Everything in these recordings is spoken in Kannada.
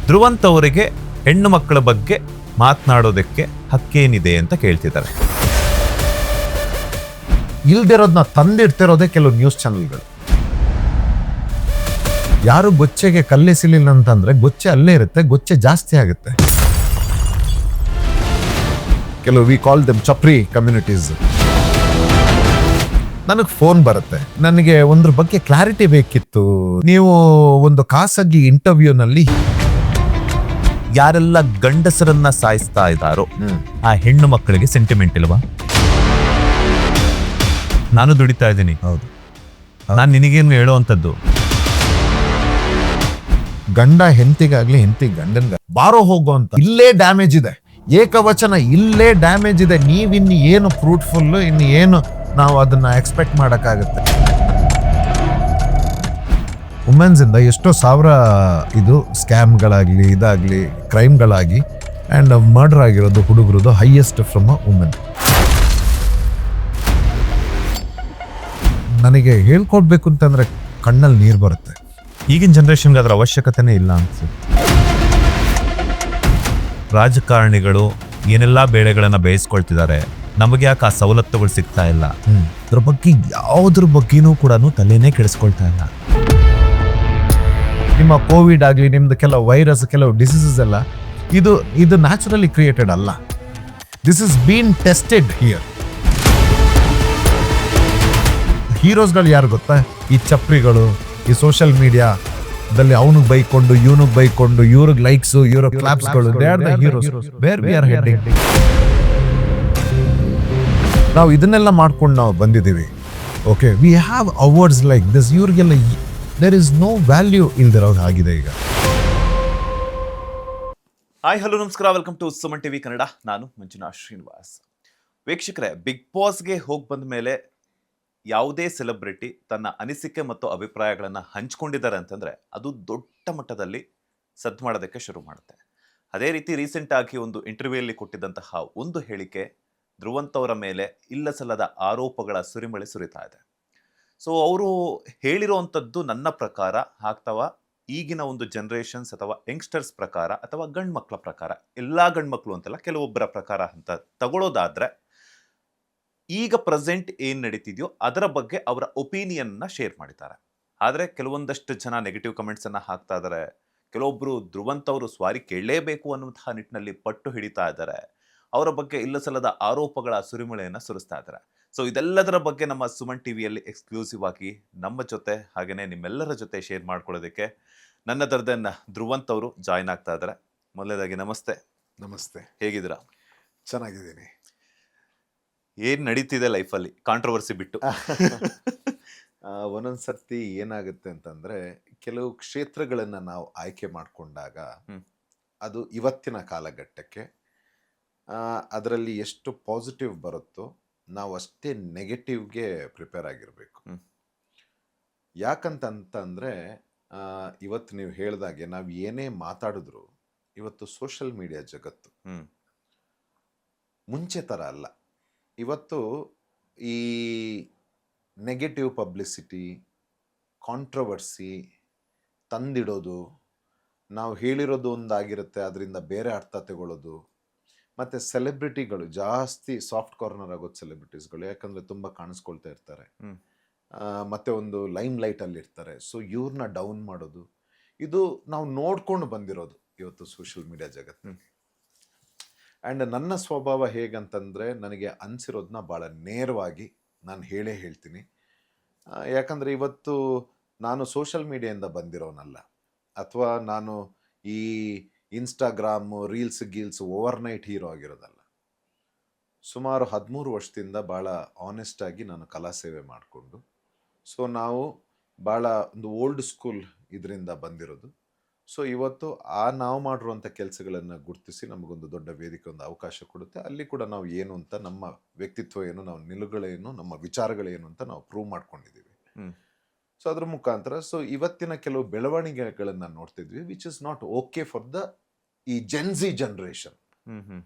ಧ್ರುವಂತ್ ಅವರಿಗೆ ಹೆಣ್ಣು ಮಕ್ಕಳ ಬಗ್ಗೆ ಮಾತನಾಡೋದಕ್ಕೆ ಹಕ್ಕೇನಿದೆ ಅಂತ ಕೇಳ್ತಿದ್ದಾರೆ. ಇಲ್ದಿರೋದನ್ನ ತಂದಿಡ್ತಿರೋದೇ ಕೆಲವು ನ್ಯೂಸ್ ಚಾನೆಲ್ಗಳು. ಯಾರು ಗೊಚ್ಚೆಗೆ ಕಲ್ಲೆಸಿಲಿಲ್ಲ ಅಂತಂದ್ರೆ ಗೊಚ್ಚೆ ಅಲ್ಲೇ ಇರುತ್ತೆ, ಗೊಚ್ಚೆ ಜಾಸ್ತಿ ಆಗುತ್ತೆ. ಕೆಲವು we call them chapri communities. ನನಗೆ ಫೋನ್ ಬರುತ್ತೆ, ನನಗೆ ಒಂದ್ರ ಬಗ್ಗೆ ಕ್ಲಾರಿಟಿ ಬೇಕಿತ್ತು, ನೀವು ಒಂದು ಖಾಸಗಿ ಇಂಟರ್ವ್ಯೂನಲ್ಲಿ ಯಾರೆಲ್ಲ ಗಂಡಸರನ್ನ ಸಾಯಿಸ್ತಾ ಇದ್ದಾರೋ ಆ ಹೆಣ್ಣು ಮಕ್ಕಳಿಗೆ ಸೆಂಟಿಮೆಂಟ್ ಇಲ್ವಾ? ನಾನು ದುಡಿತಾ ಇದ್ದೀನಿ, ಹೌದು, ನಾನು ನಿನಗೇನು ಹೇಳುವಂಥದ್ದು? ಗಂಡ ಹೆಂಡತಿಗಾಗ್ಲಿ ಹೆಂಡತಿ ಗಂಡನ್ಗ ಬಾರೋ ಹೋಗೋ ಅಂತ ಇಲ್ಲೇ ಡ್ಯಾಮೇಜ್ ಇದೆ. ಏಕವಚನ ಇಲ್ಲೇ ಡ್ಯಾಮೇಜ್ ಇದೆ. ನೀವಿನ್ನು ಏನು ಫ್ರೂಟ್ಫುಲ್, ಇನ್ನು ಏನು ನಾವು ಅದನ್ನ ಎಕ್ಸ್ಪೆಕ್ಟ್ ಮಾಡಕ್ಕಾಗುತ್ತೆ? ವುಮೆನ್ಸ್ ಇಂದ ಎಷ್ಟೋ ಸಾವಿರ ಇದು ಸ್ಕ್ಯಾಮ್ಗಳಾಗ್ಲಿ ಇದಾಗ್ಲಿ ಕ್ರೈಮ್ಗಳಾಗಿ ಅಂಡ್ ಮರ್ಡರ್ ಆಗಿರೋದು ಹುಡುಗರದು ಹೈಯೆಸ್ಟ್ ಫ್ರಮ್ ಅ ವುಮೆನ್. ನನಗೆ ಹೇಳ್ಕೊಡ್ಬೇಕು ಅಂತಂದ್ರೆ ಕಣ್ಣಲ್ಲಿ ನೀರು ಬರುತ್ತೆ. ಈಗಿನ ಜನರೇಷನ್ಗೆ ಅದರ ಅವಶ್ಯಕತೆನೇ ಇಲ್ಲ ಅನ್ಸುತ್ತೆ. ರಾಜಕಾರಣಿಗಳು ಏನೆಲ್ಲ ಬೇಳೆಗಳನ್ನ ಬೇಯಿಸ್ಕೊಳ್ತಿದ್ದಾರೆ, ನಮಗೆ ಯಾಕೆ ಆ ಸವಲತ್ತುಗಳು ಸಿಗ್ತಾ ಇಲ್ಲ? ಅದ್ರ ಬಗ್ಗೆ ಯಾವುದ್ರ ಬಗ್ಗೆನೂ ಕೂಡ ತಲೆನೇ ಕೆಡಿಸ್ಕೊಳ್ತಾ ಇಲ್ಲ. ನಿಮ್ಮ ಕೋವಿಡ್ ಆಗಲಿ, ನಿಮ್ದು ಕೆಲವು ವೈರಸ್, ಕೆಲವು ಡಿಸೀಸಸ್ ಎಲ್ಲ ಇದು ನ್ಯಾಚುರಲಿ ಕ್ರಿಯೇಟೆಡ್ ಅಲ್ಲ. This is been tested here. ಹೀರೋಸ್ಗಳು ಯಾರು ಗೊತ್ತಾ? ಈ ಚಪ್ರಿಗಳು, ಈ ಸೋಷಿಯಲ್ ಮೀಡಿಯಾದಲ್ಲಿ ಅವನಿಗೆ ಬೈಕೊಂಡು ಇವನಿಗೆ ಬೈಕೊಂಡು ಇವ್ರಿಗೆ ಲೈಕ್ಸ್, ಇವ್ರ ಕ್ಲಾಪ್ಸ್ಗಳು, they are the heroes. Where we are heading? ನಾವು ಇದನ್ನೆಲ್ಲ ಮಾಡ್ಕೊಂಡು ನಾವು ಬಂದಿದ್ದೀವಿ. Okay, we have awards like this. ಇವ್ರಿಗೆಲ್ಲ ದೇರ್ ಇಸ್ ನೋ ವ್ಯಾಲ್ಯೂ ಇಲ್ದಿರೋ ಆಗಿದೆ ಈಗ. ಹಾಯ್, ಹಲೋ, ನಮಸ್ಕಾರ, welcome to Suman TV Kannada. ನಾನು ಮಂಜುನಾಥ್ ಶ್ರೀನಿವಾಸ್. ವೀಕ್ಷಕರೇ, ಬಿಗ್ ಬಾಸ್ಗೆ ಹೋಗಿ ಬಂದ ಮೇಲೆ ಯಾವುದೇ ಸೆಲೆಬ್ರಿಟಿ ತನ್ನ ಅನಿಸಿಕೆ ಮತ್ತು ಅಭಿಪ್ರಾಯಗಳನ್ನು ಹಂಚ್ಕೊಂಡಿದ್ದಾರೆ ಅಂತಂದರೆ ಅದು ದೊಡ್ಡ ಮಟ್ಟದಲ್ಲಿ ಸದ್ದು ಮಾಡೋದಕ್ಕೆ ಶುರು ಮಾಡುತ್ತೆ. ಅದೇ ರೀತಿ ರೀಸೆಂಟ್ ಆಗಿ ಒಂದು ಇಂಟರ್ವ್ಯೂಯಲ್ಲಿ ಕೊಟ್ಟಿದ್ದಂತಹ ಒಂದು ಹೇಳಿಕೆ ಧ್ರುವಂತ್ ಅವರ ಮೇಲೆ ಇಲ್ಲಸಲ್ಲದ ಆರೋಪಗಳ ಸುರಿಮಳೆ ಸುರಿತಾ ಇದೆ. ಸೊ ಅವರು ಹೇಳಿರುವಂಥದ್ದು ನನ್ನ ಪ್ರಕಾರ ಆಗ್ತಾವ ಈಗಿನ ಒಂದು ಜನ್ರೇಷನ್ಸ್ ಅಥವಾ ಯಂಗ್ಸ್ಟರ್ಸ್ ಪ್ರಕಾರ ಅಥವಾ ಗಂಡು ಮಕ್ಕಳ ಪ್ರಕಾರ, ಎಲ್ಲ ಗಂಡು ಮಕ್ಕಳು ಅಂತಲ್ಲ, ಕೆಲವೊಬ್ಬರ ಪ್ರಕಾರ ಅಂತ ತಗೊಳ್ಳೋದಾದ್ರೆ ಈಗ ಪ್ರೆಸೆಂಟ್ ಏನು ನಡೀತಿದೆಯೋ ಅದರ ಬಗ್ಗೆ ಅವರ ಒಪಿನಿಯನ್ನ ಶೇರ್ ಮಾಡಿದ್ದಾರೆ. ಆದರೆ ಕೆಲವೊಂದಷ್ಟು ಜನ ನೆಗೆಟಿವ್ ಕಮೆಂಟ್ಸನ್ನು ಹಾಕ್ತಾ ಇದ್ದಾರೆ. ಕೆಲವೊಬ್ಬರು ಧ್ರುವಂತ್ ಅವರು ಸ್ವಾರಿ ಕೇಳಲೇಬೇಕು ಅನ್ನುವಂತಹ ನಿಟ್ಟಿನಲ್ಲಿ ಪಟ್ಟು ಹಿಡಿತಾ ಇದ್ದಾರೆ. ಅವರ ಬಗ್ಗೆ ಇಲ್ಲಸಲ್ಲದ ಆರೋಪಗಳ ಸುರಿಮಳೆಯನ್ನು ಸುರಿಸ್ತಾ ಇದ್ದಾರೆ. ಸೊ ಇದೆಲ್ಲದರ ಬಗ್ಗೆ ನಮ್ಮ ಸುಮನ್ ಟಿವಿಯಲ್ಲಿ ಎಕ್ಸ್ಕ್ಲೂಸಿವ್ ಆಗಿ ನಮ್ಮ ಜೊತೆ ಹಾಗೆಯೇ ನಿಮ್ಮೆಲ್ಲರ ಜೊತೆ ಶೇರ್ ಮಾಡ್ಕೊಳ್ಳೋದಕ್ಕೆ ನನ್ನ ದರ್ದನ್ ಧ್ರುವಂತ್ ಅವರು ಜಾಯ್ನ್ ಆಗ್ತಾ ಇದ್ದಾರೆ. ಮೊದಲನೇದಾಗಿ ನಮಸ್ತೆ. ನಮಸ್ತೆ, ಹೇಗಿದ್ದೀರಾ? ಚೆನ್ನಾಗಿದ್ದೀನಿ. ಏನ್ ನಡೀತಿದೆ ಲೈಫಲ್ಲಿ ಕಾಂಟ್ರವರ್ಸಿ ಬಿಟ್ಟು? ಒಂದೊಂದ್ಸರ್ತಿ ಏನಾಗುತ್ತೆ ಅಂತಂದ್ರೆ, ಕೆಲವು ಕ್ಷೇತ್ರಗಳನ್ನ ನಾವು ಆಯ್ಕೆ ಮಾಡಿಕೊಂಡಾಗ ಅದು ಇವತ್ತಿನ ಕಾಲಘಟ್ಟಕ್ಕೆ ಅದರಲ್ಲಿ ಎಷ್ಟು ಪಾಸಿಟಿವ್ ಬರುತ್ತೋ ನಾವು ಅಷ್ಟೇ ನೆಗೆಟಿವ್ಗೆ ಪ್ರಿಪೇರ್ ಆಗಿರಬೇಕು. ಯಾಕಂತಂದ್ರೆ ಇವತ್ತು ನೀವು ಹೇಳ್ದಾಗೆ ನಾವು ಏನೇ ಮಾತಾಡಿದ್ರು ಇವತ್ತು ಸೋಷಿಯಲ್ ಮೀಡಿಯಾ ಜಗತ್ತು ಮುಂಚೆ ಥರ ಅಲ್ಲ. ಇವತ್ತು ಈ ನೆಗೆಟಿವ್ ಪಬ್ಲಿಸಿಟಿ, ಕಾಂಟ್ರವರ್ಸಿ ತಂದಿಡೋದು, ನಾವು ಹೇಳಿರೋದು ಒಂದಾಗಿರುತ್ತೆ ಅದರಿಂದ ಬೇರೆ ಅರ್ಥ ತಗೊಳ್ಳೋದು, ಮತ್ತು ಸೆಲೆಬ್ರಿಟಿಗಳು ಜಾಸ್ತಿ ಸಾಫ್ಟ್ ಕಾರ್ನರ್ ಆಗೋದು ಸೆಲೆಬ್ರಿಟೀಸ್ಗಳು. ಯಾಕಂದರೆ ತುಂಬ ಕಾಣಿಸ್ಕೊಳ್ತಾ ಇರ್ತಾರೆ, ಮತ್ತು ಒಂದು ಲೈಮ್ ಲೈಟಲ್ಲಿ ಇರ್ತಾರೆ. ಸೊ ಇವ್ರನ್ನ ಡೌನ್ ಮಾಡೋದು, ಇದು ನಾವು ನೋಡ್ಕೊಂಡು ಬಂದಿರೋದು ಇವತ್ತು ಸೋಷಿಯಲ್ ಮೀಡಿಯಾ ಜಗತ್ತು. ಆ್ಯಂಡ್ ನನ್ನ ಸ್ವಭಾವ ಹೇಗಂತಂದರೆ, ನನಗೆ ಅನಿಸಿರೋದನ್ನ ಭಾಳ ನೇರವಾಗಿ ನಾನು ಹೇಳ್ತೀನಿ. ಯಾಕಂದರೆ ಇವತ್ತು ನಾನು ಸೋಷಿಯಲ್ ಮೀಡಿಯಾದಿಂದ ಬಂದಿರೋನಲ್ಲ, ಅಥವಾ ನಾನು ಈ ಇನ್ಸ್ಟಾಗ್ರಾಮು ಗೀಲ್ಸ್ ಓವರ್ನೈಟ್ ಹೀರೋ ಆಗಿರೋದಲ್ಲ. ಸುಮಾರು 13 ವರ್ಷದಿಂದ ಭಾಳ ಆನೆಸ್ಟಾಗಿ ನಾನು ಕಲಾ ಸೇವೆ ಮಾಡಿಕೊಂಡು, ಸೊ ನಾವು ಭಾಳ ಒಂದು ಓಲ್ಡ್ ಸ್ಕೂಲ್ ಇದರಿಂದ ಬಂದಿರೋದು. ಸೊ ಇವತ್ತು ನಾವು ಮಾಡಿರುವಂಥ ಕೆಲಸಗಳನ್ನು ಗುರುತಿಸಿ ನಮಗೊಂದು ದೊಡ್ಡ ವೇದಿಕೆ, ಒಂದು ಅವಕಾಶ ಕೊಡುತ್ತೆ. ಅಲ್ಲಿ ಕೂಡ ನಾವು ಏನು ಅಂತ, ನಮ್ಮ ವ್ಯಕ್ತಿತ್ವ ಏನು, ನಮ್ಮ ನಿಲುವುಗಳೇನು, ನಮ್ಮ ವಿಚಾರಗಳೇನು ಅಂತ ನಾವು ಪ್ರೂವ್ ಮಾಡ್ಕೊಂಡಿದ್ದೀವಿ. ಸೊ ಅದ್ರ ಮುಖಾಂತರ ಸೊ ಇವತ್ತಿನ ಕೆಲವು ಬೆಳವಣಿಗೆಗಳನ್ನು ನೋಡ್ತಿದ್ವಿ, which is not okay for the ಈ ಜೆನ್ಸಿ ಜನ್ರೇಷನ್.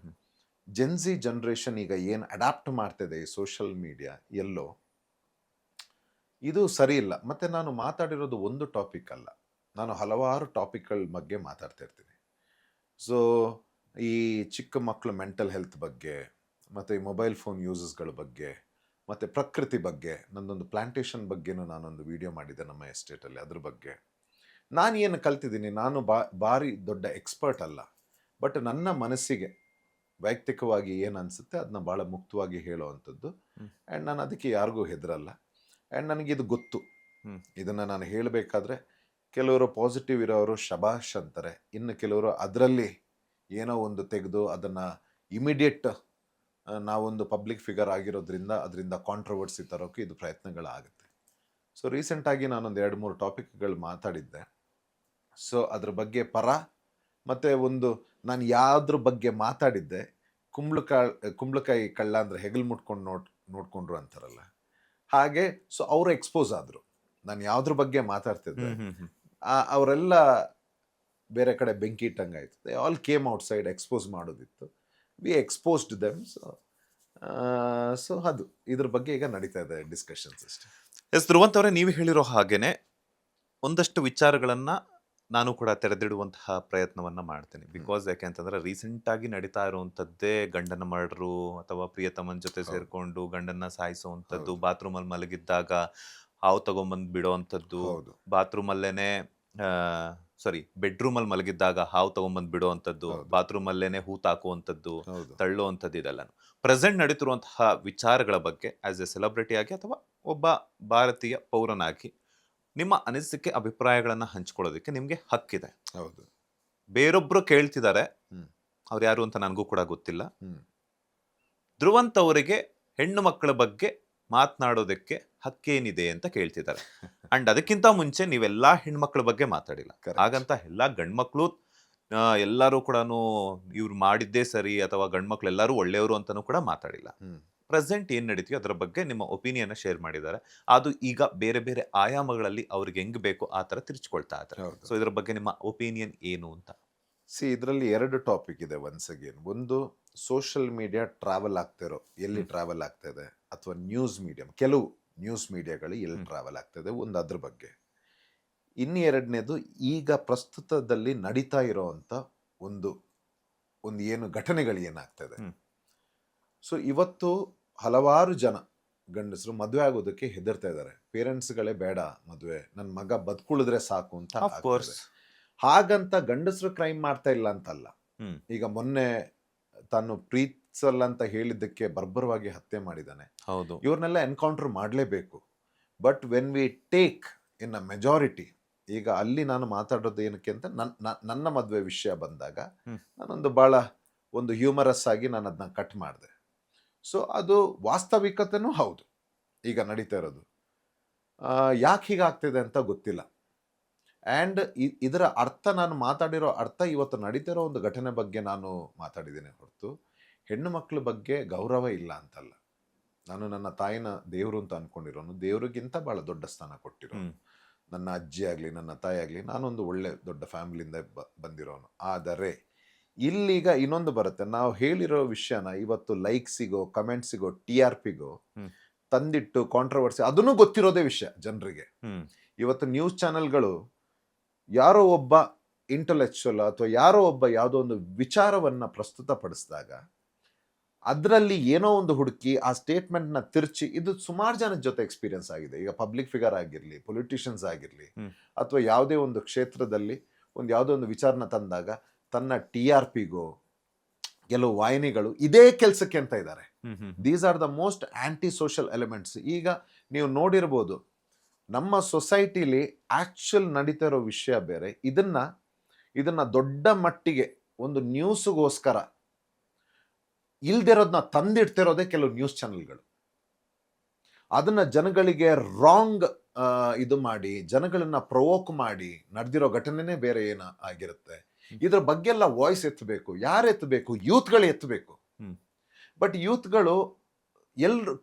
ಜೆನ್ಸಿ ಜನ್ರೇಷನ್ ಈಗ ಏನು ಅಡಾಪ್ಟ್ ಮಾಡ್ತಿದೆ ಈ ಸೋಷಿಯಲ್ ಮೀಡಿಯಾ, ಎಲ್ಲೋ ಇದು ಸರಿ ಇಲ್ಲ. ಮತ್ತು ನಾನು ಮಾತಾಡಿರೋದು ಒಂದು ಟಾಪಿಕ್ ಅಲ್ಲ, ನಾನು ಹಲವಾರು ಟಾಪಿಕ್ಗಳ ಬಗ್ಗೆ ಮಾತಾಡ್ತಾ ಇರ್ತೀನಿ. ಸೊ ಈ ಚಿಕ್ಕ ಮಕ್ಕಳು ಮೆಂಟಲ್ ಹೆಲ್ತ್ ಬಗ್ಗೆ, ಮತ್ತು ಈ ಮೊಬೈಲ್ ಫೋನ್ ಯೂಸಸ್ಗಳ ಬಗ್ಗೆ, ಮತ್ತು ಪ್ರಕೃತಿ ಬಗ್ಗೆ, ನಂದೊಂದು ಪ್ಲಾಂಟೇಶನ್ ಬಗ್ಗೆನೂ ನಾನೊಂದು ವಿಡಿಯೋ ಮಾಡಿದ್ದೆ ನಮ್ಮ ಎಸ್ಟೇಟಲ್ಲಿ. ಅದ್ರ ಬಗ್ಗೆ ನಾನು ಏನು ಕಲ್ತಿದ್ದೀನಿ, ನಾನು ಭಾರಿ ದೊಡ್ಡ ಎಕ್ಸ್ಪರ್ಟ್ ಅಲ್ಲ, ಬಟ್ ನನ್ನ ಮನಸ್ಸಿಗೆ ವೈಯಕ್ತಿಕವಾಗಿ ಏನು ಅನಿಸುತ್ತೆ ಅದನ್ನ ಭಾಳ ಮುಕ್ತವಾಗಿ ಹೇಳೋವಂಥದ್ದು. ಆ್ಯಂಡ್ ನಾನು ಅದಕ್ಕೆ ಯಾರಿಗೂ ಹೆದರಲ್ಲ. ಆ್ಯಂಡ್ ನನಗಿದು ಗೊತ್ತು, ಇದನ್ನು ನಾನು ಹೇಳಬೇಕಾದ್ರೆ ಕೆಲವರು ಪಾಸಿಟಿವ್ ಇರೋರು ಶಬಾಷ್ ಅಂತಾರೆ, ಇನ್ನು ಕೆಲವರು ಅದರಲ್ಲಿ ಏನೋ ಒಂದು ತೆಗೆದು ಅದನ್ನು ಇಮಿಡಿಯೇಟ್ ನಾವೊಂದು ಪಬ್ಲಿಕ್ ಫಿಗರ್ ಆಗಿರೋದ್ರಿಂದ ಅದರಿಂದ ಕಾಂಟ್ರವರ್ಸಿ ತರೋಕ್ಕೆ ಇದು ಪ್ರಯತ್ನಗಳಾಗುತ್ತೆ. ಸೊ ರೀಸೆಂಟಾಗಿ ನಾನೊಂದು 2-3 ಟಾಪಿಕ್ಗಳು ಮಾತಾಡಿದ್ದೆ. ಸೊ ಅದ್ರ ಬಗ್ಗೆ ಪರ ಮತ್ತು ಒಂದು ನಾನು ಯಾವ್ದ್ರ ಬಗ್ಗೆ ಮಾತಾಡಿದ್ದೆ, ಕುಂಬಳಕಾಯಿ ಕಳ್ಳ ಅಂದರೆ ಹೆಗಲು ಮುಟ್ಕೊಂಡು ನೋಡ್ಕೊಂಡ್ರು ಅಂತಾರಲ್ಲ ಹಾಗೆ. ಸೊ ಅವರು ಎಕ್ಸ್ಪೋಸ್ ಆದರು, ನಾನು ಯಾವುದ್ರ ಬಗ್ಗೆ ಮಾತಾಡ್ತಿದ್ದೆ ಅವರೆಲ್ಲ ಬೇರೆ ಕಡೆ ಬೆಂಕಿ ಇಟ್ಟಂಗಾಯ್ತು. They all came outside, expose ಮಾಡೋದಿತ್ತು. We exposed them. ಸೊ ಅದು ಇದ್ರ ಬಗ್ಗೆ ಈಗ ನಡೀತಾ ಇದೆ ಡಿಸ್ಕಷನ್ಸ್ ಅಷ್ಟೇ. ಎಸ್ ಧ್ರುವಂತ್ ಅವರೇ, ನೀವು ಹೇಳಿರೋ ಹಾಗೇನೆ ಒಂದಷ್ಟು ವಿಚಾರಗಳನ್ನ ನಾನು ಕೂಡ ತೆರೆದಿಡುವಂತಹ ಪ್ರಯತ್ನವನ್ನ ಮಾಡ್ತೀನಿ. ಬಿಕಾಸ್ ಯಾಕೆ ಅಂತಂದ್ರೆ ರೀಸೆಂಟ್ ಆಗಿ ನಡೀತಾ ಇರುವಂತದ್ದೇ ಗಂಡನ ಮರ್ಡರು ಅಥವಾ ಪ್ರಿಯತಮನ್ ಜೊತೆ ಸೇರ್ಕೊಂಡು ಗಂಡನ್ನ ಸಾಯಿಸುವಂಥದ್ದು, ಬಾತ್ರೂಮ್ ಅಲ್ಲಿ ಮಲಗಿದ್ದಾಗ ಹಾವು ತಗೊಂಬಂದ್ ಬಿಡೋವಂಥದ್ದು, ಬಾತ್ರೂಮ್ ಅಲ್ಲೇನೆ ಬೆಡ್ರೂಮ್ ಅಲ್ಲಿ ಮಲಗಿದ್ದಾಗ ಹಾವು ತಗೊಂಬಂದ್ ಬಿಡುವಂಥದ್ದು, ಬಾತ್ರೂಮ್ ಅಲ್ಲೇನೆ ಹೂತಾಕುವಂಥದ್ದು, ತಳ್ಳುವಂಥದ್ದು, ಇದೆಲ್ಲ ಪ್ರೆಸೆಂಟ್ ನಡೀತಿರುವಂತಹ ವಿಚಾರಗಳ ಬಗ್ಗೆ ಆಸ್ ಎ ಸೆಲೆಬ್ರಿಟಿ ಆಗಿ ಅಥವಾ ಒಬ್ಬ ಭಾರತೀಯ ಪೌರನಾಗಿ ನಿಮ್ಮ ಅನಿಸಿಕೆ ಅಭಿಪ್ರಾಯಗಳನ್ನ ಹಂಚ್ಕೊಳ್ಳೋದಕ್ಕೆ ನಿಮ್ಗೆ ಹಕ್ಕಿದೆ. ಹೌದು. ಬೇರೊಬ್ರು ಕೇಳ್ತಿದ್ದಾರೆ, ಅವ್ರು ಯಾರು ಅಂತ ನನಗೂ ಕೂಡ ಗೊತ್ತಿಲ್ಲ. ಧ್ರುವಂತ್ ಅವರಿಗೆ ಹೆಣ್ಣು ಮಕ್ಕಳ ಬಗ್ಗೆ ಮಾತನಾಡೋದಕ್ಕೆ ಹಕ್ಕೇನಿದೆ ಅಂತ ಕೇಳ್ತಿದ್ದಾರೆ. ಅಂಡ್ ಅದಕ್ಕಿಂತ ಮುಂಚೆ ನೀವೆಲ್ಲಾ ಹೆಣ್ಮಕ್ಳ ಬಗ್ಗೆ ಮಾತಾಡಿಲ್ಲ. ಹಾಗಂತ ಎಲ್ಲಾ ಗಂಡ್ಮಕ್ಳು ಎಲ್ಲರೂ ಕೂಡ ಇವ್ರು ಮಾಡಿದ್ದೇ ಸರಿ ಅಥವಾ ಗಂಡ್ಮಕ್ಳು ಎಲ್ಲರೂ ಒಳ್ಳೆಯವರು ಅಂತಾನೂ ಕೂಡ ಮಾತಾಡಿಲ್ಲ. ಪ್ರೆಸೆಂಟ್ ಏನ್ ನಡೀತೀಯೋ ಅದರ ಬಗ್ಗೆ ನಿಮ್ಮ ಒಪಿನಿಯನ್ ಶೇರ್ ಮಾಡಿದ್ದಾರೆ. ಅದು ಈಗ ಬೇರೆ ಬೇರೆ ಆಯಾಮಗಳಲ್ಲಿ ಅವ್ರಿಗೆ ಹೆಂಗ್ ಬೇಕು ಆ ತರ ತಿರ್ಚ್ಕೊಳ್ತಾ ಇದ್ದಾರೆ. ಸೊ ಇದ್ರ ಬಗ್ಗೆ ನಿಮ್ಮ ಒಪಿನಿಯನ್ ಏನು ಅಂತ? ಇದರಲ್ಲಿ 2 ಟಾಪಿಕ್ ಇದೆ ಒನ್ಸ್ ಅಗೇನ್. ಒಂದು, ಸೋಷಿಯಲ್ ಮೀಡಿಯಾ ಟ್ರಾವೆಲ್ ಆಗ್ತಿರೋ ಎಲ್ಲಿ ಟ್ರಾವೆಲ್ ಆಗ್ತಾ ಇದೆ, ಅಥವಾ ನ್ಯೂಸ್ ಮೀಡಿಯಂ, ಕೆಲವು ನ್ಯೂಸ್ ಮೀಡಿಯಾಗಳು ಎಲ್ಲಿ ಟ್ರಾವೆಲ್ ಆಗ್ತದೆ, ಒಂದು ಅದ್ರ ಬಗ್ಗೆ. ಇನ್ನು 2ನೇದು, ಈಗ ಪ್ರಸ್ತುತದಲ್ಲಿ ನಡೀತಾ ಇರೋವಂಥ ಒಂದು ಏನು ಘಟನೆಗಳು ಏನಾಗ್ತದೆ. ಸೊ ಇವತ್ತು ಹಲವಾರು ಜನ ಗಂಡಸರು ಮದುವೆ ಆಗೋದಕ್ಕೆ ಹೆದರ್ತಾ ಇದ್ದಾರೆ. ಪೇರೆಂಟ್ಸ್ಗಳೇ ಬೇಡ ಮದುವೆ, ನನ್ನ ಮಗ ಬದುಕುಳಿದ್ರೆ ಸಾಕು ಅಂತ. ಹಾಗಂತ ಗಂಡಸರು ಕ್ರೈಮ್ ಮಾಡ್ತಾ ಇಲ್ಲ ಅಂತಲ್ಲ. ಈಗ ಮೊನ್ನೆ ತಾನು ಪ್ರೀತ್ಸಲ್ಲ ಅಂತ ಹೇಳಿದ್ದಕ್ಕೆ ಬರ್ಬರವಾಗಿ ಹತ್ಯೆ ಮಾಡಿದ್ದಾನೆ. ಹೌದು, ಇವ್ರನ್ನೆಲ್ಲ ಎನ್ಕೌಂಟರ್ ಮಾಡಲೇಬೇಕು. But when we take in a majority, ಈಗ ಅಲ್ಲಿ ನಾನು ಮಾತಾಡೋದು ಏನಕ್ಕೆ ಅಂತ, ನನ್ನ ಮದುವೆ ವಿಷಯ ಬಂದಾಗ ನಾನೊಂದು ಭಾಳ ಒಂದು ಹ್ಯೂಮರಸ್ ಆಗಿ ನಾನು ಅದನ್ನ ಕಟ್ ಮಾಡಿದೆ. ಸೊ ಅದು ವಾಸ್ತವಿಕತೆನೂ ಹೌದು ಈಗ ನಡೀತಾ ಇರೋದು. ಯಾಕೆ ಹೀಗಾಗ್ತಿದೆ ಅಂತ ಗೊತ್ತಿಲ್ಲ. ಆ್ಯಂಡ್ ಇದರ ಅರ್ಥ, ನಾನು ಮಾತಾಡಿರೋ ಅರ್ಥ ಇವತ್ತು ನಡೀತಿರೋ ಒಂದು ಘಟನೆ ಬಗ್ಗೆ ನಾನು ಮಾತಾಡಿದ್ದೇನೆ ಹೊರತು ಹೆಣ್ಣು ಮಕ್ಕಳ ಬಗ್ಗೆ ಗೌರವ ಇಲ್ಲ ಅಂತಲ್ಲ. ನಾನು ನನ್ನ ತಾಯಿನ ದೇವರು ಅಂತ ಅನ್ಕೊಂಡಿರೋನು, ದೇವರಿಗಿಂತ ಭಾಳ ದೊಡ್ಡ ಸ್ಥಾನ ಕೊಟ್ಟಿರೋನು. ನನ್ನ ಅಜ್ಜಿ ಆಗಲಿ ನನ್ನ ತಾಯಿ ಆಗಲಿ, ನಾನೊಂದು ಒಳ್ಳೆ ದೊಡ್ಡ ಫ್ಯಾಮಿಲಿಯಿಂದ ಬಂದಿರೋನು. ಆದರೆ ಇಲ್ಲೀಗ ಇನ್ನೊಂದು ಬರುತ್ತೆ, ನಾವು ಹೇಳಿರೋ ವಿಷಯನ ಇವತ್ತು ಲೈಕ್ಸಿಗೋ ಕಮೆಂಟ್ಸಿಗೋ TRPಗೋ ತಂದಿಟ್ಟು ಕಾಂಟ್ರವರ್ಸಿ, ಅದನ್ನು ಗೊತ್ತಿರೋದೇ ವಿಷಯ ಜನರಿಗೆ. ಇವತ್ತು ನ್ಯೂಸ್ ಚಾನೆಲ್ಗಳು ಯಾರೋ ಒಬ್ಬ ಇಂಟೆಲೆಕ್ಚುಯಲ್ ಅಥವಾ ಯಾರೋ ಒಬ್ಬ ಯಾವುದೋ ಒಂದು ವಿಚಾರವನ್ನ ಪ್ರಸ್ತುತಪಡಿಸಿದಾಗ ಅದರಲ್ಲಿ ಏನೋ ಒಂದು ಹುಡುಕಿ ಆ ಸ್ಟೇಟ್ಮೆಂಟ್ನ ತಿರ್ಚಿ, ಇದು ಸುಮಾರು ಜನದ ಜೊತೆ ಎಕ್ಸ್ಪೀರಿಯನ್ಸ್ ಆಗಿದೆ. ಈಗ ಪಬ್ಲಿಕ್ ಫಿಗರ್ ಆಗಿರಲಿ, ಪೊಲಿಟಿಷಿಯನ್ಸ್ ಆಗಿರಲಿ, ಅಥವಾ ಯಾವುದೇ ಒಂದು ಕ್ಷೇತ್ರದಲ್ಲಿ ಯಾವುದೋ ಒಂದು ವಿಚಾರನ ತಂದಾಗ ತನ್ನ TRPಗೋ ಕೆಲವು ವಾಹಿನಿಗಳು ಇದೇ ಕೆಲಸಕ್ಕೆ ಅಂತ ಇದ್ದಾರೆ. These are the most aunty social elements. ಈಗ ನೀವು ನೋಡಿರ್ಬೋದು, ನಮ್ಮ ಸೊಸೈಟಿಲಿ ಆಕ್ಚುಲ್ ನಡೀತಾ ಇರೋ ವಿಷಯ ಬೇರೆ, ಇದನ್ನ ದೊಡ್ಡ ಮಟ್ಟಿಗೆ ಒಂದು ನ್ಯೂಸ್ಗೋಸ್ಕರ ಇಲ್ದಿರೋದನ್ನ ತಂದಿಡ್ತಿರೋದೇ ಕೆಲವು ನ್ಯೂಸ್ ಚಾನೆಲ್ಗಳು. ಅದನ್ನ ಜನಗಳಿಗೆ ರಾಂಗ್ ಇದು ಮಾಡಿ, ಜನಗಳನ್ನ ಪ್ರವೋಕ್ ಮಾಡಿ ನಡೆದಿರೋ ಘಟನೆನೇ ಬೇರೆ ಏನ ಆಗಿರುತ್ತೆ. ಇದ್ರ ಬಗ್ಗೆ ಎಲ್ಲ ವಾಯ್ಸ್ ಎತ್ತಬೇಕು. ಯಾರು ಎತ್ತಬೇಕು? ಯೂತ್ಗಳು ಎತ್ತಬೇಕು. ಬಟ್ ಯೂತ್ಗಳು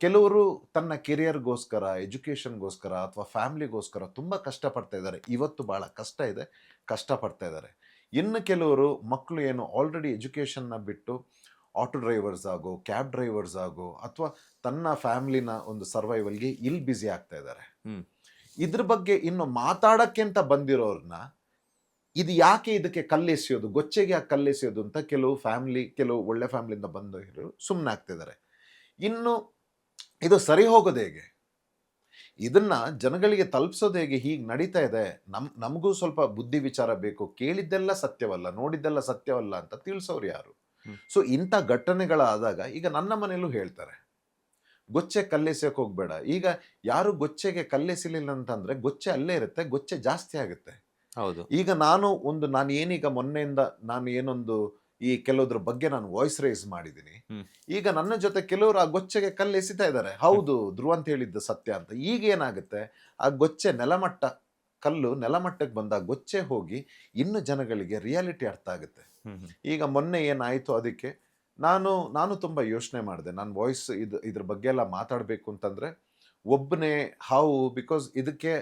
ಕೆಲವರು ತನ್ನ ಕೆರಿಯರ್ಗೋಸ್ಕರ, ಎಜುಕೇಷನ್ಗೋಸ್ಕರ ಅಥವಾ ಫ್ಯಾಮಿಲಿಗೋಸ್ಕರ ತುಂಬ ಕಷ್ಟಪಡ್ತಾ ಇದ್ದಾರೆ. ಇವತ್ತು ಭಾಳ ಕಷ್ಟ ಇದೆ, ಕಷ್ಟಪಡ್ತಾ ಇದ್ದಾರೆ. ಇನ್ನು ಕೆಲವರು ಮಕ್ಕಳು ಏನು ಆಲ್ರೆಡಿ ಎಜುಕೇಷನ್ನ ಬಿಟ್ಟು ಆಟೋ ಡ್ರೈವರ್ಸ್ ಆಗೋ, ಕ್ಯಾಬ್ ಡ್ರೈವರ್ಸ್ ಆಗೋ, ಅಥವಾ ತನ್ನ ಫ್ಯಾಮಿಲಿನ ಒಂದು ಸರ್ವೈವಲ್ಗೆ ಇಲ್ಲಿ ಬ್ಯುಸಿ ಆಗ್ತಾ ಇದ್ದಾರೆ. ಇದ್ರ ಬಗ್ಗೆ ಇನ್ನು ಮಾತಾಡಕ್ಕೆ ಅಂತ ಬಂದಿರೋರ್ನ ಇದು ಯಾಕೆ ಇದಕ್ಕೆ ಕಲ್ಲೆಸೆಯೋದು, ಗೊಚ್ಚೆಗೆ ಯಾಕೆ ಕಲ್ಲೆಸೆಯೋದು ಅಂತ ಕೆಲವು ಒಳ್ಳೆ ಫ್ಯಾಮಿಲಿಯಿಂದ ಬಂದವರು ಸುಮ್ಮನೆ ಆಗ್ತಿದ್ದಾರೆ. ಇನ್ನು ಇದು ಸರಿ ಹೋಗೋದು ಹೇಗೆ, ಇದನ್ನ ಜನಗಳಿಗೆ ತಲುಪಿಸೋದು ಹೇಗೆ, ಹೀಗೆ ನಡೀತಾ ಇದೆ, ನಮಗೂ ಸ್ವಲ್ಪ ಬುದ್ಧಿ ವಿಚಾರ ಬೇಕು, ಕೇಳಿದ್ದೆಲ್ಲ ಸತ್ಯವಲ್ಲ, ನೋಡಿದ್ದೆಲ್ಲ ಸತ್ಯವಲ್ಲ ಅಂತ ತಿಳಿಸೋರು ಯಾರು? ಸೊ ಇಂಥ ಘಟನೆಗಳಾದಾಗ ಈಗ ನನ್ನ ಮನೆಯಲ್ಲೂ ಹೇಳ್ತಾರೆ, ಗೊಚ್ಚೆ ಕಲ್ಲೆಸೆಯಕ್ಕೆ ಹೋಗ್ಬೇಡ. ಈಗ ಯಾರು ಗೊಚ್ಚೆಗೆ ಕಲ್ಲೆಸಿಲಿಲ್ಲ ಅಂತಂದ್ರೆ ಗೊಚ್ಚೆ ಅಲ್ಲೇ ಇರುತ್ತೆ, ಗೊಚ್ಚೆ ಜಾಸ್ತಿ ಆಗುತ್ತೆ. ಹೌದು. ಈಗ ನಾನು ಏನೀಗ ಮೊನ್ನೆಯಿಂದ ನಾನು ಏನೊಂದು ಈ ಕೆಲವುದ್ರ ಬಗ್ಗೆ ನಾನು ವಾಯ್ಸ್ ರೈಸ್ ಮಾಡಿದ್ದೀನಿ. ಈಗ ನನ್ನ ಜೊತೆ ಕೆಲವರು ಆ ಗೊಚ್ಚೆಗೆ ಕಲ್ಲು ಎಸಿತಾ ಇದ್ದಾರೆ, ಹೌದು ಧ್ರುವ ಅಂತ ಹೇಳಿದ್ದು ಸತ್ಯ ಅಂತ. ಈಗ ಏನಾಗುತ್ತೆ, ಆ ಗೊಚ್ಚೆ ಕಲ್ಲು ನೆಲಮಟ್ಟಕ್ಕೆ ಬಂದ ಗೊಚ್ಚೆ ಹೋಗಿ ಇನ್ನು ಜನಗಳಿಗೆ ರಿಯಾಲಿಟಿ ಅರ್ಥ ಆಗುತ್ತೆ. ಈಗ ಮೊನ್ನೆ ಏನಾಯ್ತು, ಅದಕ್ಕೆ ನಾನು ತುಂಬಾ ಯೋಚನೆ ಮಾಡಿದೆ. ನಾನು ವಾಯ್ಸ್ ಇದ್ರ ಬಗ್ಗೆ ಎಲ್ಲ ಮಾತಾಡಬೇಕು ಅಂತಂದ್ರೆ ಒಬ್ಬನೇ ಬಿಕಾಸ್ ಇದಕ್ಕೆ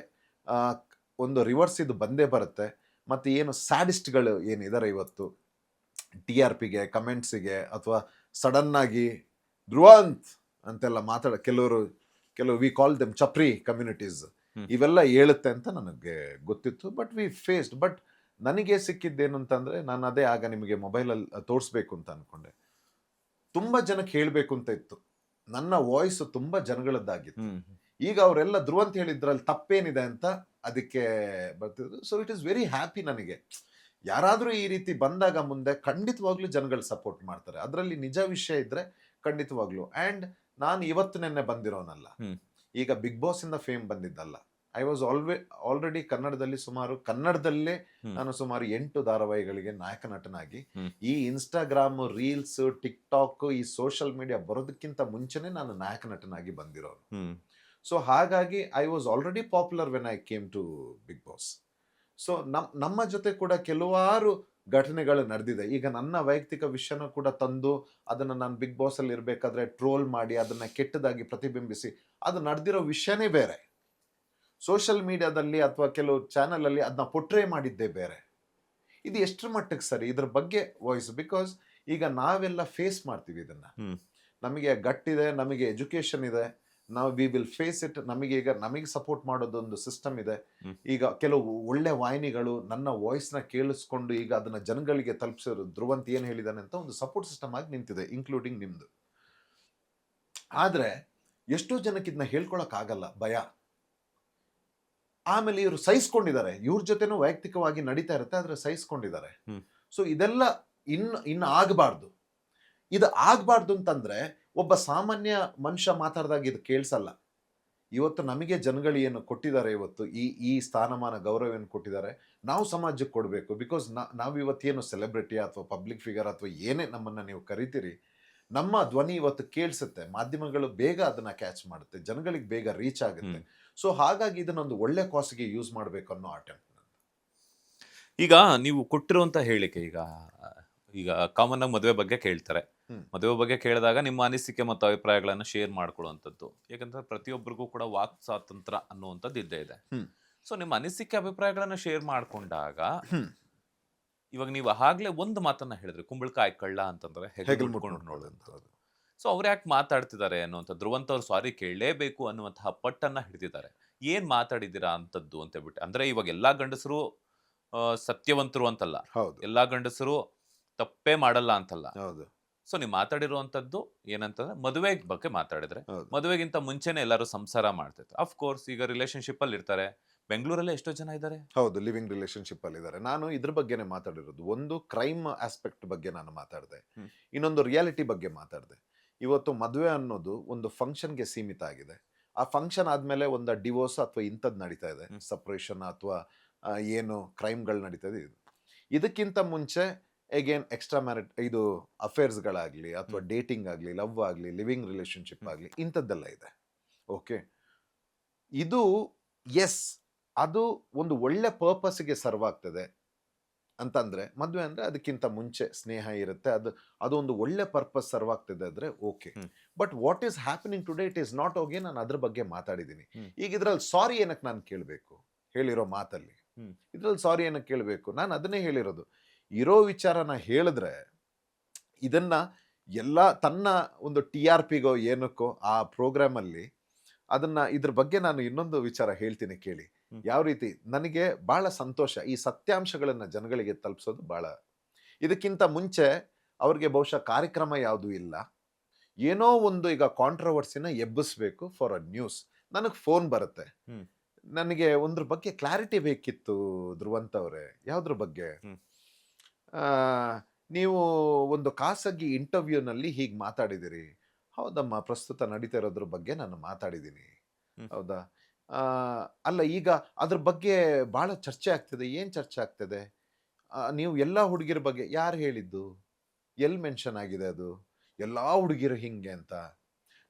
ಒಂದು ರಿವರ್ಸ್ ಇದು ಬಂದೇ ಬರುತ್ತೆ. ಮತ್ತೆ ಏನು ಸ್ಯಾಡಿಸ್ಟ್ಗಳು ಏನಿದ್ದಾರೆ ಇವತ್ತು TRPಗೆ, ಕಮೆಂಟ್ಸಿಗೆ, ಅಥವಾ ಸಡನ್ ಆಗಿ ಧ್ರುವಂತ್ ಅಂತೆಲ್ಲ ಕೆಲವು we call them chapri communities, ಇವೆಲ್ಲ ಹೇಳುತ್ತೆ ಅಂತ ನನಗೆ ಗೊತ್ತಿತ್ತು. But we faced. ಬಟ್ ನನಗೆ ಸಿಕ್ಕಿದ್ದೇನು ಅಂತಂದ್ರೆ, ನಾನು ಅದೇ ಆಗ ನಿಮಗೆ ಮೊಬೈಲಲ್ಲಿ ತೋರಿಸ್ಬೇಕು ಅಂತ ಅನ್ಕೊಂಡೆ. ತುಂಬಾ ಜನಕ್ಕೆ ಹೇಳಬೇಕು ಅಂತ ಇತ್ತು, ನನ್ನ ವಾಯ್ಸ್ ತುಂಬಾ ಜನಗಳದ್ದಾಗಿತ್ತು. ಈಗ ಅವರೆಲ್ಲ ಧ್ರುವಂತ್ ಹೇಳಿದ್ರಲ್ಲಿ ತಪ್ಪೇನಿದೆ ಅಂತ ಅದಕ್ಕೆ ಬರ್ತಿದ್ರು. So it is very happy ನನಗೆ. ಯಾರಾದ್ರೂ ಈ ರೀತಿ ಬಂದಾಗ ಮುಂದೆ ಖಂಡಿತವಾಗ್ಲೂ ಜನಗಳು ಸಪೋರ್ಟ್ ಮಾಡ್ತಾರೆ, ಅದರಲ್ಲಿ ನಿಜ ವಿಷಯ ಇದ್ರೆ ಖಂಡಿತವಾಗ್ಲೂ. ಅಂಡ್ ನಾನು ಇವತ್ತು ನೆನ್ನೆ ಬಂದಿರೋನಲ್ಲ, ಈಗ ಬಿಗ್ ಬಾಸ್ ಇಂದ ಫೇಮ್ ಬಂದಿದ್ದಲ್ಲ. ಐ ವಾಸ್ ಆಲ್ರೆಡಿ ಕನ್ನಡದಲ್ಲೇ ನಾನು ಸುಮಾರು 8 ಧಾರಾವಾಹಿಗಳಿಗೆ ನಾಯಕ ನಟನಾಗಿ, ಈ ಇನ್ಸ್ಟಾಗ್ರಾಮ್, ರೀಲ್ಸ್, ಟಿಕ್ ಟಾಕ್, ಈ ಸೋಷಿಯಲ್ ಮೀಡಿಯಾ ಬರೋದಕ್ಕಿಂತ ಮುಂಚೆನೆ ನಾನು ನಾಯಕ ನಟನಾಗಿ ಬಂದಿರೋನು. ಸೊ ಹಾಗಾಗಿ I was already popular when I came to Bigg Boss. So ನಮ್ಮ ಜೊತೆ ಕೂಡ ಕೆಲವಾರು ಘಟನೆಗಳು ನಡೆದಿದೆ. ಈಗ ನನ್ನ ವೈಯಕ್ತಿಕ ವಿಷಯನ ಕೂಡ ತಂದು ಅದನ್ನ ನಾನು ಬಿಗ್ ಬಾಸ್ ಅಲ್ಲಿ ಇರ್ಬೇಕಾದ್ರೆ ಟ್ರೋಲ್ ಮಾಡಿ ಅದನ್ನ ಕೆಟ್ಟದಾಗಿ ಪ್ರತಿಬಿಂಬಿಸಿ, ಅದು ನಡೆದಿರೋ ವಿಷಯನೇ ಬೇರೆ. ಸೋಷಿಯಲ್ ಮೀಡಿಯಾದಲ್ಲಿ ಅಥವಾ ಕೆಲವು ಚಾನೆಲ್ ಅಲ್ಲಿ ಅದನ್ನ ಪೊಟ್ರೆ ಮಾಡಿದ್ದೇ ಬೇರೆ. ಇದು ಎಷ್ಟರ ಮಟ್ಟಿಗೆ ಸರಿ, ಇದ್ರ ಬಗ್ಗೆ ವಾಯ್ಸ್, ಬಿಕಾಸ್ ಈಗ ನಾವೆಲ್ಲ ಫೇಸ್ ಮಾಡ್ತೀವಿ ಇದನ್ನ. ನಮಗೆ ಗಟ್ಟಿದೆ, ನಮಗೆ ಎಜುಕೇಶನ್ ಇದೆ, ನಾವು ವಿ ವಿಲ್ ಫೇಸ್ ಇಟ್. ನಮಗೆ ಸಪೋರ್ಟ್ ಮಾಡೋದೊಂದು ಸಿಸ್ಟಮ್ ಇದೆ. ಈಗ ಕೆಲವು ಒಳ್ಳೆ ವಾಹಿನಿಗಳು ನನ್ನ ವಾಯ್ಸ್ ನ ಕೇಳಿಸ್ಕೊಂಡು ಈಗ ಅದನ್ನ ಜನಗಳಿಗೆ ತಲುಪಿಸೋರು, ಧ್ರುವಂತ್ ಏನ್ ಹೇಳಿದಾನೆ ಅಂತ ಒಂದು ಸಪೋರ್ಟ್ ಸಿಸ್ಟಮ್ ಆಗಿ ನಿಂತಿದೆ, ಇನ್ಕ್ಲೂಡಿಂಗ್ ನಿಮ್ದು. ಆದ್ರೆ ಎಷ್ಟೋ ಜನಕ್ಕೆ ಇದನ್ನ ಹೇಳ್ಕೊಳಕ್ ಆಗಲ್ಲ, ಭಯ. ಆಮೇಲೆ ಇವರು ಸಹಿಸ್ಕೊಂಡಿದ್ದಾರೆ, ಇವ್ರ ಜೊತೆನೂ ವೈಯಕ್ತಿಕವಾಗಿ ನಡೀತಾ ಇರುತ್ತೆ, ಆದ್ರೆ ಸಹಿಸ್ಕೊಂಡಿದ್ದಾರೆ. ಸೊ ಇದೆಲ್ಲ ಇನ್ನು ಆಗಬಾರ್ದು. ಇದು ಆಗ್ಬಾರ್ದು ಅಂತಂದ್ರೆ ಒಬ್ಬ ಸಾಮಾನ್ಯ ಮನುಷ್ಯ ಮಾತಾಡಿದಾಗ ಇದು ಕೇಳಿಸಲ್ಲ. ಇವತ್ತು ನಮಗೆ ಜನಗಳು ಏನು ಕೊಟ್ಟಿದ್ದಾರೆ, ಇವತ್ತು ಈ ಸ್ಥಾನಮಾನ ಗೌರವ ಏನು ಕೊಟ್ಟಿದ್ದಾರೆ, ನಾವು ಸಮಾಜಕ್ಕೆ ಕೊಡಬೇಕು. ಬಿಕಾಸ್ ನಾವು ಇವತ್ತೇನು ಸೆಲೆಬ್ರಿಟಿ ಅಥವಾ ಪಬ್ಲಿಕ್ ಫಿಗರ್ ಅಥವಾ ಏನೇ ನಮ್ಮನ್ನ ನೀವು ಕರಿತೀರಿ, ನಮ್ಮ ಧ್ವನಿ ಇವತ್ತು ಕೇಳಿಸುತ್ತೆ, ಮಾಧ್ಯಮಗಳು ಬೇಗ ಅದನ್ನ ಕ್ಯಾಚ್ ಮಾಡುತ್ತೆ, ಜನಗಳಿಗೆ ಬೇಗ ರೀಚ್ ಆಗುತ್ತೆ. ಸೊ ಹಾಗಾಗಿ ಇದನ್ನೊಂದು ಒಳ್ಳೆ ಕಾಸಿಗೆ ಯೂಸ್ ಮಾಡಬೇಕು ಅನ್ನೋ ಅಟೆಂಪ್ಟ್. ಈಗ ನೀವು ಕೊಟ್ಟಿರುವಂತ ಹೇಳಿಕೆ, ಈಗ ಕಾಮನ್ ಆಗಿ ಮದುವೆ ಬಗ್ಗೆ ಕೇಳ್ತಾರೆ. ಮದುವೆ ಬಗ್ಗೆ ಕೇಳಿದಾಗ ನಿಮ್ಮ ಅನಿಸಿಕೆ ಮತ್ತು ಅಭಿಪ್ರಾಯಗಳನ್ನು ಶೇರ್ ಮಾಡ್ಕೊಳ್ಳುವಂಥದ್ದು, ಯಾಕಂದ್ರೆ ಪ್ರತಿಯೊಬ್ಬರಿಗೂ ಕೂಡ ವಾಕ್ ಸ್ವಾತಂತ್ರ್ಯ ಅನ್ನುವಂಥದ್ದು ಇದ್ದೇ ಇದೆ. ಸೊ ನಿಮ್ಮ ಅನಿಸಿಕೆ ಅಭಿಪ್ರಾಯಗಳನ್ನ ಶೇರ್ ಮಾಡ್ಕೊಂಡಾಗ, ಇವಾಗ ನೀವು ಆಗ್ಲೇ ಒಂದು ಮಾತನ್ನ ಹೇಳಿದ್ರಿ, ಕುಂಬಳಕಾಯಿ ಕಳ್ಳ ಅಂತಂದ್ರೆ ಹೆಗಲು ಮುಟ್ಕೊಂಡು ನೋಡುವಂಥದ್ದು. ಸೊ ಅವ್ರು ಯಾಕೆ ಮಾತಾಡ್ತಿದ್ದಾರೆ ಅನ್ನುವಂಥ, ಧ್ರುವಂತ್ ಅವ್ರು ಸಾರಿ ಕೇಳಲೇಬೇಕು ಅನ್ನುವಂತಹ ಪಟ್ಟನ್ನ ಹಿಡಿದಿದ್ದಾರೆ. ಏನ್ ಮಾತಾಡಿದ್ದೀರಾ ಅಂತದ್ದು ಅಂತ ಹೇಳ್ಬಿಟ್ಟು. ಅಂದ್ರೆ ಇವಾಗ ಎಲ್ಲಾ ಗಂಡಸರು ಸತ್ಯವಂತರು ಅಂತಲ್ಲ, ಎಲ್ಲಾ ಗಂಡಸರು ತಪ್ಪೇ ಮಾಡಲ್ಲ ಅಂತಲ್ಲ. ಸೊ ನೀವು ಮಾತಾಡಿರುವಂತದ್ದು ಏನಂತಂದ್ರೆ ಮದುವೆ ಬಗ್ಗೆ ಮಾತಾಡಿದ್ರೆ, ಮದುವೆಗಿಂತ ಮುಂಚೆನೆ ಎಲ್ಲರೂ ಸಂಸಾರ ಮಾಡ್ತಿದ್ರು. ಅಫ್ ಕೋರ್ಸ್ ಈಗ ರಿಲೇಶನ್ಶಿಪ್ ಅಲ್ಲಿ ಇರ್ತಾರೆ. ಬೆಂಗಳೂರಲ್ಲೇ ಎಷ್ಟೋ ಜನ ಇದ್ದಾರೆ, ಹೌದು, ಲಿವಿಂಗ್ ರಿಲೇಶನ್ಶಿಪ್ ಅಲ್ಲಿ ಇದ್ದಾರೆ. ನಾನು ಇದ್ರ ಬಗ್ಗೆನೇ ಮಾತಾಡಿರೋದು. ಒಂದು ಕ್ರೈಮ್ ಆಸ್ಪೆಕ್ಟ್ ಬಗ್ಗೆ ನಾನು ಮಾತಾಡಿದೆ, ಇನ್ನೊಂದು ರಿಯಾಲಿಟಿ ಬಗ್ಗೆ ಮಾತಾಡಿದೆ. ಇವತ್ತು ಮದುವೆ ಅನ್ನೋದು ಒಂದು ಫಂಕ್ಷನ್ಗೆ ಸೀಮಿತ ಆಗಿದೆ. ಆ ಫಂಕ್ಷನ್ ಆದ್ಮೇಲೆ ಒಂದು ಡಿವೋರ್ಸ್ ಅಥವಾ ಇಂಥದ್ದು ನಡೀತಾ ಇದೆ, ಸಪ್ರೇಷನ್ ಅಥವಾ ಏನು ಕ್ರೈಮ್ಗಳು ನಡೀತಾ ಇದೆ. ಇದಕ್ಕಿಂತ ಮುಂಚೆ ಅಗೇನ್ ಎಕ್ಸ್ಟ್ರಾ ಇದು ಅಫೇರ್ಸ್ಗಳಾಗ್ಲಿ ಅಥವಾ ಡೇಟಿಂಗ್ ಆಗಲಿ, ಲವ್ ಆಗಲಿ, ಲಿವಿಂಗ್ ರಿಲೇಶನ್ಶಿಪ್ ಆಗಲಿ, ಇಂಥದ್ದೆಲ್ಲ ಇದೆ. ಓಕೆ, ಇದು ಅದು ಒಂದು ಒಳ್ಳೆ ಪರ್ಪಸ್ಗೆ ಸರ್ವ್ ಆಗ್ತದೆ ಅಂತಂದ್ರೆ, ಮದುವೆ ಅಂದ್ರೆ ಅದಕ್ಕಿಂತ ಮುಂಚೆ ಸ್ನೇಹ ಇರುತ್ತೆ, ಅದು ಒಂದು ಒಳ್ಳೆ ಪರ್ಪಸ್ ಸರ್ವ್ ಆಗ್ತದೆ ಅಂದ್ರೆ okay. But what is happening today, it is not okay. ನಾನು ಅದ್ರ ಬಗ್ಗೆ ಮಾತಾಡಿದ್ದೀನಿ. ಈಗ ಇದ್ರಲ್ಲಿ ಸಾರಿ ಏನಕ್ಕೆ ನಾನು ಕೇಳಬೇಕು, ಹೇಳಿರೋ ಮಾತಲ್ಲಿ ಇದ್ರಲ್ಲಿ ಸಾರಿ ಏನಕ್ಕೆ ಕೇಳಬೇಕು? ನಾನು ಅದನ್ನೇ ಹೇಳಿರೋದು. ಇರೋ ವಿಚಾರನ ಹೇಳಿದ್ರೆ ಇದನ್ನ ಎಲ್ಲ ತನ್ನ ಒಂದು TRPಗೋ ಏನಕ್ಕೋ ಆ ಪ್ರೋಗ್ರಾಮ್ ಅಲ್ಲಿ ಅದನ್ನ, ಇದ್ರ ಬಗ್ಗೆ ನಾನು ಇನ್ನೊಂದು ವಿಚಾರ ಹೇಳ್ತೀನಿ ಕೇಳಿ. ಯಾವ ರೀತಿ ನನಗೆ ಬಹಳ ಸಂತೋಷ ಈ ಸತ್ಯಾಂಶಗಳನ್ನ ಜನಗಳಿಗೆ ತಲುಪಿಸೋದು ಬಹಳ. ಇದಕ್ಕಿಂತ ಮುಂಚೆ ಅವ್ರಿಗೆ ಬಹುಶಃ ಕಾರ್ಯಕ್ರಮ ಯಾವುದೂ ಇಲ್ಲ. ಏನೋ ಒಂದು ಈಗ ಕಾಂಟ್ರವರ್ಸಿನ ಎಬ್ಬಿಸ್ಬೇಕು ಫಾರ್ ಅ ನ್ಯೂಸ್. ನನಗೆ ಫೋನ್ ಬರುತ್ತೆ, ಹ್ಮ್. ನನಗೆ ಒಂದ್ರ ಬಗ್ಗೆ ಕ್ಲಾರಿಟಿ ಬೇಕಿತ್ತು ಧ್ರುವಂತ್ ಅವರೇ. ಯಾವ್ದ್ರ ಬಗ್ಗೆ? ಹ್ಮ್. ಆ, ನೀವು ಒಂದು ಖಾಸಗಿ ಇಂಟರ್ವ್ಯೂನಲ್ಲಿ ಹೀಗೆ ಮಾತಾಡಿದಿರಿ. ಹೌದಮ್ಮ, ಪ್ರಸ್ತುತ ನಡೀತಾ ಇರೋದ್ರ ಬಗ್ಗೆ ನಾನು ಮಾತಾಡಿದ್ದೀನಿ. ಹ್ಮ್. ಹೌದಾ? ಆ, ಅಲ್ಲ, ಈಗ ಅದ್ರ ಬಗ್ಗೆ ಬಹಳ ಚರ್ಚೆ ಆಗ್ತಿದೆ. ಏನ್ ಚರ್ಚೆ ಆಗ್ತಿದೆ? ನೀವು ಎಲ್ಲ ಹುಡುಗಿರ ಬಗ್ಗೆ ಯಾರು ಹೇಳಿದ್ದು? ಎಲ್ಲಿ ಮೆನ್ಷನ್ ಆಗಿದೆ ಅದು? ಎಲ್ಲಾ ಹುಡುಗಿರು ಹಿಂಗೆ ಅಂತ.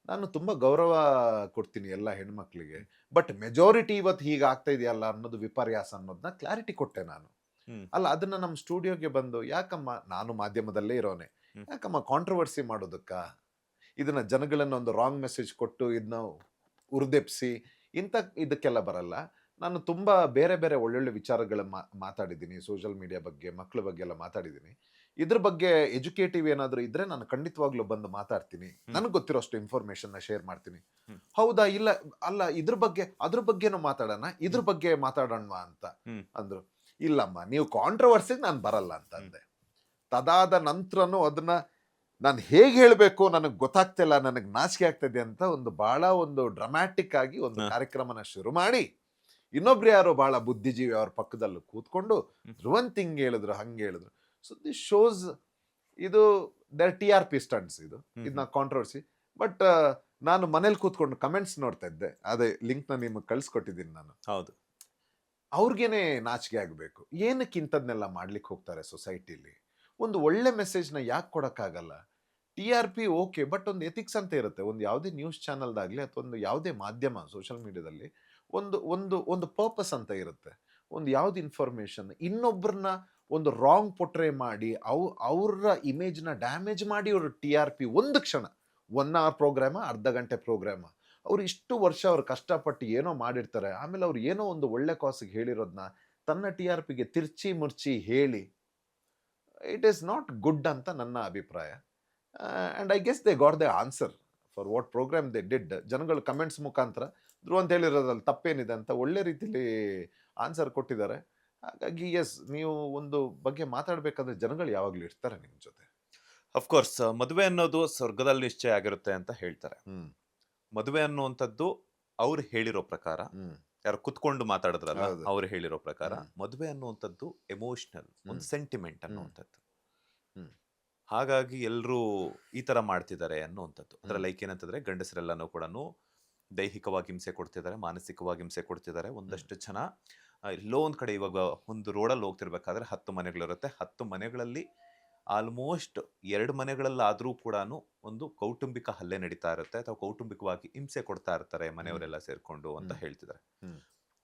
ನಾನು ತುಂಬಾ ಗೌರವ ಕೊಡ್ತೀನಿ ಎಲ್ಲ ಹೆಣ್ಮಕ್ಳಿಗೆ. ಬಟ್ ಮೆಜಾರಿಟಿ ಇವತ್ತು ಹೀಗೆ ಆಗ್ತಾ ಇದೆಯಲ್ಲ ಅನ್ನೋದು ವಿಪರ್ಯಾಸ ಅನ್ನೋದನ್ನ ಕ್ಲಾರಿಟಿ ಕೊಟ್ಟೆ ನಾನು. ಹ್ಮ್. ಅಲ್ಲ, ಅದನ್ನ ನಮ್ಮ ಸ್ಟುಡಿಯೋಗೆ ಬಂದು ಯಾಕಮ್ಮ, ನಾನು ಮಾಧ್ಯಮದಲ್ಲೇ ಇರೋನೆ, ಹ್ಮ್. ಯಾಕಮ್ಮ ಕಾಂಟ್ರವರ್ಸಿ ಮಾಡೋದಕ್ಕ? ಇದನ್ನ ಜನಗಳನ್ನ ಒಂದು ರಾಂಗ್ ಮೆಸೇಜ್ ಕೊಟ್ಟು ಇದನ್ನ ಉರ್ದೆಪ್ಸಿ ಇಂಥ ಇದಕ್ಕೆಲ್ಲ ಬರಲ್ಲ. ನಾನು ತುಂಬಾ ಬೇರೆ ಬೇರೆ ಒಳ್ಳೊಳ್ಳೆ ವಿಚಾರಗಳ ಮಾತಾಡಿದ್ದೀನಿ. ಸೋಷಿಯಲ್ ಮೀಡಿಯಾ ಬಗ್ಗೆ, ಮಕ್ಕಳ ಬಗ್ಗೆ ಎಲ್ಲ ಮಾತಾಡಿದ್ದೀನಿ. ಇದ್ರ ಬಗ್ಗೆ ಎಜುಕೇಟಿವ್ ಏನಾದರೂ ಇದ್ರೆ ನಾನು ಖಂಡಿತವಾಗ್ಲೂ ಬಂದು ಮಾತಾಡ್ತೀನಿ. ನನಗೆ ಗೊತ್ತಿರೋಷ್ಟು ಇನ್ಫಾರ್ಮೇಶನ್ ಶೇರ್ ಮಾಡ್ತೀನಿ. ಹ್ಮ್. ಹೌದಾ? ಇಲ್ಲ, ಅಲ್ಲ, ಅದ್ರ ಬಗ್ಗೆನೂ ಮಾತಾಡೋಣ, ಇದ್ರ ಬಗ್ಗೆ ಮಾತಾಡೋಣ ಅಂತ ಹ್ಮ್. ಅಂದ್ರು. ಇಲ್ಲಮ್ಮ, ನೀವು ಕಾಂಟ್ರವರ್ಸಿಗೆ ನಾನು ಬರಲ್ಲ ಅಂತ ಅಂದೆ. ತದಾದ ನಂತರನೂ ಅದನ್ನ ನಾನು ಹೇಗೆ ಹೇಳಬೇಕು ನನಗೆ ಗೊತ್ತಾಗ್ತಿಲ್ಲ, ನನಗೆ ನಾಚಿಕೆ ಆಗ್ತದೆ ಅಂತ ಒಂದು ಬಹಳ ಒಂದು ಡ್ರಾಮ್ಯಾಟಿಕ್ ಆಗಿ ಒಂದು ಕಾರ್ಯಕ್ರಮನ ಶುರು ಮಾಡಿ, ಇನ್ನೊಬ್ರು ಯಾರೋ ಬಹಳ ಬುದ್ಧಿಜೀವಿ ಅವ್ರ ಪಕ್ಕದಲ್ಲಿ ಕೂತ್ಕೊಂಡು ಧ್ರುವಂತ್ ಹಿಂಗೆ ಹೇಳಿದ್ರು, ಹಂಗೆ ಹೇಳಿದ್ರು. ಸೊ ದಿಸ್ ಶೋಸ್ ಇದು ದರ್ TRP ಸ್ಟಂಟ್ಸ್. ಇದನ್ನ ಕಾಂಟ್ರವರ್ಸಿ. ಬಟ್ ನಾನು ಮನೇಲಿ ಕೂತ್ಕೊಂಡು ಕಮೆಂಟ್ಸ್ ನೋಡ್ತಾ ಇದ್ದೆ. ಅದೇ ಲಿಂಕ್ನ ನಿಮಗೆ ಕಳಿಸ್ಕೊಟ್ಟಿದ್ದೀನಿ ನಾನು. ಹೌದು. ಅವ್ರಿಗೇನೆ ನಾಚಿಕೆ ಆಗಬೇಕು. ಏನಕ್ಕೆ ಇಂಥದ್ನೆಲ್ಲ ಮಾಡ್ಲಿಕ್ಕೆ ಹೋಗ್ತಾರೆ ಸೊಸೈಟಿಲಿ? ಒಂದು ಒಳ್ಳೆ ಮೆಸೇಜ್ನ ಯಾಕೆ ಕೊಡೋಕ್ಕಾಗಲ್ಲ? TRP ಓಕೆ, ಬಟ್ ಒಂದು ಎಥಿಕ್ಸ್ ಅಂತ ಇರುತ್ತೆ. ಒಂದು ಯಾವುದೇ ನ್ಯೂಸ್ ಚಾನಲ್ದಾಗಲಿ ಅಥವಾ ಒಂದು ಯಾವುದೇ ಮಾಧ್ಯಮ ಸೋಷಿಯಲ್ ಮೀಡಿಯಾದಲ್ಲಿ ಒಂದು ಒಂದು ಒಂದು ಪರ್ಪಸ್ ಅಂತ ಇರುತ್ತೆ. ಒಂದು ಯಾವ್ದು ಇನ್ಫಾರ್ಮೇಶನ್ ಇನ್ನೊಬ್ಬರನ್ನ ಒಂದು ರಾಂಗ್ ಪೊಟ್ರೆ ಮಾಡಿ ಅವ್ರ ಇಮೇಜ್ನ ಡ್ಯಾಮೇಜ್ ಮಾಡಿ ಅವರು TRP ಒಂದು ಕ್ಷಣ 1 hour ಪ್ರೋಗ್ರಾಮ, ಅರ್ಧ ಗಂಟೆ ಪ್ರೋಗ್ರಾಮ, ಅವ್ರು ಇಷ್ಟು ವರ್ಷ ಅವ್ರು ಕಷ್ಟಪಟ್ಟು ಏನೋ ಮಾಡಿರ್ತಾರೆ. ಆಮೇಲೆ ಅವ್ರು ಏನೋ ಒಂದು ಒಳ್ಳೆ ಕಾಸಿಗೆ ಹೇಳಿರೋದನ್ನ ತನ್ನ TRPಗೆ ತಿರ್ಚಿ ಮುರ್ಚಿ ಹೇಳಿ, ಇಟ್ ಈಸ್ ನಾಟ್ ಗುಡ್ ಅಂತ ನನ್ನ ಅಭಿಪ್ರಾಯ. And I guess they got the answer for what program they did. ಜನಗಳು ಕಮೆಂಟ್ಸ್ ಮುಖಾಂತರ ಧ್ರುವಂತ್ ಹೇಳಿರೋದ್ರಲ್ಲಿ ತಪ್ಪೇನಿದೆ ಅಂತ ಒಳ್ಳೆ ರೀತಿಲಿ ಆನ್ಸರ್ ಕೊಟ್ಟಿದ್ದಾರೆ. ಹಾಗಾಗಿ ಎಸ್, ನೀವು ಒಂದು ಬಗ್ಗೆ ಮಾತಾಡಬೇಕಾದ್ರೆ ಜನಗಳು ಯಾವಾಗಲೂ ಇರ್ತಾರೆ ನಿಮ್ಮ ಜೊತೆ. ಅಫ್ಕೋರ್ಸ್ ಮದುವೆ ಅನ್ನೋದು ಸ್ವರ್ಗದಲ್ಲಿ ನಿಶ್ಚಯ ಆಗಿರುತ್ತೆ ಅಂತ ಹೇಳ್ತಾರೆ. ಹ್ಮ್ ಮದುವೆ ಅನ್ನುವಂಥದ್ದು ಅವ್ರು ಹೇಳಿರೋ ಪ್ರಕಾರ, ಹ್ಮ್ ಯಾರು ಕುತ್ಕೊಂಡು ಮಾತಾಡಿದ್ರಲ್ಲ ಹೌದು. ಅವ್ರು ಹೇಳಿರೋ ಪ್ರಕಾರ, ಹ್ಮ್. ಮದುವೆ ಅನ್ನುವಂಥದ್ದು ಎಮೋಷನಲ್, ಒಂದು ಹ್ಮ್. ಸೆಂಟಿಮೆಂಟ್ ಅನ್ನುವಂಥದ್ದು. ಹ್ಮ್. ಹಾಗಾಗಿ ಎಲ್ಲರೂ ಈ ತರ ಮಾಡ್ತಿದ್ದಾರೆ ಅನ್ನುವಂಥದ್ದು. ಅಂದ್ರೆ ಹ್ಮ್. ಲೈಕ್ ಏನಂತಂದ್ರೆ ಗಂಡಸರೆಲ್ಲನೂ ಕೂಡ ದೈಹಿಕವಾಗಿ ಹಿಂಸೆ ಕೊಡ್ತಿದ್ದಾರೆ, ಮಾನಸಿಕವಾಗಿ ಹಿಂಸೆ ಕೊಡ್ತಿದ್ದಾರೆ. ಒಂದಷ್ಟು ಜನ ಎಲ್ಲೋ ಒಂದ್ ಕಡೆ, ಇವಾಗ ಒಂದು ರೋಡಲ್ಲಿ ಹೋಗ್ತಿರ್ಬೇಕಾದ್ರೆ 10 ಮನೆಗಳಿರುತ್ತೆ. 10 ಮನೆಗಳಲ್ಲಿ ಆಲ್ಮೋಸ್ಟ್ 2 ಮನೆಗಳಲ್ಲಾದ್ರೂ ಕೂಡ ಒಂದು ಕೌಟುಂಬಿಕ ಹಲ್ಲೆ ನಡೀತಾ ಇರುತ್ತೆ, ಅಥವಾ ಕೌಟುಂಬಿಕವಾಗಿ ಹಿಂಸೆ ಕೊಡ್ತಾ ಇರ್ತಾರೆ ಮನೆಯವರೆಲ್ಲ ಸೇರ್ಕೊಂಡು ಅಂತ ಹ್ಮ್. ಹೇಳ್ತಿದ್ದಾರೆ. ಹ್ಮ್.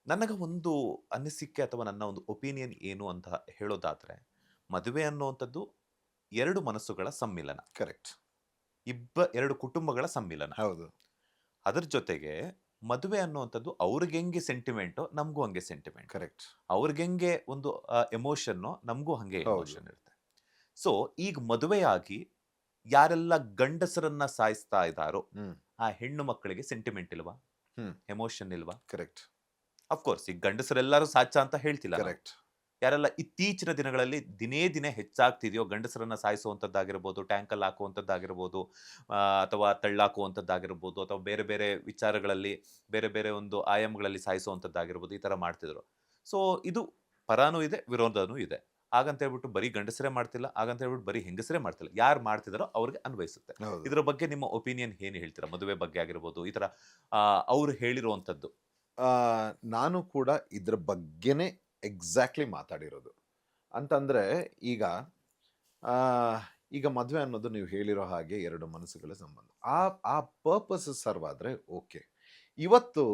ನನಗೆ ಒಂದು ಅನಿಸಿಕೆ ಅಥವಾ ನನ್ನ ಒಂದು ಒಪಿನಿಯನ್ ಏನು ಅಂತ ಹೇಳೋದಾದ್ರೆ, ಮದುವೆ ಅನ್ನುವಂಥದ್ದು 2 ಮನಸ್ಸುಗಳ ಸಮ್ಮಿಲನ, ಕರೆಕ್ಟ್. 2 ಕುಟುಂಬಗಳ ಸಮ್ಮಿಲನ. ಹೌದು. ಅದ್ರ ಜೊತೆಗೆ ಮದುವೆ ಅನ್ನುವಂಥದ್ದು ಅವ್ರಿಗೆ ಹೆಂಗೆ ಸೆಂಟಿಮೆಂಟು ನಮಗೂ ಹಂಗೆ ಸೆಂಟಿಮೆಂಟ್, ಕರೆಕ್ಟ್. ಅವ್ರಿಗೆ ಹೆಂಗೆ ಒಂದು ಎಮೋಷನ್ನು ನಮಗೂ ಹಂಗೆ ಹೌದು. ಎಮೋಷನ್ ಇರುತ್ತೆ. ಸೊ ಈಗ ಮದುವೆಯಾಗಿ ಯಾರೆಲ್ಲ ಗಂಡಸರನ್ನ ಸಾಯಿಸ್ತಾ ಇದ್ದಾರೋ ಹ್ಮ್. ಆ ಹೆಣ್ಣು ಮಕ್ಕಳಿಗೆ ಸೆಂಟಿಮೆಂಟ್ ಇಲ್ವಾ, ಹ್ಮ್. ಎಮೋಷನ್ ಇಲ್ವಾ? ಕರೆಕ್ಟ್. ಅಫ್ಕೋರ್ಸ್ ಈಗ ಗಂಡಸರೆಲ್ಲರೂ ಸಾಚ ಅಂತ ಹೇಳ್ತಿಲ್ಲ ನಾನು. ಕರೆಕ್ಟ್. ಯಾರೆಲ್ಲ ಇತ್ತೀಚಿನ ದಿನಗಳಲ್ಲಿ ದಿನೇ ದಿನೇ ಹೆಚ್ಚಾಗ್ತಿದೆಯೋ, ಗಂಡಸರನ್ನ ಸಾಯಿಸುವಂಥದ್ದಾಗಿರ್ಬೋದು, ಟ್ಯಾಂಕಲ್ಲಿ ಹಾಕುವಂಥದ್ದಾಗಿರ್ಬೋದು, ಅಥವಾ ತಳ್ಳಾಕುವಂಥದ್ದಾಗಿರ್ಬೋದು, ಅಥವಾ ಬೇರೆ ಬೇರೆ ವಿಚಾರಗಳಲ್ಲಿ ಬೇರೆ ಬೇರೆ ಒಂದು ಆಯಾಮಗಳಲ್ಲಿ ಸಾಯಿಸುವಂಥದ್ದಾಗಿರ್ಬೋದು, ಈ ಥರ ಮಾಡ್ತಿದ್ರು. ಸೊ ಇದು ಪರಾನೂ ಇದೆ, ವಿರೋಧನೂ ಇದೆ. ಹಾಗಂತ ಹೇಳ್ಬಿಟ್ಟು ಬರೀ ಗಂಡಸರೇ ಮಾಡ್ತಿಲ್ಲ, ಹಾಗಂತ ಹೇಳ್ಬಿಟ್ಟು ಬರೀ ಹೆಂಗಸರೇ ಮಾಡ್ತಿಲ್ಲ. ಯಾರು ಮಾಡ್ತಿದಾರೋ ಅವ್ರಿಗೆ ಅನ್ವಯಿಸುತ್ತೆ. ಹೌದು. ಇದ್ರ ಬಗ್ಗೆ ನಿಮ್ಮ ಒಪಿನಿಯನ್ ಏನು ಹೇಳ್ತೀರಾ? ಮದುವೆ ಬಗ್ಗೆ ಆಗಿರ್ಬೋದು, ಈ ಥರ ಅವ್ರು ಹೇಳಿರುವಂಥದ್ದು. ನಾನು ಕೂಡ ಇದ್ರ ಬಗ್ಗೆನೇ ಎಕ್ಸಾಕ್ಟ್ಲಿ ಮಾತಾಡಿರೋದು. ಅಂತಂದ್ರೆ ಈಗ ಆ, ಈಗ ಮದುವೆ ಅನ್ನೋದು ನೀವು ಹೇಳಿರೋ ಹಾಗೆ 2 ಮನಸ್ಸುಗಳ ಸಂಬಂಧ. ಆ ಪರ್ಪಸ್ ಸರ್ವ್ ಆದ್ರೆ ಓಕೆ. ಇವತ್ತು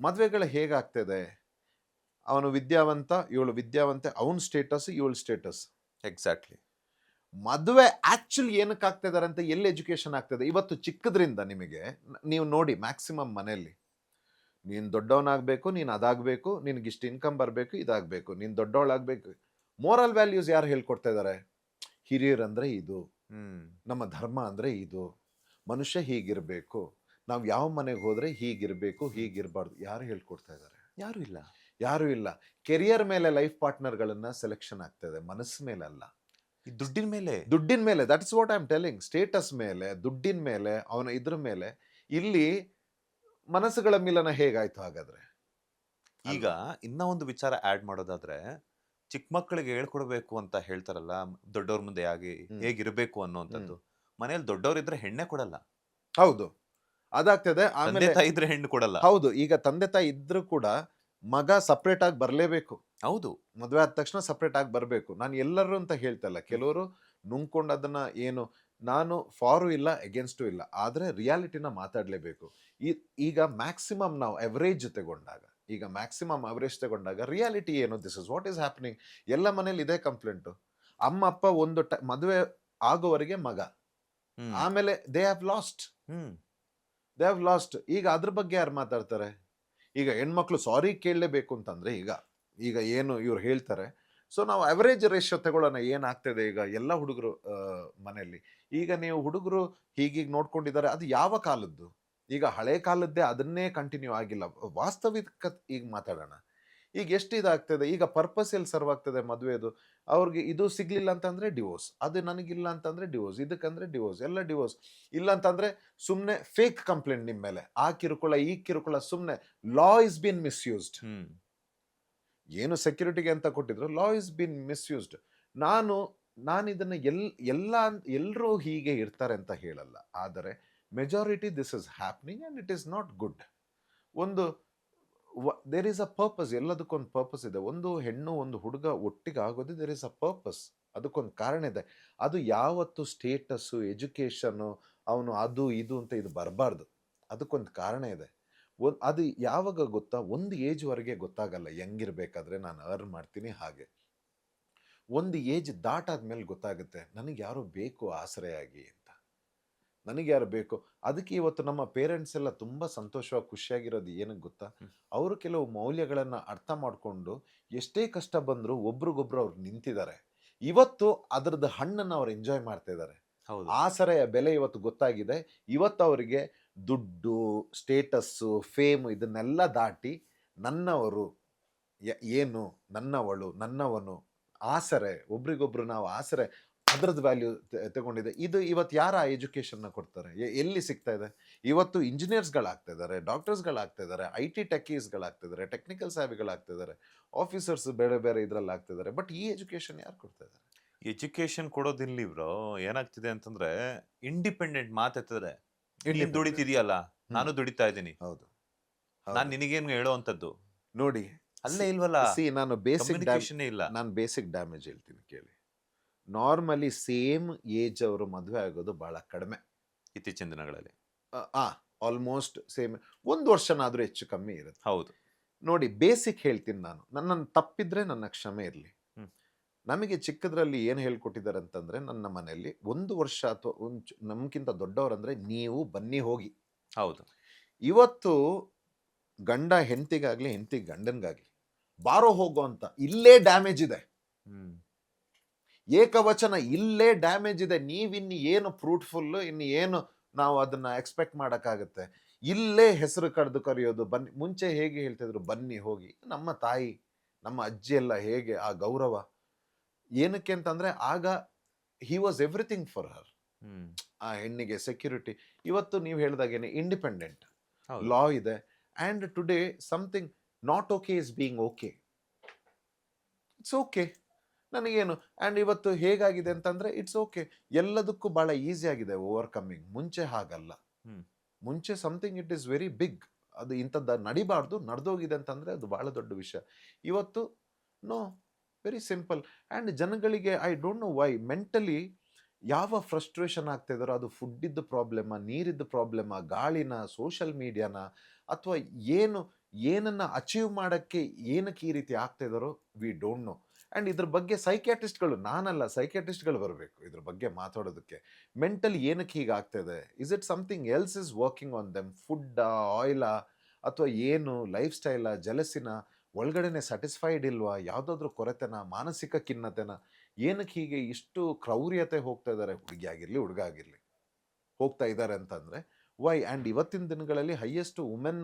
ಮದುವೆಗಳು ಹೇಗಾಗ್ತಿದೆ? ಅವನು ವಿದ್ಯಾವಂತ, ಇವಳು ವಿದ್ಯಾವಂತೆ, ಅವನ ಸ್ಟೇಟಸ್, ಇವಳ ಸ್ಟೇಟಸ್. ಎಕ್ಸಾಕ್ಟ್ಲಿ. ಮದುವೆ ಆಕ್ಚುಲಿ ಏನಕ್ಕೆ ಆಗ್ತಿದ್ದಾರೆ ಅಂತ ಎಲ್ಲಿ ಎಜುಕೇಶನ್ ಆಗ್ತದೆ? ಇವತ್ತು ಚಿಕ್ಕದ್ರಿಂದ ನಿಮಗೆ ನೀವು ನೋಡಿ, ಮ್ಯಾಕ್ಸಿಮಮ್ ಮನೆಯಲ್ಲಿ ನೀನು ದೊಡ್ಡವನಾಗಬೇಕು, ನೀನು ಅದಾಗಬೇಕು, ನಿನಗಿಷ್ಟು ಇನ್ಕಮ್ ಬರಬೇಕು, ಇದಾಗಬೇಕು, ನೀನು ದೊಡ್ಡವಳಾಗಬೇಕು. ಮೋರಲ್ ವ್ಯಾಲ್ಯೂಸ್ ಯಾರು ಹೇಳ್ಕೊಡ್ತಾ ಇದ್ದಾರೆ? ಹಿರಿಯರಂದ್ರೆ ಇದು, ನಮ್ಮ ಧರ್ಮ ಅಂದರೆ ಇದು, ಮನುಷ್ಯ ಹೀಗಿರಬೇಕು, ನಾವು ಯಾವ ಮನೆಗೆ ಹೋದರೆ ಹೀಗಿರಬೇಕು, ಹೀಗಿರಬಾರ್ದು. ಯಾರು ಹೇಳ್ಕೊಡ್ತಾ ಇದ್ದಾರೆ? ಯಾರು ಇಲ್ಲ. ಯಾರು ಇಲ್ಲ. ಕೆರಿಯರ್ ಮೇಲೆ ಲೈಫ್ ಪಾರ್ಟ್ನರ್ಗಳನ್ನ ಸೆಲೆಕ್ಷನ್ ಆಗ್ತದೆ, ಮನಸ್ಸು ಮೇಲೆ ಅಲ್ಲ. ಈ ದುಡ್ಡಿನ ಮೇಲೆ ದುಡ್ಡಿನ ಮೇಲೆ, that is what I am telling. Status ಮೇಲೆ, ದುಡ್ಡಿನ ಮೇಲೆ, ಅವನ ಇದ್ರ ಮೇಲೆ. ಇಲ್ಲಿ ಮನಸ್ಸುಗಳ ಮಿಲನ ಹೇಗಾಯ್ತು ಹಾಗಾದ್ರೆ? ಈಗ ಇನ್ನ ಒಂದು ವಿಚಾರ ಆಡ್ ಮಾಡೋದಾದ್ರೆ, ಚಿಕ್ಕ ಮಕ್ಕಳಿಗೆ ಹೇಳ್ಕೊಡ್ಬೇಕು ಅಂತ ಹೇಳ್ತಾರಲ್ಲ, ದೊಡ್ಡವ್ರ ಮುಂದೆ ಹೇಗಿರ್ಬೇಕು ಅನ್ನೋಂಥದ್ದು. ಮನೇಲಿ ದೊಡ್ಡವ್ರಿದ್ರೆ ಹೆಣ್ಣೆ ಕೊಡಲ್ಲ, ಹೌದು, ಅದಾಗ್ತದೆ. ತಂದೆ ಆಮೇಲೆ ತಾಯಿ ಇದ್ರೆ ಹೆಣ್ಣು ಕೊಡಲ್ಲ. ಹೌದು, ಈಗ ತಂದೆ ತಾಯಿ ಇದ್ರೂ ಕೂಡ ಮಗ ಸಪ್ರೇಟ್ ಆಗಿ ಬರ್ಲೇಬೇಕು. ಹೌದು, ಮದುವೆ ಆದ ತಕ್ಷಣ ಸಪ್ರೇಟ್ ಆಗಿ ಬರಬೇಕು. ನಾನು ಎಲ್ಲರೂ ಅಂತ ಹೇಳ್ತಲ್ಲ, ಕೆಲವರು ನುಂಗ್ಕೊಂಡು ಅದನ್ನ ಏನು, ನಾನು ಫಾರು ಇಲ್ಲ ಎಗೇನ್ಸ್ಟು ಇಲ್ಲ, ಆದರೆ ರಿಯಾಲಿಟಿನ ಮಾತಾಡಲೇಬೇಕು. ಈಗ ಮ್ಯಾಕ್ಸಿಮಮ್ ನಾವು ಅವರೇಜ್ ತಗೊಂಡಾಗ, ರಿಯಾಲಿಟಿ ಏನು, this is what is happening. ಎಲ್ಲ ಮನೇಲಿ ಇದೇ ಕಂಪ್ಲೇಂಟು. ಅಮ್ಮ ಅಪ್ಪ ಒಂದು ಮದುವೆ ಆಗೋವರೆಗೆ ಮಗ, ಆಮೇಲೆ ದೇ ಹ್ಯಾವ್ ಲಾಸ್ಟ್. ಈಗ ಅದ್ರ ಬಗ್ಗೆ ಯಾರು ಮಾತಾಡ್ತಾರೆ? ಈಗ ಹೆಣ್ಮಕ್ಳು ಸಾರಿ ಕೇಳಲೇಬೇಕು ಅಂತಂದ್ರೆ ಈಗ ಏನು ಇವ್ರು ಹೇಳ್ತಾರೆ. ಸೊ ನಾವು ಅವರೇಜ್ ರೇಷಿಯೋ ತಗೊಳ್ಳೋಣ, ಏನಾಗ್ತದೆ ಈಗ ಎಲ್ಲ ಹುಡುಗರು ಮನೆಯಲ್ಲಿ. ಈಗ ನೀವು ಹುಡುಗರು ಹೀಗೀಗ ನೋಡ್ಕೊಂಡಿದ್ದಾರೆ, ಅದು ಯಾವ ಕಾಲದ್ದು? ಈಗ ಹಳೆ ಕಾಲದ್ದೇ, ಅದನ್ನೇ ಕಂಟಿನ್ಯೂ ಆಗಿಲ್ಲ. ವಾಸ್ತವಿಕ ಈಗ ಮಾತಾಡೋಣ. ಈಗ ಎಷ್ಟು ಇದಾಗ್ತದೆ, ಈಗ ಪರ್ಪಸ್ ಎಲ್ಲಿ ಸರ್ವ್ ಆಗ್ತದೆ ಮದುವೆದು? ಅವ್ರಿಗೆ ಇದು ಸಿಗ್ಲಿಲ್ಲ ಅಂತಂದ್ರೆ ಡಿವೋರ್ಸ್, ಅದು ನನಗಿಲ್ಲ ಅಂತಂದ್ರೆ ಡಿವೋರ್ಸ್, ಇದಕ್ಕಂದ್ರೆ ಡಿವೋರ್ಸ್, ಎಲ್ಲ ಡಿವೋರ್ಸ್. ಇಲ್ಲ ಅಂತಂದ್ರೆ ಸುಮ್ಮನೆ ಫೇಕ್ ಕಂಪ್ಲೇಂಟ್ ನಿಮ್ಮ ಮೇಲೆ, ಆ ಕಿರುಕುಳ ಈ ಕಿರುಕುಳ, ಸುಮ್ಮನೆ. Law is been misused. ಏನು ಸೆಕ್ಯೂರಿಟಿಗೆ ಅಂತ ಕೊಟ್ಟಿದ್ರು, ಲಾ ಇಸ್ ಬಿನ್ ಮಿಸ್ಯೂಸ್ಡ್. ನಾನು ಇದನ್ನ ಎಲ್ಲರೂ ಹೀಗೆ ಇರ್ತಾರೆ ಅಂತ ಹೇಳಲ್ಲ, ಆದರೆ majority this is happening and it is not good. ಒಂದು ದೇರ್ ಈಸ್ ಅ ಪರ್ಪಸ್, ಎಲ್ಲದಕ್ಕೊಂದು ಪರ್ಪಸ್ ಇದೆ. ಒಂದು ಹೆಣ್ಣು ಒಂದು ಹುಡುಗ ಒಟ್ಟಿಗೆ ಆಗೋದು, ದೇರ್ ಈಸ್ ಅ ಪರ್ಪಸ್, ಅದಕ್ಕೊಂದು ಕಾರಣ ಇದೆ. ಅದು ಯಾವತ್ತು ಸ್ಟೇಟಸ್ಸು, ಎಜುಕೇಷನ್ನು, ಅವನು ಅದು ಇದು ಅಂತ ಇದು ಬರಬಾರ್ದು. ಅದಕ್ಕೊಂದು ಕಾರಣ ಇದೆ. ಅದು ಯಾವಾಗ ಗೊತ್ತಾ, ಒಂದು ಏಜ್ವರೆಗೆ ಗೊತ್ತಾಗಲ್ಲ ಹೆಂಗಿರ್ಬೇಕಾದ್ರೆ ನಾನು ಅರ್ನ್ ಮಾಡ್ತೀನಿ ಹಾಗೆ. ಒಂದು ಏಜ್ ದಾಟಾದ್ಮೇಲೆ ಗೊತ್ತಾಗುತ್ತೆ, ನನಗೆ ಯಾರು ಬೇಕು ಆಸರೆಯಾಗಿ ಅಂತ, ನನಗೆ ಯಾರು ಬೇಕು. ಅದಕ್ಕೆ ಇವತ್ತು ನಮ್ಮ ಪೇರೆಂಟ್ಸ್ ಎಲ್ಲ ತುಂಬ ಸಂತೋಷವಾಗಿ ಖುಷಿಯಾಗಿರೋದು ಏನಕ್ಕೆ ಗೊತ್ತಾ? ಅವರು ಕೆಲವು ಮೌಲ್ಯಗಳನ್ನು ಅರ್ಥ ಮಾಡಿಕೊಂಡು ಎಷ್ಟೇ ಕಷ್ಟ ಬಂದರೂ ಒಬ್ರಿಗೊಬ್ರು ಅವ್ರು ನಿಂತಿದ್ದಾರೆ. ಇವತ್ತು ಅದರದ್ದು ಹಣ್ಣನ್ನು ಅವ್ರು ಎಂಜಾಯ್ ಮಾಡ್ತಾ ಇದ್ದಾರೆ. ಆಸರೆಯ ಬೆಲೆ ಇವತ್ತು ಗೊತ್ತಾಗಿದೆ. ಇವತ್ತು ಅವರಿಗೆ ದುಡ್ಡು, ಸ್ಟೇಟಸ್ಸು, ಫೇಮ್ ಇದನ್ನೆಲ್ಲ ದಾಟಿ ನನ್ನವರು ಏನು, ನನ್ನವಳು, ನನ್ನವನು, ಆಸರೆ, ಒಬ್ರಿಗೊಬ್ರು ನಾವು ಆಸರೆ, ಅದರದ್ದು ವ್ಯಾಲ್ಯೂ ತಗೊಂಡಿದೆ. ಇದು ಇವತ್ತು ಯಾರ ಎಜುಕೇಷನ್ನ ಕೊಡ್ತಾರೆ? ಎಲ್ಲಿ ಸಿಗ್ತಾ ಇದೆ? ಇವತ್ತು ಇಂಜಿನಿಯರ್ಸ್ಗಳಾಗ್ತಾ ಇದ್ದಾರೆ, ಡಾಕ್ಟರ್ಸ್ಗಳಾಗ್ತಾ ಇದ್ದಾರೆ, IT ಟೆಕ್ಕೀಸ್ಗಳಾಗ್ತಾ ಇದ್ದಾರೆ, ಟೆಕ್ನಿಕಲ್ ಸೇವೆಗಳಾಗ್ತಾ ಇದ್ದಾರೆ, ಆಫೀಸರ್ಸ್ ಬೇರೆ ಬೇರೆ ಇದರಲ್ಲಿ ಆಗ್ತಾ ಇದ್ದಾರೆ. ಬಟ್ ಈ ಎಜುಕೇಷನ್ ಯಾರು ಕೊಡ್ತಾ ಇದ್ದಾರೆ? ಎಜುಕೇಶನ್ ಕೊಡೋದಿಲ್ಲ ಬ್ರೋ. ಏನಾಗ್ತಿದೆ ಅಂತಂದ್ರೆ, ಇಂಡಿಪೆಂಡೆಂಟ್ ಮಾತಾಡ್ತಿದ್ರೆ, ನೀನ್ ದುಡಿತಿದೀಯಲ್ಲ, ನಾನು ದುಡಿತಾ ಇದ್ದೀನಿ, ಹೌದು, ನಾನ್ ನಿನಗೇನು ಹೇಳೋ ಅಂತದ್ದು ನೋಡಿ, ಅಲ್ಲೇ ಇಲ್ವಲ್ಲ. ನಾನು ಬೇಸಿಕ್ ಡ್ಯಾಮೇಜ್ ಹೇಳ್ತೀನಿ ಕೇಳಿ. ನಾರ್ಮಲಿ ಸೇಮ್ ಏಜ್ ಅವರು ಮದುವೆ ಆಗೋದು ಬಹಳ ಕಡಿಮೆ ಇತ್ತೀಚಿನ ದಿನಗಳಲ್ಲಿ. ಆಲ್ಮೋಸ್ಟ್ ಸೇಮ್, 1 ವರ್ಷನಾದ್ರೂ ಹೆಚ್ಚು ಕಮ್ಮಿ ಇರುತ್ತೆ. ಹೌದು ನೋಡಿ, ಬೇಸಿಕ್ ಹೇಳ್ತೀನಿ ನಾನು. ನನ್ನ ತಪ್ಪಿದ್ರೆ ನನ್ನ ಕ್ಷಮೆ ಇರಲಿ. ನಮಗೆ ಚಿಕ್ಕದ್ರಲ್ಲಿ ಏನು ಹೇಳ್ಕೊಟ್ಟಿದ್ದಾರೆ ಅಂತಂದ್ರೆ, ನನ್ನ ಮನೆಯಲ್ಲಿ 1 ವರ್ಷ ಅಥವಾ ನಮ್ಗಿಂತ ದೊಡ್ಡವರಂದ್ರೆ ನೀವು ಬನ್ನಿ ಹೋಗಿ. ಹೌದು, ಇವತ್ತು ಗಂಡ ಹೆಂಡತಿಗಾಗ್ಲಿ, ಹೆಂಡತಿ ಗಂಡನ್ಗಾಗ್ಲಿ ಬಾರೋ ಹೋಗೋ ಅಂತ ಇಲ್ಲೇ ಡ್ಯಾಮೇಜ್ ಇದೆ. ಏಕವಚನ ಇಲ್ಲೇ ಡ್ಯಾಮೇಜ್ ಇದೆ. ನೀವಿನ್ನು ಏನು ಫ್ರೂಟ್ಫುಲ್, ಇನ್ನು ಏನು ನಾವು ಅದನ್ನ ಎಕ್ಸ್ಪೆಕ್ಟ್ ಮಾಡೋಕ್ಕಾಗತ್ತೆ? ಇಲ್ಲೇ ಹೆಸರು ಕರೆದು ಕರೆಯೋದು. ಬನ್ನಿ, ಮುಂಚೆ ಹೇಗೆ ಹೇಳ್ತಿದ್ರು, ಬನ್ನಿ ಹೋಗಿ. ನಮ್ಮ ತಾಯಿ, ನಮ್ಮ ಅಜ್ಜಿ ಎಲ್ಲ ಹೇಗೆ ಆ ಗೌರವ, ಏನಕ್ಕೆ ಅಂತಂದ್ರೆ ಆಗ he was everything for her. ಆ ಹೆಣ್ಣಿಗೆ ಸೆಕ್ಯೂರಿಟಿ. ಇವತ್ತು ನೀವು ಹೇಳ್ದಾಗೇನೆ ಇಂಡಿಪೆಂಡೆಂಟ್, ಲಾ ಇದೆ. And today something not okay is being okay. It's okay, ನನಗೇನು. ಆ್ಯಂಡ್ ಇವತ್ತು ಹೇಗಾಗಿದೆ ಅಂತಂದರೆ, ಇಟ್ಸ್ ಓಕೆ, ಎಲ್ಲದಕ್ಕೂ ಭಾಳ ಈಸಿ ಆಗಿದೆ ಓವರ್ಕಮ್ಮಿಂಗ್. ಮುಂಚೆ ಹಾಗಲ್ಲ. ಮುಂಚೆ something it is very big, ಅದು ಇಂಥದ್ದು ನಡಿಬಾರ್ದು, ನಡೆದೋಗಿದೆ ಅಂತಂದರೆ ಅದು ಭಾಳ ದೊಡ್ಡ ವಿಷಯ. ಇವತ್ತು ನೋ, ವೆರಿ ಸಿಂಪಲ್. ಆ್ಯಂಡ್ ಜನಗಳಿಗೆ I don't know why mentally ಯಾವ ಫ್ರಸ್ಟ್ರೇಷನ್ ಆಗ್ತಾ ಇದ್ದಾರೋ, ಅದು ಫುಡ್ಡಿದ್ದು ಪ್ರಾಬ್ಲಮ, ನೀರಿದ್ದು ಪ್ರಾಬ್ಲಮ, ಗಾಳಿನ, ಸೋಷಲ್ ಮೀಡಿಯಾನ, ಅಥವಾ ಏನನ್ನು ಅಚೀವ್ ಮಾಡೋಕ್ಕೆ ಏನಕ್ಕೆ ಈ ರೀತಿ ಆಗ್ತಾ ಇದ್ದಾರೋ ವಿ ಡೋಂಟ್ ನೋ. ಆ್ಯಂಡ್ ಇದ್ರ ಬಗ್ಗೆ ಸೈಕ್ಯಾಟ್ರಿಸ್ಟ್ಗಳು, ನಾನಲ್ಲ, ಸೈಕ್ಯಾಟ್ರಿಸ್ಟ್ಗಳು ಬರಬೇಕು ಇದ್ರ ಬಗ್ಗೆ ಮಾತಾಡೋದಕ್ಕೆ. ಮೆಂಟಲಿ ಏನಕ್ಕೆ ಹೀಗೆ ಆಗ್ತಾಯಿದೆ? Is it something else is working on them? ಫುಡ್ಡಾ, ಆಯಿಲಾ, ಅಥವಾ ಏನು ಲೈಫ್ ಸ್ಟೈಲಾ, ಜಲಸಿನ, ಒಳಗಡೆನೆ ಸ್ಯಾಟಿಸ್ಫೈಡ್ ಇಲ್ವಾ, ಯಾವುದಾದ್ರೂ ಕೊರತೆನ, ಮಾನಸಿಕ ಖಿನ್ನತೆನ? ಏನಕ್ಕೆ ಹೀಗೆ ಇಷ್ಟು ಕ್ರೌರ್ಯತೆ ಹೋಗ್ತಾ ಇದ್ದಾರೆ? ಹುಡುಗಿ ಆಗಿರಲಿ, ಹುಡುಗ ಆಗಿರಲಿ ಹೋಗ್ತಾ ಇದ್ದಾರೆ ಅಂತಂದರೆ, ವೈ ಆ್ಯಂಡ್ ಇವತ್ತಿನ ದಿನಗಳಲ್ಲಿ ಹೈಯೆಸ್ಟ್ ವುಮೆನ್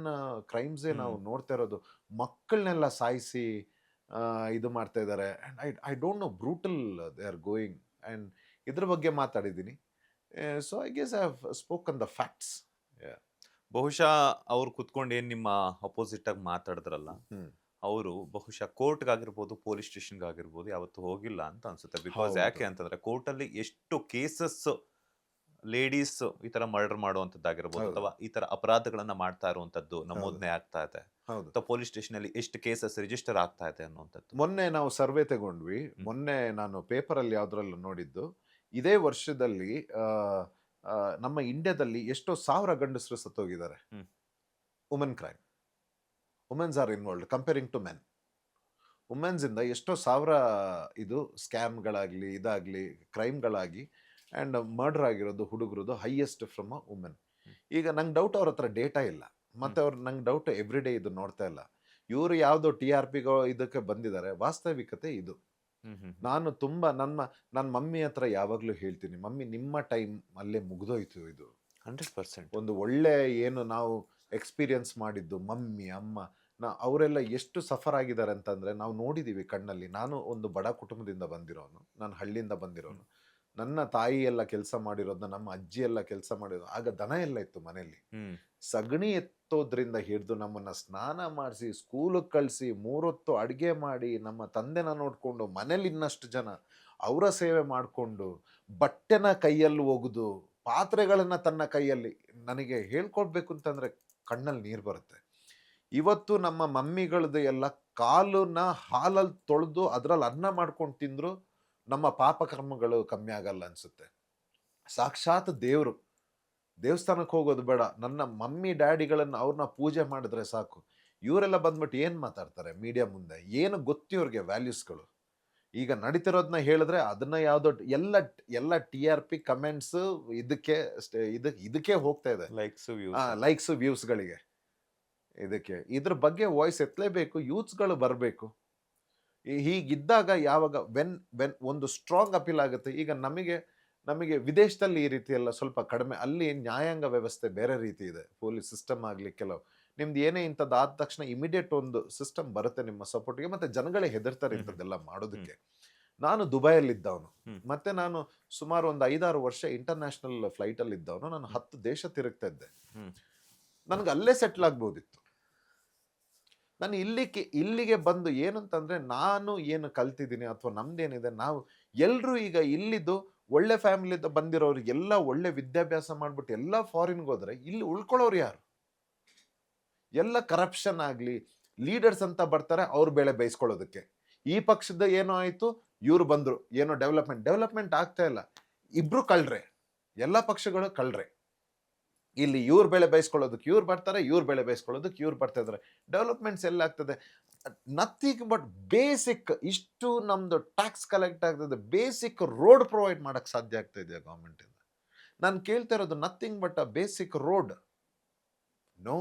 ಕ್ರೈಮ್ಸೇ ನಾವು ಹ್ಮ್. ನೋಡ್ತಾ ಇರೋದು. ಮಕ್ಕಳನ್ನೆಲ್ಲ ಸಾಯಿಸಿ ಇದು ಮಾಡ್ತಾ ಇದ್ದಾರೆ. And I don't know brutal they are going. And ಇದ್ರ ಬಗ್ಗೆ ಮಾತಾಡಿದ್ದೀನಿ. So I guess I have spoken the facts. ಬಹುಶಃ ಅವ್ರು ಕುತ್ಕೊಂಡು ಏನ್ ನಿಮ್ಮ ಅಪೋಸಿಟ್ ಆಗಿ ಮಾತಾಡಿದ್ರಲ್ಲ, ಹ್ಮ್. ಅವರು ಬಹುಶಃ ಕೋರ್ಟ್‌ಗಾಗಿರ್ಬೋದು, ಪೊಲೀಸ್ ಸ್ಟೇಷನ್‌ಗಾಗಿರ್ಬೋದು ಯಾವತ್ತೂ ಹೋಗಿಲ್ಲ ಅಂತ ಅನ್ಸುತ್ತೆ. ಬಿಕಾಸ್ ಹೌದು. ಯಾಕೆ ಅಂತಂದ್ರೆ ಕೋರ್ಟಲ್ಲಿ ಎಷ್ಟು ಕೇಸಸ್ ಲೇಡೀಸ್ ಈ ತರ ಮರ್ಡರ್ ಮಾಡುವಂಥದ್ದಾಗಿರ್ಬೋದು, ಹೌದು. ಅಥವಾ ಈ ತರ ಅಪರಾಧಗಳನ್ನ ಮಾಡ್ತಾ ಇರುವಂಥದ್ದು ಹೌದು. ನಮೂದನೆ ಆಗ್ತಾ ಇದೆ, ಹೌದು. ಅಥವಾ ಪೊಲೀಸ್ ಸ್ಟೇಷನಲ್ಲಿ ಎಷ್ಟು ಕೇಸಸ್ ರಿಜಿಸ್ಟರ್ ಆಗ್ತಾ ಇದೆ ಅನ್ನುವಂಥದ್ದು. ಮೊನ್ನೆ ನಾವು ಸರ್ವೆ ತಗೊಂಡ್ವಿ. ಹ್ಮ್. ಮೊನ್ನೆ ನಾನು ಪೇಪರಲ್ಲಿ ಯಾವ್ದ್ರಲ್ಲೂ ನೋಡಿದ್ದು, ಇದೇ ವರ್ಷದಲ್ಲಿ ಆ, ಆ, ನಮ್ಮ ಇಂಡಿಯಾದಲ್ಲಿ ಎಷ್ಟೋ 1000 ಗಂಡಸರು ಸತ್ತೋಗಿದ್ದಾರೆ. Hmm. Women crime. Women's are involved comparing to men. Women's ಇಂದ ಎಷ್ಟೋ 1000 ಇದು ಸ್ಕ್ಯಾಮ್ಗಳಾಗ್ಲಿ ಇದಾಗ್ಲಿ ಕ್ರೈಮ್ಗಳಾಗಿ ಆ್ಯಂಡ್ ಮರ್ಡರ್ ಆಗಿರೋದು ಹುಡುಗರದು ಹೈಯೆಸ್ಟ್ ಫ್ರಮ್ ಅ ವುಮೆನ್. ಈಗ ನಂಗೆ ಡೌಟ್ ಅವ್ರ ಹತ್ರ ಡೇಟಾ ಇಲ್ಲ, ಮತ್ತೆ ಅವ್ರು ನಂಗೆ ಡೌಟ್ ಎವ್ರಿ ಡೇ ಇದು ನೋಡ್ತಾ ಇಲ್ಲ. ಇವರು ಯಾವುದೋ TRPಗೋ ಇದಕ್ಕೆ ಬಂದಿದ್ದಾರೆ. ವಾಸ್ತವಿಕತೆ ಇದು. ಹ್ಮ್. ಹ್ಮ್. ನಾನು ತುಂಬ ನನ್ನ ಮಮ್ಮಿ ಹತ್ರ ಯಾವಾಗಲೂ ಹೇಳ್ತೀನಿ, ಮಮ್ಮಿ ನಿಮ್ಮ ಟೈಮ್ ಅಲ್ಲೇ ಮುಗ್ದೋಯ್ತು. ಇದು 100%. ಒಂದು ಒಳ್ಳೆ ಏನು ನಾವು ಎಕ್ಸ್ಪೀರಿಯನ್ಸ್ ಮಾಡಿದ್ದು ಮಮ್ಮಿ ಅಮ್ಮ ಅವರೆಲ್ಲ ಎಷ್ಟು ಸಫರ್ ಆಗಿದ್ದಾರೆ ಅಂತಂದರೆ ನಾವು ನೋಡಿದ್ದೀವಿ ಕಣ್ಣಲ್ಲಿ. ನಾನು ಒಂದು ಬಡ ಕುಟುಂಬದಿಂದ ಬಂದಿರೋನು, ನಾನು ಹಳ್ಳಿಯಿಂದ ಬಂದಿರೋನು. ನನ್ನ ತಾಯಿ ಎಲ್ಲ ಕೆಲಸ ಮಾಡಿರೋದನ್ನ, ನಮ್ಮ ಅಜ್ಜಿ ಎಲ್ಲ ಕೆಲಸ ಮಾಡಿರೋದು. ಆಗ ದನ ಎಲ್ಲ ಇತ್ತು ಮನೆಯಲ್ಲಿ. ಹ್ಮ್. ಸಗಣಿ ಎತ್ತೋದ್ರಿಂದ ಹಿಡಿದು ನಮ್ಮನ್ನು ಸ್ನಾನ ಮಾಡಿಸಿ ಸ್ಕೂಲಿಗೆ ಕಳಿಸಿ 3 ಹೊತ್ತು ಅಡುಗೆ ಮಾಡಿ ನಮ್ಮ ತಂದೆನ ನೋಡಿಕೊಂಡು ಮನೇಲಿ ಇನ್ನಷ್ಟು ಜನ ಅವರ ಸೇವೆ ಮಾಡಿಕೊಂಡು ಬಟ್ಟೆನ ಕೈಯಲ್ಲಿ ಒಗೆದು ಪಾತ್ರೆಗಳನ್ನು ತನ್ನ ಕೈಯಲ್ಲಿ, ನನಗೆ ಹೇಳ್ಕೊಡ್ಬೇಕು ಅಂತಂದರೆ ಕಣ್ಣಲ್ಲಿ ನೀರು ಬರುತ್ತೆ. ಇವತ್ತು ನಮ್ಮ ಮಮ್ಮಿಗಳದ್ದು ಎಲ್ಲ ಕಾಲನ್ನ ಹಾಲಲ್ಲಿ ತೊಳೆದು ಅದರಲ್ಲಿ ಅನ್ನ ಮಾಡ್ಕೊಂಡು ತಿಂದ್ರು ನಮ್ಮ ಪಾಪಕರ್ಮಗಳು ಕಮ್ಮಿ ಆಗಲ್ಲ ಅನ್ಸುತ್ತೆ. ಸಾಕ್ಷಾತ್ ದೇವರು. ದೇವಸ್ಥಾನಕ್ಕೆ ಹೋಗೋದು ಬೇಡ, ನನ್ನ ಮಮ್ಮಿ ಡ್ಯಾಡಿಗಳನ್ನು ಅವ್ರನ್ನ ಪೂಜೆ ಮಾಡಿದ್ರೆ ಸಾಕು. ಇವರೆಲ್ಲ ಬಂದ್ಬಿಟ್ಟು ಏನು ಮಾತಾಡ್ತಾರೆ ಮೀಡಿಯಾ ಮುಂದೆ, ಏನು ಗೊತ್ತಿವ್ರಿಗೆ ವ್ಯಾಲ್ಯೂಸ್ಗಳು. ಈಗ ನಡೀತಿರೋದನ್ನ ಹೇಳಿದ್ರೆ ಅದನ್ನ ಯಾವುದೋ ಎಲ್ಲ TRP ಕಮೆಂಟ್ಸ್ ಇದಕ್ಕೆ ಹೋಗ್ತಾ ಇದೆ. ಲೈಕ್ಸ್ ಲೈಕ್ಸ್ ವ್ಯೂಸ್ಗಳಿಗೆ. ಇದಕ್ಕೆ ಇದ್ರ ಬಗ್ಗೆ ವಾಯ್ಸ್ ಎತ್ತಲೇಬೇಕು, ಯೂತ್ಸ್ಗಳು ಬರಬೇಕು. ಹೀಗಿದ್ದಾಗ ಯಾವಾಗ ವೆನ್ ಒಂದು ಸ್ಟ್ರಾಂಗ್ ಅಪೀಲ್ ಆಗುತ್ತೆ. ಈಗ ನಮಗೆ ವಿದೇಶದಲ್ಲಿ ಈ ರೀತಿ ಎಲ್ಲ ಸ್ವಲ್ಪ ಕಡಿಮೆ. ಅಲ್ಲಿ ನ್ಯಾಯಾಂಗ ವ್ಯವಸ್ಥೆ ಬೇರೆ ರೀತಿ ಇದೆ. ಪೊಲೀಸ್ ಸಿಸ್ಟಮ್ ಆಗಲಿ ಕೆಲವು ನಿಮ್ದು ಏನೇ ಇಂಥದ್ದು ಆದ ತಕ್ಷಣ ಇಮಿಡಿಯೇಟ್ ಒಂದು ಸಿಸ್ಟಮ್ ಬರುತ್ತೆ ನಿಮ್ಮ ಸಪೋರ್ಟ್ಗೆ. ಮತ್ತೆ ಜನಗಳೇ ಹೆದರ್ತಾರೆ ಇಂಥದ್ದೆಲ್ಲ ಮಾಡೋದಕ್ಕೆ. ನಾನು ದುಬೈಯಲ್ಲಿದ್ದವನು, ಮತ್ತೆ ನಾನು ಸುಮಾರು ಒಂದು 5-6 ವರ್ಷ ಇಂಟರ್ನ್ಯಾಷನಲ್ ಫ್ಲೈಟಲ್ಲಿ ಇದ್ದವನು. ನಾನು 10 ದೇಶ ತಿರುಗ್ತಾ ಇದ್ದೆ. ನನಗೆ ಅಲ್ಲೇ ಸೆಟ್ಲ್ ಆಗ್ಬೋದಿತ್ತು. ನಾನು ಇಲ್ಲಿಗೆ ಬಂದು ಏನಂತಂದ್ರೆ ನಾನು ಏನು ಕಲ್ತಿದ್ದೀನಿ ಅಥವಾ ನಮ್ದೇನಿದೆ, ನಾವು ಎಲ್ಲರೂ ಈಗ ಇಲ್ಲಿದ್ದು ಒಳ್ಳೆ ಫ್ಯಾಮಿಲಿಯಿಂದ ಬಂದಿರೋರಿಗೆಲ್ಲ ಒಳ್ಳೆ ವಿದ್ಯಾಭ್ಯಾಸ ಮಾಡ್ಬಿಟ್ಟು ಎಲ್ಲ ಫಾರಿನ್ಗೆ ಹೋದ್ರೆ ಇಲ್ಲಿ ಉಳ್ಕೊಳ್ಳೋರು ಯಾರು? ಎಲ್ಲ ಕರಪ್ಷನ್ ಆಗಲಿ, ಲೀಡರ್ಸ್ ಅಂತ ಬರ್ತಾರೆ ಅವ್ರ ಬೆಳೆ ಬೇಯಿಸ್ಕೊಳ್ಳೋದಕ್ಕೆ. ಈ ಪಕ್ಷದ ಏನೋ ಆಯ್ತು, ಇವ್ರು ಬಂದ್ರು, ಏನೋ ಡೆವಲಪ್ಮೆಂಟ್ ಆಗ್ತಾ ಇಲ್ಲ. ಇಬ್ರು ಕಳ್ರೆ, ಎಲ್ಲ ಪಕ್ಷಗಳು ಕಳ್ರೆ. ಇಲ್ಲಿ ಇವ್ರ ಬೆಳೆ ಬೇಯಿಸ್ಕೊಳ್ಳೋದಕ್ಕೆ ಇವ್ರು ಬರ್ತಾರೆ, ಇವ್ರ ಬೆಳೆ ಬೇಯಿಸ್ಕೊಳ್ಳೋದಕ್ಕೆ ಇವ್ರು ಬರ್ತಾ ಇದ್ದಾರೆ. ಡೆವಲಪ್ಮೆಂಟ್ಸ್ ಎಲ್ಲ ಆಗ್ತದೆ? Nothing but basic. ಇಷ್ಟು ನಮ್ದು ಟ್ಯಾಕ್ಸ್ ಕಲೆಕ್ಟ್ ಆಗ್ತದೆ, ಬೇಸಿಕ್ ರೋಡ್ ಪ್ರೊವೈಡ್ ಮಾಡಕ್ಕೆ ಸಾಧ್ಯ ಆಗ್ತಾ ಇದೆಯಾ ಗೌರ್ಮೆಂಟಿಂದ? ನಾನು ಕೇಳ್ತಾ ಇರೋದು nothing but a basic road. No.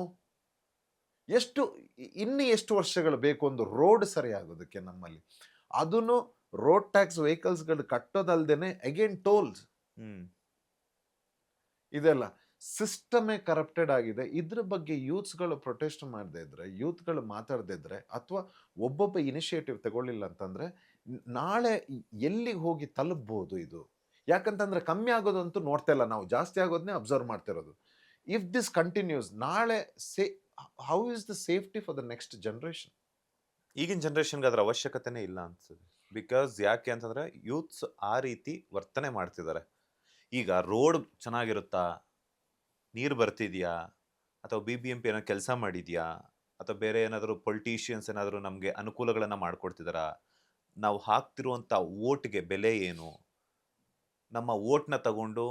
ಇನ್ನು ಎಷ್ಟು ವರ್ಷಗಳು ಬೇಕು ಒಂದು ರೋಡ್ ಸರಿ ಆಗೋದಕ್ಕೆ ನಮ್ಮಲ್ಲಿ? ಅದನ್ನು ರೋಡ್ ಟ್ಯಾಕ್ಸ್ ವೆಹಿಕಲ್ಸ್ಗಳು ಕಟ್ಟೋದಲ್ದೇನೆ ಅಗೇನ್ ಟೋಲ್ಸ್ ಇದೆಲ್ಲ ಸಿಸ್ಟಮೇ ಕರಪ್ಟೆಡ್ ಆಗಿದೆ. ಇದ್ರ ಬಗ್ಗೆ ಯೂತ್ಸ್ಗಳು ಪ್ರೊಟೆಸ್ಟ್ ಮಾಡದೇ ಇದ್ರೆ, ಯೂತ್ಗಳು ಮಾತಾಡದೇ ಇದ್ರೆ, ಅಥವಾ ಒಬ್ಬೊಬ್ಬ ಇನಿಷಿಯೇಟಿವ್ ತಗೊಳ್ಳಿಲ್ಲ ಅಂತಂದ್ರೆ ನಾಳೆ ಎಲ್ಲಿಗೆ ಹೋಗಿ ತಲುಪಬಹುದು ಇದು? ಯಾಕಂತಂದ್ರೆ ಕಮ್ಮಿ ಆಗೋದಂತೂ ನೋಡ್ತಾ ಇಲ್ಲ ನಾವು, ಜಾಸ್ತಿ ಆಗೋದನ್ನೇ ಅಬ್ಸರ್ವ್ ಮಾಡ್ತಿರೋದು. ಇಫ್ ದಿಸ್ ಕಂಟಿನ್ಯೂಸ್, ನಾಳೆ how is the safety for the next generation? ಈಗಿನ ಜನರೇಷನ್ಗೆ ಅದರ ಅವಶ್ಯಕತೆನೇ ಇಲ್ಲ ಅನ್ಸುತ್ತೆ. ಬಿಕಾಸ್ ಯಾಕೆ ಅಂತಂದ್ರೆ ಯೂತ್ಸ್ ಆ ರೀತಿ ವರ್ತನೆ ಮಾಡ್ತಿದ್ದಾರೆ. ಈಗ ರೋಡ್ ಚೆನ್ನಾಗಿರುತ್ತಾ, ನೀರು ಬರ್ತಿದ್ಯಾ, ಅಥವಾ BBMP ಏನೋ ಕೆಲಸ ಮಾಡಿದ್ಯಾ, ಅಥವಾ ಬೇರೆ ಏನಾದರೂ ಪೊಲಿಟಿಷಿಯನ್ಸ್ ಏನಾದರೂ ನಮಗೆ ಅನುಕೂಲಗಳನ್ನು ಮಾಡಿಕೊಡ್ತಿದ್ದಾರಾ, ನಾವು ಹಾಕ್ತಿರುವಂಥ ಓಟ್ಗೆ ಬೆಲೆ ಏನು, ನಮ್ಮ ಓಟ್ನ ತಗೊಂಡು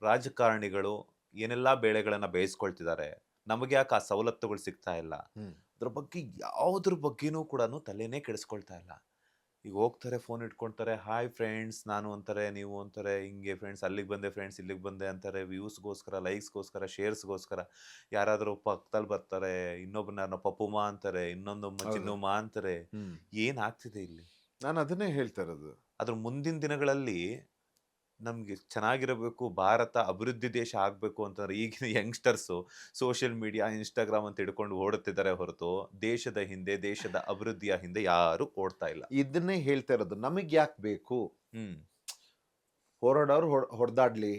ರಾಜಕಾರಣಿಗಳು ಏನೆಲ್ಲ ಬೇಳೆಗಳನ್ನು ಬೇಯಿಸ್ಕೊಳ್ತಿದ್ದಾರೆ, ನಮಗೆ ಯಾಕೆ ಆ ಸವಲತ್ತುಗಳು ಸಿಗ್ತಾ ಇಲ್ಲ, ಅದ್ರ ಬಗ್ಗೆ ಯಾವುದ್ರ ಬಗ್ಗೆನೂ ಕೂಡ ತಲೆನೇ ಕೆಡಿಸ್ಕೊಳ್ತಾ ಇಲ್ಲ. ಈಗ ಹೋಗ್ತಾರೆ, ಫೋನ್ ಇಟ್ಕೊಳ್ತಾರೆ, ಹಾಯ್ ಫ್ರೆಂಡ್ಸ್ ನಾನು ಅಂತಾರೆ, ನೀವು ಅಂತಾರೆ, ಹಿಂಗೆ ಫ್ರೆಂಡ್ಸ್ ಅಲ್ಲಿಗೆ ಬಂದೆ, ಫ್ರೆಂಡ್ಸ್ ಇಲ್ಲಿಗೆ ಬಂದೆ ಅಂತಾರೆ. ವ್ಯೂಸ್ಗೋಸ್ಕರ, ಲೈಕ್ಸ್ಗೋಸ್ಕರ, ಶೇರ್ಸ್ಗೋಸ್ಕರ. ಯಾರಾದರೂ ಪಕ್ಕದಲ್ಲಿ ಬರ್ತಾರೆ, ಇನ್ನೊಬ್ಬನ ಪಪ್ಪುಮ್ಮ ಅಂತಾರೆ, ಇನ್ನೊಂದೊಮ್ಮ ಚಿನ್ನುಮ್ಮ ಅಂತಾರೆ. ಏನಾಗ್ತಿದೆ ಇಲ್ಲಿ? ನಾನು ಅದನ್ನೇ ಹೇಳ್ತಾ ಇರೋದು. ಅದ್ರ ಮುಂದಿನ ದಿನಗಳಲ್ಲಿ ನಮ್ಗೆ ಚೆನ್ನಾಗಿರಬೇಕು, ಭಾರತ ಅಭಿವೃದ್ಧಿ ದೇಶ ಆಗ್ಬೇಕು ಅಂತಂದ್ರೆ ಈಗಿನ ಯಂಗ್‌ಸ್ಟರ್ಸು ಸೋಷಿಯಲ್ ಮೀಡಿಯಾ, ಇನ್‌ಸ್ಟಾಗ್ರಾಮ್ ಅಂತ ಹಿಡ್ಕೊಂಡು ಓಡುತ್ತಿದ್ದಾರೆ ಹೊರತು, ದೇಶದ ಹಿಂದೆ, ದೇಶದ ಅಭಿವೃದ್ಧಿಯ ಹಿಂದೆ ಯಾರು ಓಡ್ತಾ ಇಲ್ಲ. ಇದನ್ನೇ ಹೇಳ್ತಾ ಇರೋದು. ನಮಗೆ ಯಾಕೆ ಬೇಕು? ಹ್ಮ್. ಹೋರಾಡೋರು ಹೊಡೆದಾಡ್ಲಿ,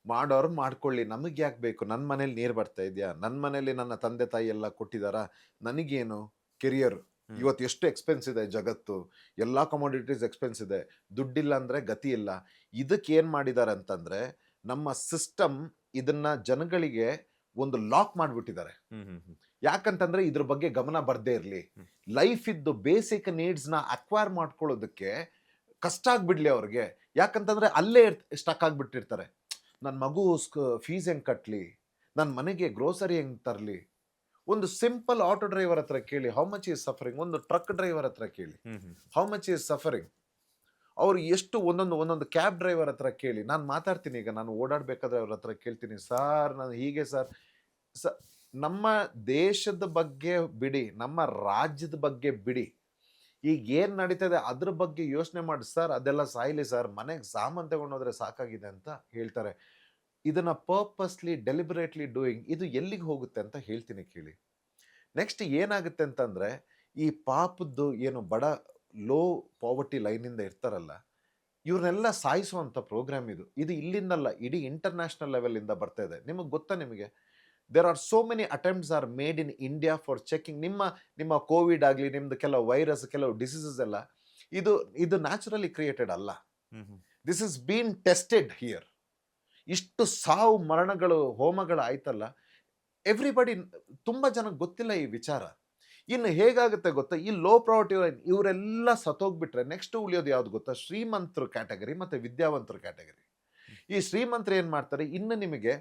ಮಾಡೋರು ಮಾಡ್ಕೊಳ್ಳಿ. ನಮಗೆ ಯಾಕೆ ಬೇಕು? ನನ್ನ ಮನೇಲಿ ನೀರು ಬರ್ತಾ ಇದೆಯಾ? ನನ್ನ ಮನೇಲಿ ನನ್ನ ತಂದೆ ತಾಯಿ ಎಲ್ಲ ಕೊಟ್ಟಿದ್ದಾರಾ? ನನಗೇನು ಕೆರಿಯರ್? ಹ್ಮ್. ಇವತ್ತು ಎಷ್ಟು ಎಕ್ಸ್ಪೆನ್ಸ್ ಇದೆ ಜಗತ್ತು, ಎಲ್ಲ ಕಮೋಡಿಟೀಸ್ ಎಕ್ಸ್ಪೆನ್ಸ್ ಇದೆ, ದುಡ್ಡಿಲ್ಲ ಅಂದರೆ ಗತಿ ಇಲ್ಲ. ಇದಕ್ಕೆ ಏನು ಮಾಡಿದ್ದಾರೆ ಅಂತಂದರೆ, ನಮ್ಮ ಸಿಸ್ಟಮ್ ಇದನ್ನ ಜನಗಳಿಗೆ ಒಂದು ಲಾಕ್ ಮಾಡಿಬಿಟ್ಟಿದ್ದಾರೆ. ಹ್ಮ್. ಹ್ಮ್. ಹ್ಮ್. ಯಾಕಂತಂದ್ರೆ ಇದ್ರ ಬಗ್ಗೆ ಗಮನ ಬರ್ದೇ ಇರಲಿ. ಹ್ಮ್. ಲೈಫ್ ಇದ್ದು ಬೇಸಿಕ್ ನೀಡ್ಸ್ನ ಅಕ್ವೈರ್ ಮಾಡ್ಕೊಳ್ಳೋದಕ್ಕೆ ಕಷ್ಟ ಆಗ್ಬಿಡ್ಲಿ ಅವ್ರಿಗೆ. ಯಾಕಂತಂದ್ರೆ ಅಲ್ಲೇ ಸ್ಟಕ್ ಆಗ್ಬಿಟ್ಟಿರ್ತಾರೆ. ನನ್ನ ಮಗು ಫೀಸ್ ಹೆಂಗ್ ಕಟ್ಲಿ, ನನ್ನ ಮನೆಗೆ ಗ್ರೋಸರಿ ಹೆಂಗ್ ತರಲಿ. ಒಂದು ಸಿಂಪಲ್ ಆಟೋ ಡ್ರೈವರ್ ಹತ್ರ ಕೇಳಿ ಹೌ ಮಚ್ ಈಸ್ ಸಫರಿಂಗ್. ಒಂದು ಟ್ರಕ್ ಡ್ರೈವರ್ ಹತ್ರ ಕೇಳಿ hmm. Hmm. How much is suffering. ಅವ್ರು ಎಷ್ಟು ಒಂದೊಂದು ಕ್ಯಾಬ್ ಡ್ರೈವರ್ ಹತ್ರ ಕೇಳಿ. ನಾನು ಮಾತಾಡ್ತೀನಿ, ಈಗ ನಾನು ಓಡಾಡ್ಬೇಕಾದ್ರೆ ಅವ್ರ ಹತ್ರ ಕೇಳ್ತೀನಿ, ಸರ್ ನಾನು ಹೀಗೆ ಸರ್. ಸ ನಮ್ಮ ದೇಶದ ಬಗ್ಗೆ ಬಿಡಿ, ನಮ್ಮ ರಾಜ್ಯದ ಬಗ್ಗೆ ಬಿಡಿ, ಈಗ ಏನು ನಡೀತದೆ ಅದ್ರ ಬಗ್ಗೆ ಯೋಚನೆ ಮಾಡಿ. ಸರ್ ಅದೆಲ್ಲ ಸಾಯ್ಲಿ ಸರ್, ಮನೆಗೆ ಸಾಮಾನು ತಗೊಂಡೋದ್ರೆ ಸಾಕಾಗಿದೆ ಅಂತ ಹೇಳ್ತಾರೆ. ಇದನ್ನ ಪರ್ಪಸ್ಲಿ ಡೆಲಿಬರೇಟ್ಲಿ ಡೂಯಿಂಗ್, ಇದು ಎಲ್ಲಿಗೆ ಹೋಗುತ್ತೆ ಅಂತ ಹೇಳ್ತೀನಿ ಕೇಳಿ. ನೆಕ್ಸ್ಟ್ ಏನಾಗುತ್ತೆ ಅಂತಂದ್ರೆ, ಈ ಪಾಪದ್ದು ಏನು ಬಡ ಲೋ ಪಾವರ್ಟಿ ಲೈನಿಂದ ಇರ್ತಾರಲ್ಲ, ಇವ್ರನ್ನೆಲ್ಲ ಸಾಯಿಸುವಂಥ ಪ್ರೋಗ್ರಾಮ್ ಇದು. ಇದು ಇಲ್ಲಿಂದಲ್ಲ, ಇಡೀ ಇಂಟರ್ನ್ಯಾಷನಲ್ ಲೆವೆಲಿಂದ ಬರ್ತಾ ಇದೆ. ನಿಮಗೆ ಗೊತ್ತಾ? ನಿಮಗೆ there are so many attempts are made in India for checking. ನಿಮ್ಮ ಕೋವಿಡ್ ಆಗಲಿ, ನಿಮ್ದು ಕೆಲವು ವೈರಸ್, ಕೆಲವು ಡಿಸೀಸಸ್ ಎಲ್ಲ ಇದು ನ್ಯಾಚುರಲಿ ಕ್ರಿಯೇಟೆಡ್ ಅಲ್ಲ. Hmm. Hmm. This is been tested here. ಇಷ್ಟು ಸಾವು ಮರಣಗಳು ಹೋಮಗಳು ಆಯ್ತಲ್ಲ, ಎವ್ರಿಬಡಿ, ತುಂಬ ಜನಕ್ಕೆ ಗೊತ್ತಿಲ್ಲ ಈ ವಿಚಾರ. ಇನ್ನು ಹೇಗಾಗುತ್ತೆ ಗೊತ್ತಾ? ಈ ಲೋ ಪ್ರಾವರ್ಟಿ ಇವರೆಲ್ಲ ಸತ್ತೋಗ್ಬಿಟ್ರೆ ನೆಕ್ಸ್ಟ್ ಉಳಿಯೋದು ಯಾವ್ದು ಗೊತ್ತಾ? ಶ್ರೀಮಂತರು ಕ್ಯಾಟಗರಿ ಮತ್ತು ವಿದ್ಯಾವಂತರು ಕ್ಯಾಟಗರಿ. ಈ ಶ್ರೀಮಂತರು ಏನು ಮಾಡ್ತಾರೆ? ಇನ್ನು ನಿಮಗೆ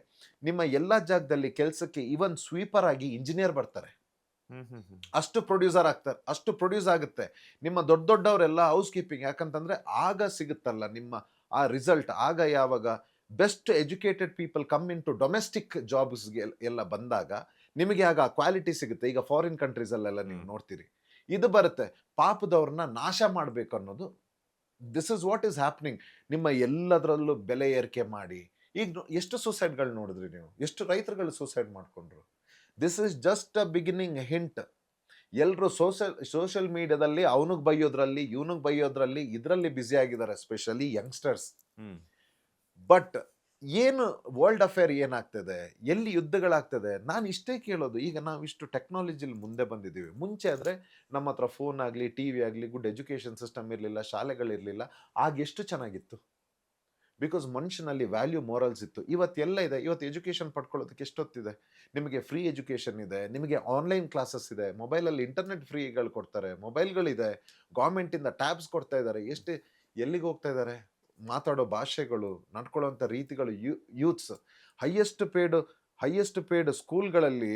ನಿಮ್ಮ ಎಲ್ಲ ಜಾಗದಲ್ಲಿ ಕೆಲಸಕ್ಕೆ ಇವನ್ ಸ್ವೀಪರ್ ಆಗಿ ಇಂಜಿನಿಯರ್ ಬರ್ತಾರೆ. ಹ್ಮ್. ಹ್ಮ್. ಹ್ಮ್. ಅಷ್ಟು ಪ್ರೊಡ್ಯೂಸರ್ ಆಗ್ತಾರೆ, ಅಷ್ಟು ಪ್ರೊಡ್ಯೂಸ್ ಆಗುತ್ತೆ. ನಿಮ್ಮ ದೊಡ್ಡವರೆಲ್ಲ ಹೌಸ್ ಕೀಪಿಂಗ್, ಯಾಕಂತಂದ್ರೆ ಆಗ ಸಿಗುತ್ತಲ್ಲ ನಿಮ್ಮ ಆ ರಿಸಲ್ಟ್. ಆಗ ಯಾವಾಗ best educated people come into domestic ಜಾಬ್ಸ್ಗೆ ಎಲ್ಲ ಬಂದಾಗ ನಿಮಗೆ ಆಗ ಕ್ವಾಲಿಟಿ ಸಿಗುತ್ತೆ. ಈಗ ಫಾರಿನ್ ಕಂಟ್ರೀಸಲ್ಲೆಲ್ಲ ನೀವು ನೋಡ್ತೀರಿ, ಇದು ಬರುತ್ತೆ. ಪಾಪದವ್ರನ್ನ ನಾಶ ಮಾಡಬೇಕು ಅನ್ನೋದು, this is what is happening. ನಿಮ್ಮ ಎಲ್ಲದರಲ್ಲೂ ಬೆಲೆ ಏರಿಕೆ ಮಾಡಿ, ಈಗ ಎಷ್ಟು ಸೂಸೈಡ್ಗಳು ನೋಡಿದ್ರಿ ನೀವು? ಎಷ್ಟು ರೈತರುಗಳು ಸೂಸೈಡ್ ಮಾಡ್ಕೊಂಡ್ರು? This is just a beginning hint. ಎಲ್ಲರೂ ಸೋಷಿಯಲ್ ಮೀಡಿಯಾದಲ್ಲಿ ಅವನಿಗೆ ಬೈಯೋದ್ರಲ್ಲಿ, ಇವನಿಗೆ ಬೈಯೋದ್ರಲ್ಲಿ, ಇದರಲ್ಲಿ ಬ್ಯುಸಿ ಆಗಿದ್ದಾರೆ, ಎಸ್ಪೆಷಲಿ ಯಂಗ್ಸ್ಟರ್ಸ್. ಹ್ಮ್. ಬಟ್ ಏನು ವರ್ಲ್ಡ್ ಅಫೇರ್ ಏನಾಗ್ತದೆ, ಎಲ್ಲಿ ಯುದ್ಧಗಳಾಗ್ತದೆ? ನಾನು ಇಷ್ಟೇ ಕೇಳೋದು, ಈಗ ನಾವು ಇಷ್ಟು ಟೆಕ್ನಾಲಜಿಲಿ ಮುಂದೆ ಬಂದಿದ್ದೀವಿ. ಮುಂಚೆ ಆದರೆ ನಮ್ಮ ಹತ್ರ ಫೋನ್ ಆಗಲಿ, ಟಿ ವಿ ಆಗಲಿ, ಗುಡ್ ಎಜುಕೇಷನ್ ಸಿಸ್ಟಮ್ ಇರಲಿಲ್ಲ, ಶಾಲೆಗಳಿರಲಿಲ್ಲ. ಆಗ ಎಷ್ಟು ಚೆನ್ನಾಗಿತ್ತು, ಬಿಕಾಸ್ ಮನುಷ್ಯನಲ್ಲಿ ವ್ಯಾಲ್ಯೂ ಮೋರಲ್ಸ್ ಇತ್ತು. ಇವತ್ತೆಲ್ಲ ಇದೆ. ಇವತ್ತು ಎಜುಕೇಷನ್ ಪಡ್ಕೊಳ್ಳೋದಕ್ಕೆ ಎಷ್ಟೊತ್ತಿದೆ. ನಿಮಗೆ ಫ್ರೀ ಎಜುಕೇಷನ್ ಇದೆ, ನಿಮಗೆ ಆನ್ಲೈನ್ ಕ್ಲಾಸಸ್ ಇದೆ, ಮೊಬೈಲಲ್ಲಿ ಇಂಟರ್ನೆಟ್ ಫ್ರೀಗಳು ಕೊಡ್ತಾರೆ, ಮೊಬೈಲ್ಗಳಿದೆ, ಗೌರ್ಮೆಂಟಿಂದ ಟ್ಯಾಬ್ಸ್ ಕೊಡ್ತಾ ಇದ್ದಾರೆ. ಎಲ್ಲಿಗೆ ಹೋಗ್ತಾ ಇದ್ದಾರೆ? ಮಾತಾಡೋ ಭಾಷೆಗಳು, ನಡ್ಕೊಳ್ಳೋಂಥ ರೀತಿಗಳು. ಯೂತ್ಸ್ ಹೈಯೆಸ್ಟ್ ಪೇಡ್ ಸ್ಕೂಲ್ಗಳಲ್ಲಿ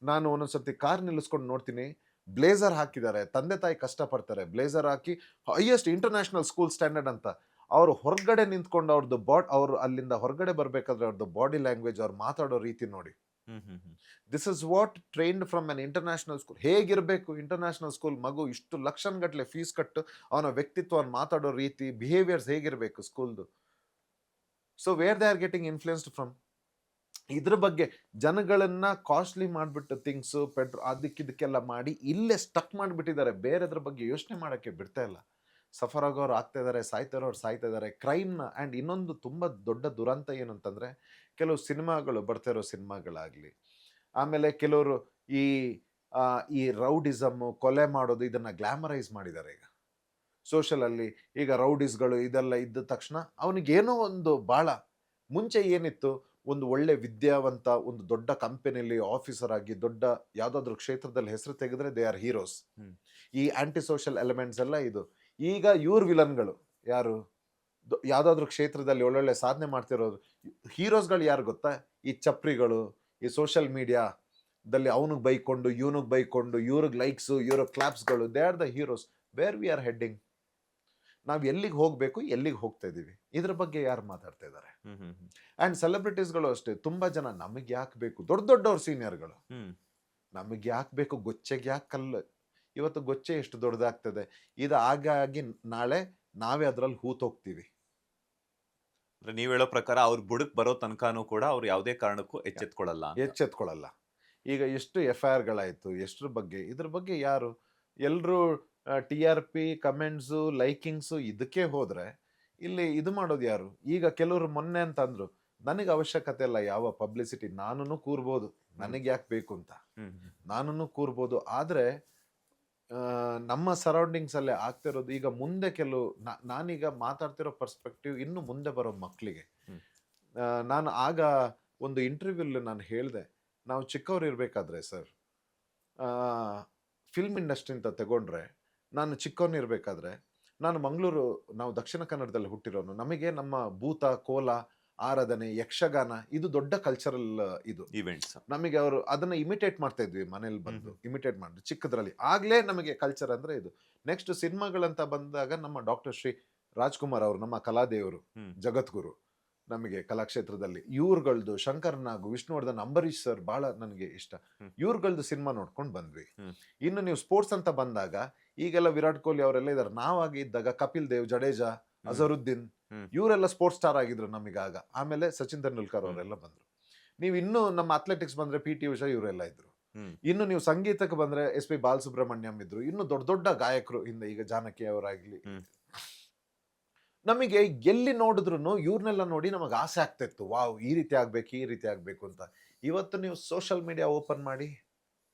ನಾನು ಒಂದೊಂದ್ಸತಿ ಕಾರ್ ನಿಲ್ಲಿಸ್ಕೊಂಡು ನೋಡ್ತೀನಿ, ಬ್ಲೇಸರ್ ಹಾಕಿದ್ದಾರೆ. ತಂದೆ ತಾಯಿ ಕಷ್ಟಪಡ್ತಾರೆ, ಬ್ಲೇಸರ್ ಹಾಕಿ ಹೈಯೆಸ್ಟ್ ಇಂಟರ್ನ್ಯಾಷನಲ್ ಸ್ಕೂಲ್ ಸ್ಟ್ಯಾಂಡರ್ಡ್ ಅಂತ. ಅವರು ಹೊರಗಡೆ ನಿಂತ್ಕೊಂಡು ಅವ್ರು ಅಲ್ಲಿಂದ ಹೊರಗಡೆ ಬರಬೇಕಾದ್ರೆ ಅವ್ರದ್ದು ಬಾಡಿ ಲ್ಯಾಂಗ್ವೇಜ್, ಅವ್ರು ಮಾತಾಡೋ ರೀತಿ ನೋಡಿ. Hmm. Hmm. Hmm. This is what trained from an international school. ಹೇಗಿರಬೇಕು ಇಂಟರ್ನ್ಯಾಷನಲ್ ಸ್ಕೂಲ್ ಮಗು? ಇಷ್ಟು ಲಕ್ಷಗಟ್ಟಲೆ ಫೀಸ್ ಕಟ್ಟು ಅವನ ವ್ಯಕ್ತಿತ್ವ, ಮಾತಾಡೋ ರೀತಿ, ಬಿಹೇವಿಯರ್ಸ್ ಹೇಗಿರಬೇಕು ಸ್ಕೂಲ್ದು? So where they are getting influenced from? ಇದ್ರ ಬಗ್ಗೆ ಜನಗಳನ್ನ ಕಾಸ್ಟ್ಲಿ ಮಾಡಿಬಿಟ್ಟು ಥಿಂಗ್ಸು, ಅದಕ್ಕಿದಕ್ಕೆಲ್ಲ ಮಾಡಿ ಇಲ್ಲೇ ಸ್ಟಕ್ ಮಾಡಿಬಿಟ್ಟಿದ್ದಾರೆ. ಬೇರೆದ್ರ ಬಗ್ಗೆ ಯೋಚನೆ ಮಾಡೋಕ್ಕೆ ಬಿಡ್ತಾ ಇಲ್ಲ. ಸಫರ್ ಆಗೋರು ಆಗ್ತಾ ಇದ್ದಾರೆ, ಸಾಯ್ತಾರೋರು ಸಾಯ್ತಾ ಇದ್ದಾರೆ. ಕ್ರೈಮ್ನ ಆ್ಯಂಡ್ ಇನ್ನೊಂದು ತುಂಬ ದೊಡ್ಡ ದುರಂತ ಏನು ಅಂತಂದರೆ, ಕೆಲವು ಸಿನಿಮಾಗಳು, ಬರ್ತಾ ಇರೋ ಸಿನಿಮಾಗಳಾಗಲಿ, ಆಮೇಲೆ ಕೆಲವರು ಈ ರೌಡಿಸಮ್ಮು, ಕೊಲೆ ಮಾಡೋದು, ಇದನ್ನು ಗ್ಲಾಮರೈಸ್ ಮಾಡಿದ್ದಾರೆ. ಈಗ ಸೋಷಲಲ್ಲಿ ಈಗ ರೌಡಿಸ್ಗಳು ಇದೆಲ್ಲ ಇದ್ದ ತಕ್ಷಣ ಅವನಿಗೇನೋ ಒಂದು ಭಾಳ. ಮುಂಚೆ ಏನಿತ್ತು? ಒಂದು ಒಳ್ಳೆ ವಿದ್ಯಾವಂತ, ಒಂದು ದೊಡ್ಡ ಕಂಪನಿಯಲ್ಲಿ ಆಫೀಸರ್ ಆಗಿ, ದೊಡ್ಡ ಯಾವುದಾದ್ರೂ ಕ್ಷೇತ್ರದಲ್ಲಿ ಹೆಸರು ತೆಗೆದ್ರೆ ದೇ ಆರ್ ಹೀರೋಸ್. ಈ ಆಂಟಿ ಸೋಷಲ್ ಎಲಿಮೆಂಟ್ಸ್ ಎಲ್ಲ ಇದು. ಈಗ ಇವ್ರ ವಿಲನ್ಗಳು ಯಾರು? ಯಾವುದಾದ್ರೂ ಕ್ಷೇತ್ರದಲ್ಲಿ ಒಳ್ಳೊಳ್ಳೆ ಸಾಧನೆ ಮಾಡ್ತಿರೋದು ಹೀರೋಸ್ಗಳು ಯಾರು ಗೊತ್ತಾ? ಈ ಚಪ್ರಿಗಳು, ಈ ಸೋಷಿಯಲ್ ಮೀಡಿಯಾದಲ್ಲಿ ಅವನಿಗೆ ಬೈಕೊಂಡು, ಇವನಿಗೆ ಬೈಕೊಂಡು, ಇವ್ರಿಗೆ ಲೈಕ್ಸು, ಇವ್ರಿಗೆ ಕ್ಲಾಪ್ಸ್ಗಳು. They are the heroes. Where we are heading? ನಾವು ಎಲ್ಲಿಗೆ ಹೋಗಬೇಕು, ಎಲ್ಲಿಗೆ ಹೋಗ್ತಾ ಇದ್ದೀವಿ? ಇದ್ರ ಬಗ್ಗೆ ಯಾರು ಮಾತಾಡ್ತಾ ಇದ್ದಾರೆ? ಆ್ಯಂಡ್ ಸೆಲೆಬ್ರಿಟೀಸ್ಗಳು ಅಷ್ಟೇ. ತುಂಬ ಜನ ನಮಗೆ ಯಾಕೆ ಬೇಕು, ದೊಡ್ಡವ್ರ ಸೀನಿಯರ್ಗಳು, ನಮಗೆ ಯಾಕೆ ಬೇಕು, ಗೊಚ್ಚೆಗೆ ಯಾಕೆ ಕಲ್ಲು? ಇವತ್ತು ಗೊಚ್ಚೆ ಎಷ್ಟು ದೊಡ್ಡದಾಗ್ತದೆ. ಇದು ಆಗಿ ನಾಳೆ ನಾವೇ ಅದರಲ್ಲಿ ಹೂತೋಗ್ತೀವಿ. ಅಂದ್ರೆ ನೀವ್ ಹೇಳೋ ಪ್ರಕಾರ ಅವ್ರ ಬುಡಕ್ ಬರೋ ತನಕನೂ ಕೂಡ ಅವ್ರು ಯಾವುದೇ ಕಾರಣಕ್ಕೂ ಎಚ್ಚೆತ್ಕೊಳ್ಳಲ್ಲ ಅಂತ. ಎಚ್ಚೆತ್ಕೊಳ್ಳಲ್ಲ. ಈಗ ಎಷ್ಟು FIR ಗಳಾಯ್ತು, ಎಷ್ಟ್ರ ಬಗ್ಗೆ, ಇದ್ರ ಬಗ್ಗೆ ಯಾರು? ಎಲ್ರೂ TRP, ಕಮೆಂಟ್ಸು, ಲೈಕಿಂಗ್ಸು ಇದಕ್ಕೆ ಹೋದ್ರೆ, ಇಲ್ಲಿ ಇದು ಮಾಡೋದು ಯಾರು? ಈಗ ಕೆಲವರು ಮೊನ್ನೆ ಅಂತ ಅಂದ್ರು, ನನಗೆ ಅವಶ್ಯಕತೆ ಇಲ್ಲ ಯಾವ ಪಬ್ಲಿಸಿಟಿ, ನಾನೂನು ಕೂರ್ಬೋದು, ನನಗೆ ಯಾಕೆ ಬೇಕು ಅಂತ. ಹ್ಮ್. ನಾನೂನು ಕೂರ್ಬೋದು. ಆದ್ರೆ ನಮ್ಮ ಸರೌಂಡಿಂಗ್ಸ್ ಅಲ್ಲೇ ಆಗ್ತಿರೋದು ಈಗ ಮುಂದೆ ಕೆಲವು ನಾನೀಗ ಮಾತಾಡ್ತಿರೋ ಪರ್ಸ್ಪೆಕ್ಟಿವ್ ಇನ್ನು ಮುಂದೆ ಬರೋ ಮಕ್ಕಳಿಗೆ. ಹ್ಮ್. ನಾನು ಆಗ ಒಂದು ಇಂಟರ್ವ್ಯೂಲ್ ನಾನು ಹೇಳಿದೆ, ನಾವು ಚಿಕ್ಕವ್ರು ಇರ್ಬೇಕಾದ್ರೆ ಸರ್, ಫಿಲ್ಮ್ ಇಂಡಸ್ಟ್ರಿ ಅಂತ ತಗೊಂಡ್ರೆ, ನಾನು ಚಿಕ್ಕವನಿರ್ಬೇಕಾದ್ರೆ, ನಾನು ಮಂಗಳೂರು, ನಾವು ದಕ್ಷಿಣ ಕನ್ನಡದಲ್ಲಿ ಹುಟ್ಟಿರೋನು, ನಮಗೆ ನಮ್ಮ ಭೂತ, ಕೋಲ, ಆರಾಧನೆ, ಯಕ್ಷಗಾನ ಇದು ದೊಡ್ಡ ಕಲ್ಚರಲ್ ಇದು ಇವೆಂಟ್ಸ್. ನಮಗೆ ಅವರು ಅದನ್ನ ಇಮಿಟೇಟ್ ಮಾಡ್ತಾ ಇದ್ವಿ ಮನೇಲಿ ಬಂದು, ಇಮಿಟೇಟ್ ಮಾಡಿ ಚಿಕ್ಕದ್ರಲ್ಲಿ ಆಗ್ಲೇ ನಮಗೆ ಕಲ್ಚರ್ ಅಂದ್ರೆ ಇದು. ನೆಕ್ಸ್ಟ್ ಸಿನಿಮಾಗಳಂತ ಬಂದಾಗ ನಮ್ಮ ಡಾಕ್ಟರ್ ಶ್ರೀ ರಾಜ್ಕುಮಾರ್ ಅವರು ನಮ್ಮ ಕಲಾದೇವರು, ಜಗದ್ಗುರು ನಮಗೆ ಕಲಾಕ್ಷೇತ್ರದಲ್ಲಿ. ಇವ್ರುಗಳ್ದು ಶಂಕರ್ ನಾಗ್, ವಿಷ್ಣುವರ್ಧನ್, ಅಂಬರೀಶ್ ಸರ್ ಬಹಳ ನನಗೆ ಇಷ್ಟ. ಇವ್ರುಗಳ್ದು ಸಿನಿಮಾ ನೋಡ್ಕೊಂಡು ಬಂದ್ವಿ. ಇನ್ನು ನೀವು ಸ್ಪೋರ್ಟ್ಸ್ ಅಂತ ಬಂದಾಗ ಈಗೆಲ್ಲ ವಿರಾಟ್ ಕೊಹ್ಲಿ ಅವರೆಲ್ಲ ಇದಾರೆ. ನಾವಾಗಿ ಇದ್ದಾಗ ಕಪಿಲ್ ದೇವ್, ಜಡೇಜಾ, ಅಜರುದ್ದೀನ್ ಇವರೆಲ್ಲ ಸ್ಪೋರ್ಟ್ಸ್ ಸ್ಟಾರ್ ಆಗಿದ್ರು ನಮಗಾಗ. ಆಮೇಲೆ ಸಚಿನ್ ತೆಂಡೂಲ್ಕರ್ ಅವರೆಲ್ಲ ಬಂದ್ರು. ನೀವು ಇನ್ನು ನಮ್ಮ ಅಥ್ಲೆಟಿಕ್ಸ್ ಬಂದ್ರೆ PT ಉಷಾ ಇವರೆಲ್ಲ ಇದ್ರು. ಇನ್ನು ನೀವು ಸಂಗೀತಕ್ಕೆ ಬಂದ್ರೆ SP ಬಾಲಸುಬ್ರಹ್ಮಣ್ಯಂ ಇದ್ರು. ಇನ್ನು ದೊಡ್ಡ ದೊಡ್ಡ ಗಾಯಕರು ಹಿಂದೆ, ಈಗ ಜಾನಕಿ ಅವರಾಗ್ಲಿ. ನಮಗೆ ಎಲ್ಲಿ ನೋಡಿದ್ರು ಇವ್ರನ್ನೆಲ್ಲ ನೋಡಿ ನಮಗೆ ಆಸೆ ಆಗ್ತಿತ್ತು, ವಾವ್ ಈ ರೀತಿ ಆಗ್ಬೇಕು, ಈ ರೀತಿ ಆಗ್ಬೇಕು ಅಂತ. ಇವತ್ತು ನೀವು ಸೋಷಿಯಲ್ ಮೀಡಿಯಾ ಓಪನ್ ಮಾಡಿ,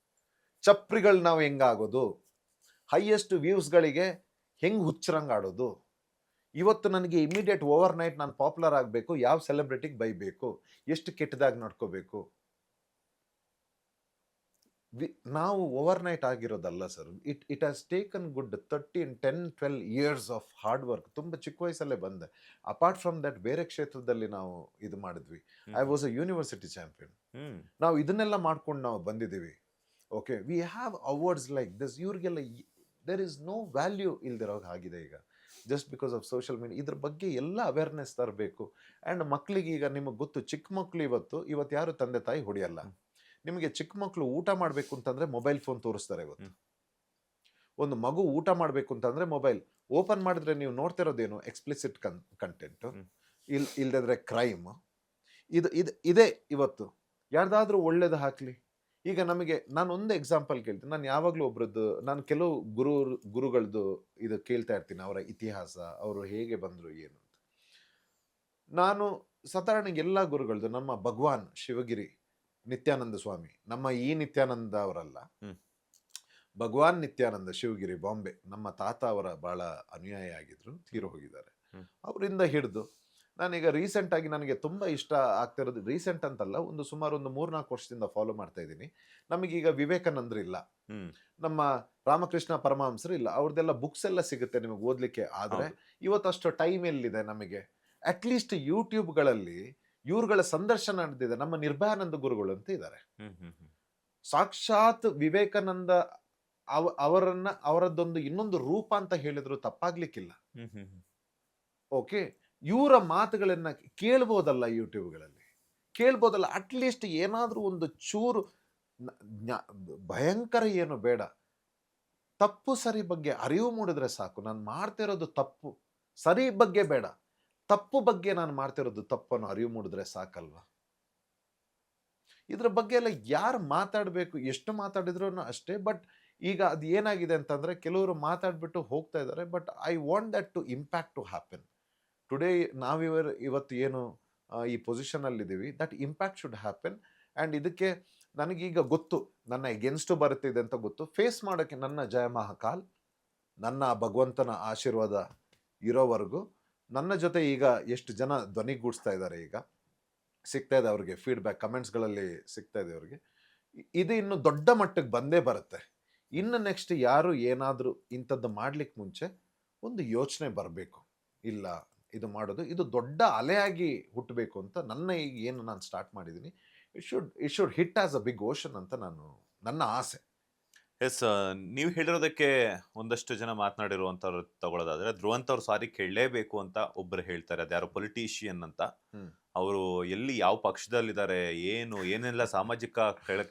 ಚಪ್ರಿಗಳು ನಾವು ಹೆಂಗಾಗೋದು, ಹೈಯೆಸ್ಟ್ ವ್ಯೂಸ್ಗಳಿಗೆ ಹೆಂಗ್ ಹುಚ್ಚರಂಗ್ ಆಡೋದು. ಇವತ್ತು ನನಗೆ ಇಮಿಡಿಯೇಟ್ ಓವರ್ ನೈಟ್ ನಾನು ಪಾಪ್ಯುಲರ್ ಆಗಬೇಕು, ಯಾವ ಸೆಲೆಬ್ರಿಟಿಗೆ ಬೈಬೇಕು, ಎಷ್ಟು ಕೆಟ್ಟದಾಗಿ ನೋಡ್ಕೋಬೇಕು. ನಾವು ಓವರ್ ನೈಟ್ ಆಗಿರೋದಲ್ಲ sir. It has taken good 10-12 years of hard work. ತುಂಬ ಚಿಕ್ಕ ವಯಸ್ಸಲ್ಲೇ ಬಂದೆ. ಅಪಾರ್ಟ್ ಫ್ರಮ್ ದಟ್ ಬೇರೆ ಕ್ಷೇತ್ರದಲ್ಲಿ ನಾವು ಇದು ಮಾಡಿದ್ವಿ. I was a university champion. ನಾವು ಇದನ್ನೆಲ್ಲ ಮಾಡ್ಕೊಂಡು ನಾವು ಬಂದಿದ್ದೀವಿ. Okay, we have awards like this. ಇವ್ರಿಗೆಲ್ಲ ದೇರ್ ಇಸ್ ನೋ ವ್ಯಾಲ್ಯೂ ಇಲ್ದಿರೋ ಆಗಿದೆ ಈಗ, just because of social media. ಇದ್ರ ಬಗ್ಗೆ ಎಲ್ಲ ಅವೇರ್ನೆಸ್ ತರಬೇಕು. ಆ್ಯಂಡ್ ಮಕ್ಕಳಿಗೆ, ಈಗ ನಿಮಗೆ ಗೊತ್ತು, ಚಿಕ್ಕ ಮಕ್ಕಳು ಇವತ್ತು ಯಾರು ತಂದೆ ತಾಯಿ ಹೊಡೆಯಲ್ಲ. ನಿಮಗೆ ಚಿಕ್ಕ ಮಕ್ಕಳು ಊಟ ಮಾಡಬೇಕು ಅಂತಂದ್ರೆ ಮೊಬೈಲ್ ಫೋನ್ ತೋರಿಸ್ತಾರೆ ಇವತ್ತು. ಒಂದು ಮಗು ಊಟ ಮಾಡಬೇಕು ಅಂತಂದ್ರೆ ಮೊಬೈಲ್ ಓಪನ್ ಮಾಡಿದ್ರೆ ನೀವು ನೋಡ್ತಿರೋದೇನು, ಎಕ್ಸ್ಪ್ಲಿಸಿಟ್ ಕಂಟೆಂಟ್, ಇಲ್ದಿದ್ರೆ ಕ್ರೈಮ್. ಇದೇ ಇವತ್ತು. ಯಾರ್ದಾದ್ರೂ ಒಳ್ಳೇದು ಹಾಕ್ಲಿ. ಈಗ ನಮಗೆ, ನಾನು ಒಂದು ಎಕ್ಸಾಂಪಲ್ ಕೇಳ್ತೀನಿ. ನಾನು ಯಾವಾಗಲೂ ನಾನು ಕೆಲವು ಗುರುಗಳದ್ದು ಇದು ಕೇಳ್ತಾ ಇರ್ತೀನಿ, ಅವರ ಇತಿಹಾಸ, ಅವರು ಹೇಗೆ ಬಂದರು ಏನು ಅಂತ. ನಾನು ಸಾಧಾರಣ ಎಲ್ಲ ಗುರುಗಳದ್ದು, ನಮ್ಮ ಭಗವಾನ್ ಶಿವಗಿರಿ ನಿತ್ಯಾನಂದ ಸ್ವಾಮಿ, ನಮ್ಮ ಈ ನಿತ್ಯಾನಂದ ಅವರಲ್ಲ, ಭಗವಾನ್ ನಿತ್ಯಾನಂದ ಶಿವಗಿರಿ ಬಾಂಬೆ, ನಮ್ಮ ತಾತ ಅವರ ಬಹಳ ಅನುಯಾಯಿ ಆಗಿದ್ರು, ತೀರು ಹೋಗಿದ್ದಾರೆ. ಅವರಿಂದ ಹಿಡಿದು ನಾನೀಗ ರೀಸೆಂಟ್ ಆಗಿ ನನಗೆ ತುಂಬಾ ಇಷ್ಟ ಆಗ್ತಿರೋದು, ರೀಸೆಂಟ್ ಅಂತಲ್ಲ, ಸುಮಾರು ಒಂದು 3-4 ವರ್ಷದಿಂದ ಫಾಲೋ ಮಾಡ್ತಾ ಇದ್ದೀನಿ. ನಮಗೀಗ ವಿವೇಕಾನಂದರು ಇಲ್ಲ, ನಮ್ಮ ರಾಮಕೃಷ್ಣ ಪರಮಹಂಸರು ಇಲ್ಲ. ಅವ್ರದ್ದೆಲ್ಲ ಬುಕ್ಸ್ ಎಲ್ಲ ಸಿಗುತ್ತೆ ನಿಮಗೆ ಓದ್ಲಿಕ್ಕೆ. ಆದ್ರೆ ಇವತ್ತಷ್ಟು ಟೈಮ್ ಎಲ್ಲಿದೆ ನಮಗೆ? ಅಟ್ಲೀಸ್ಟ್ ಯೂಟ್ಯೂಬ್ಗಳಲ್ಲಿ ಇವ್ರುಗಳ ಸಂದರ್ಶನ ನಡೆದಿದೆ. ನಮ್ಮ ನಿರ್ಭಯಾನಂದ ಗುರುಗಳು ಅಂತ ಇದ್ದಾರೆ, ಸಾಕ್ಷಾತ್ ವಿವೇಕಾನಂದ ಅವರದ್ದೊಂದು ಇನ್ನೊಂದು ರೂಪ ಅಂತ ಹೇಳಿದ್ರು ತಪ್ಪಾಗ್ಲಿಕ್ಕಿಲ್ಲ. ಓಕೆ, ಇವರ ಮಾತುಗಳನ್ನ ಕೇಳ್ಬೋದಲ್ಲ, ಯೂಟ್ಯೂಬ್ಗಳಲ್ಲಿ ಕೇಳ್ಬೋದಲ್ಲ. ಅಟ್ಲೀಸ್ಟ್ ಏನಾದ್ರೂ ಒಂದು ಚೂರು ಭಯಂಕರ ಏನು ಬೇಡ, ತಪ್ಪು ಸರಿ ಬಗ್ಗೆ ಅರಿವು ಮೂಡಿದ್ರೆ ಸಾಕು. ನಾನು ಮಾಡ್ತಿರೋದು ತಪ್ಪು, ಸರಿ ಬಗ್ಗೆ ಬೇಡ, ತಪ್ಪು ಬಗ್ಗೆ ನಾನು ಮಾಡ್ತಿರೋದು ತಪ್ಪನ್ನು ಅರಿವು ಮೂಡಿದ್ರೆ ಸಾಕಲ್ವಾ? ಇದ್ರ ಬಗ್ಗೆ ಎಲ್ಲ ಯಾರು ಮಾತಾಡಬೇಕು, ಎಷ್ಟು ಮಾತಾಡಿದ್ರು ಅಷ್ಟೇ. ಬಟ್ ಈಗ ಅದು ಏನಾಗಿದೆ ಅಂತಂದ್ರೆ, ಕೆಲವರು ಮಾತಾಡ್ಬಿಟ್ಟು ಹೋಗ್ತಾ ಇದ್ದಾರೆ. But I want that to impact to happen. Today ಇವತ್ತು ಏನು ಈ ಪೊಸಿಷನ್ ಅಲ್ಲಿ ಇದ್ದೀವಿ, that impact should happen. And ಇದಕ್ಕೆ ನನಗೀಗ ಗೊತ್ತು, ನನ್ನ ಎಗೇನ್ಸ್ಟು ಬರುತ್ತಿದೆ ಅಂತ ಗೊತ್ತು. ಫೇಸ್ ಮಾಡೋಕ್ಕೆ ನನ್ನ ಜಯ ಮಹಾಕಾಲ್, ನನ್ನ ಭಗವಂತನ ಆಶೀರ್ವಾದ ಇರೋವರೆಗೂ ನನ್ನ ಜೊತೆ ಈಗ ಎಷ್ಟು ಜನ ಧ್ವನಿಗೂಡಿಸ್ತಾ ಇದ್ದಾರೆ, ಈಗ ಸಿಗ್ತಾ ಇದೆ ಅವ್ರಿಗೆ ಫೀಡ್ಬ್ಯಾಕ್, ಕಮೆಂಟ್ಸ್ಗಳಲ್ಲಿ ಸಿಗ್ತಾ ಇದೆ ಅವ್ರಿಗೆ. ಇದು ಇನ್ನು ದೊಡ್ಡ ಮಟ್ಟಕ್ಕೆ ಬಂದೇ ಬರುತ್ತೆ. ಇನ್ನು ನೆಕ್ಸ್ಟ್ ಯಾರು ಏನಾದರೂ ಇಂಥದ್ದು ಮಾಡ್ಲಿಕ್ಕೆ ಮುಂಚೆ ಒಂದು ಯೋಚನೆ ಬರಬೇಕು, ಇಲ್ಲ ಇದು ಮಾಡೋದು ಇದು ದೊಡ್ಡ ಅಲೆಯಾಗಿ ಹುಟ್ಟಬೇಕು ಅಂತ. ಈಗ ಏನು ನಾನು ಸ್ಟಾರ್ಟ್ ಮಾಡಿದ್ದೀನಿ, it should hit as a big ocean ಅಂತ ನನ್ನ ಆಸೆ. ಎಸ್, ನೀವು ಹೇಳಿರೋದಕ್ಕೆ ಒಂದಷ್ಟು ಜನ ಮಾತನಾಡಿರುವಂತವ್ರು ತಗೊಳ್ಳೋದಾದ್ರೆ, ಧ್ರುವಂತ್ ಅವ್ರು ಸಾರಿ ಕೇಳಲೇಬೇಕು ಅಂತ ಒಬ್ರು ಹೇಳ್ತಾರೆ. ಅದ್ಯಾರೋ ಪೊಲಿಟಿಷಿಯನ್ ಅಂತ. ಅವರು ಎಲ್ಲಿ ಯಾವ ಪಕ್ಷದಲ್ಲಿದ್ದಾರೆ, ಏನೆಲ್ಲ ಸಾಮಾಜಿಕ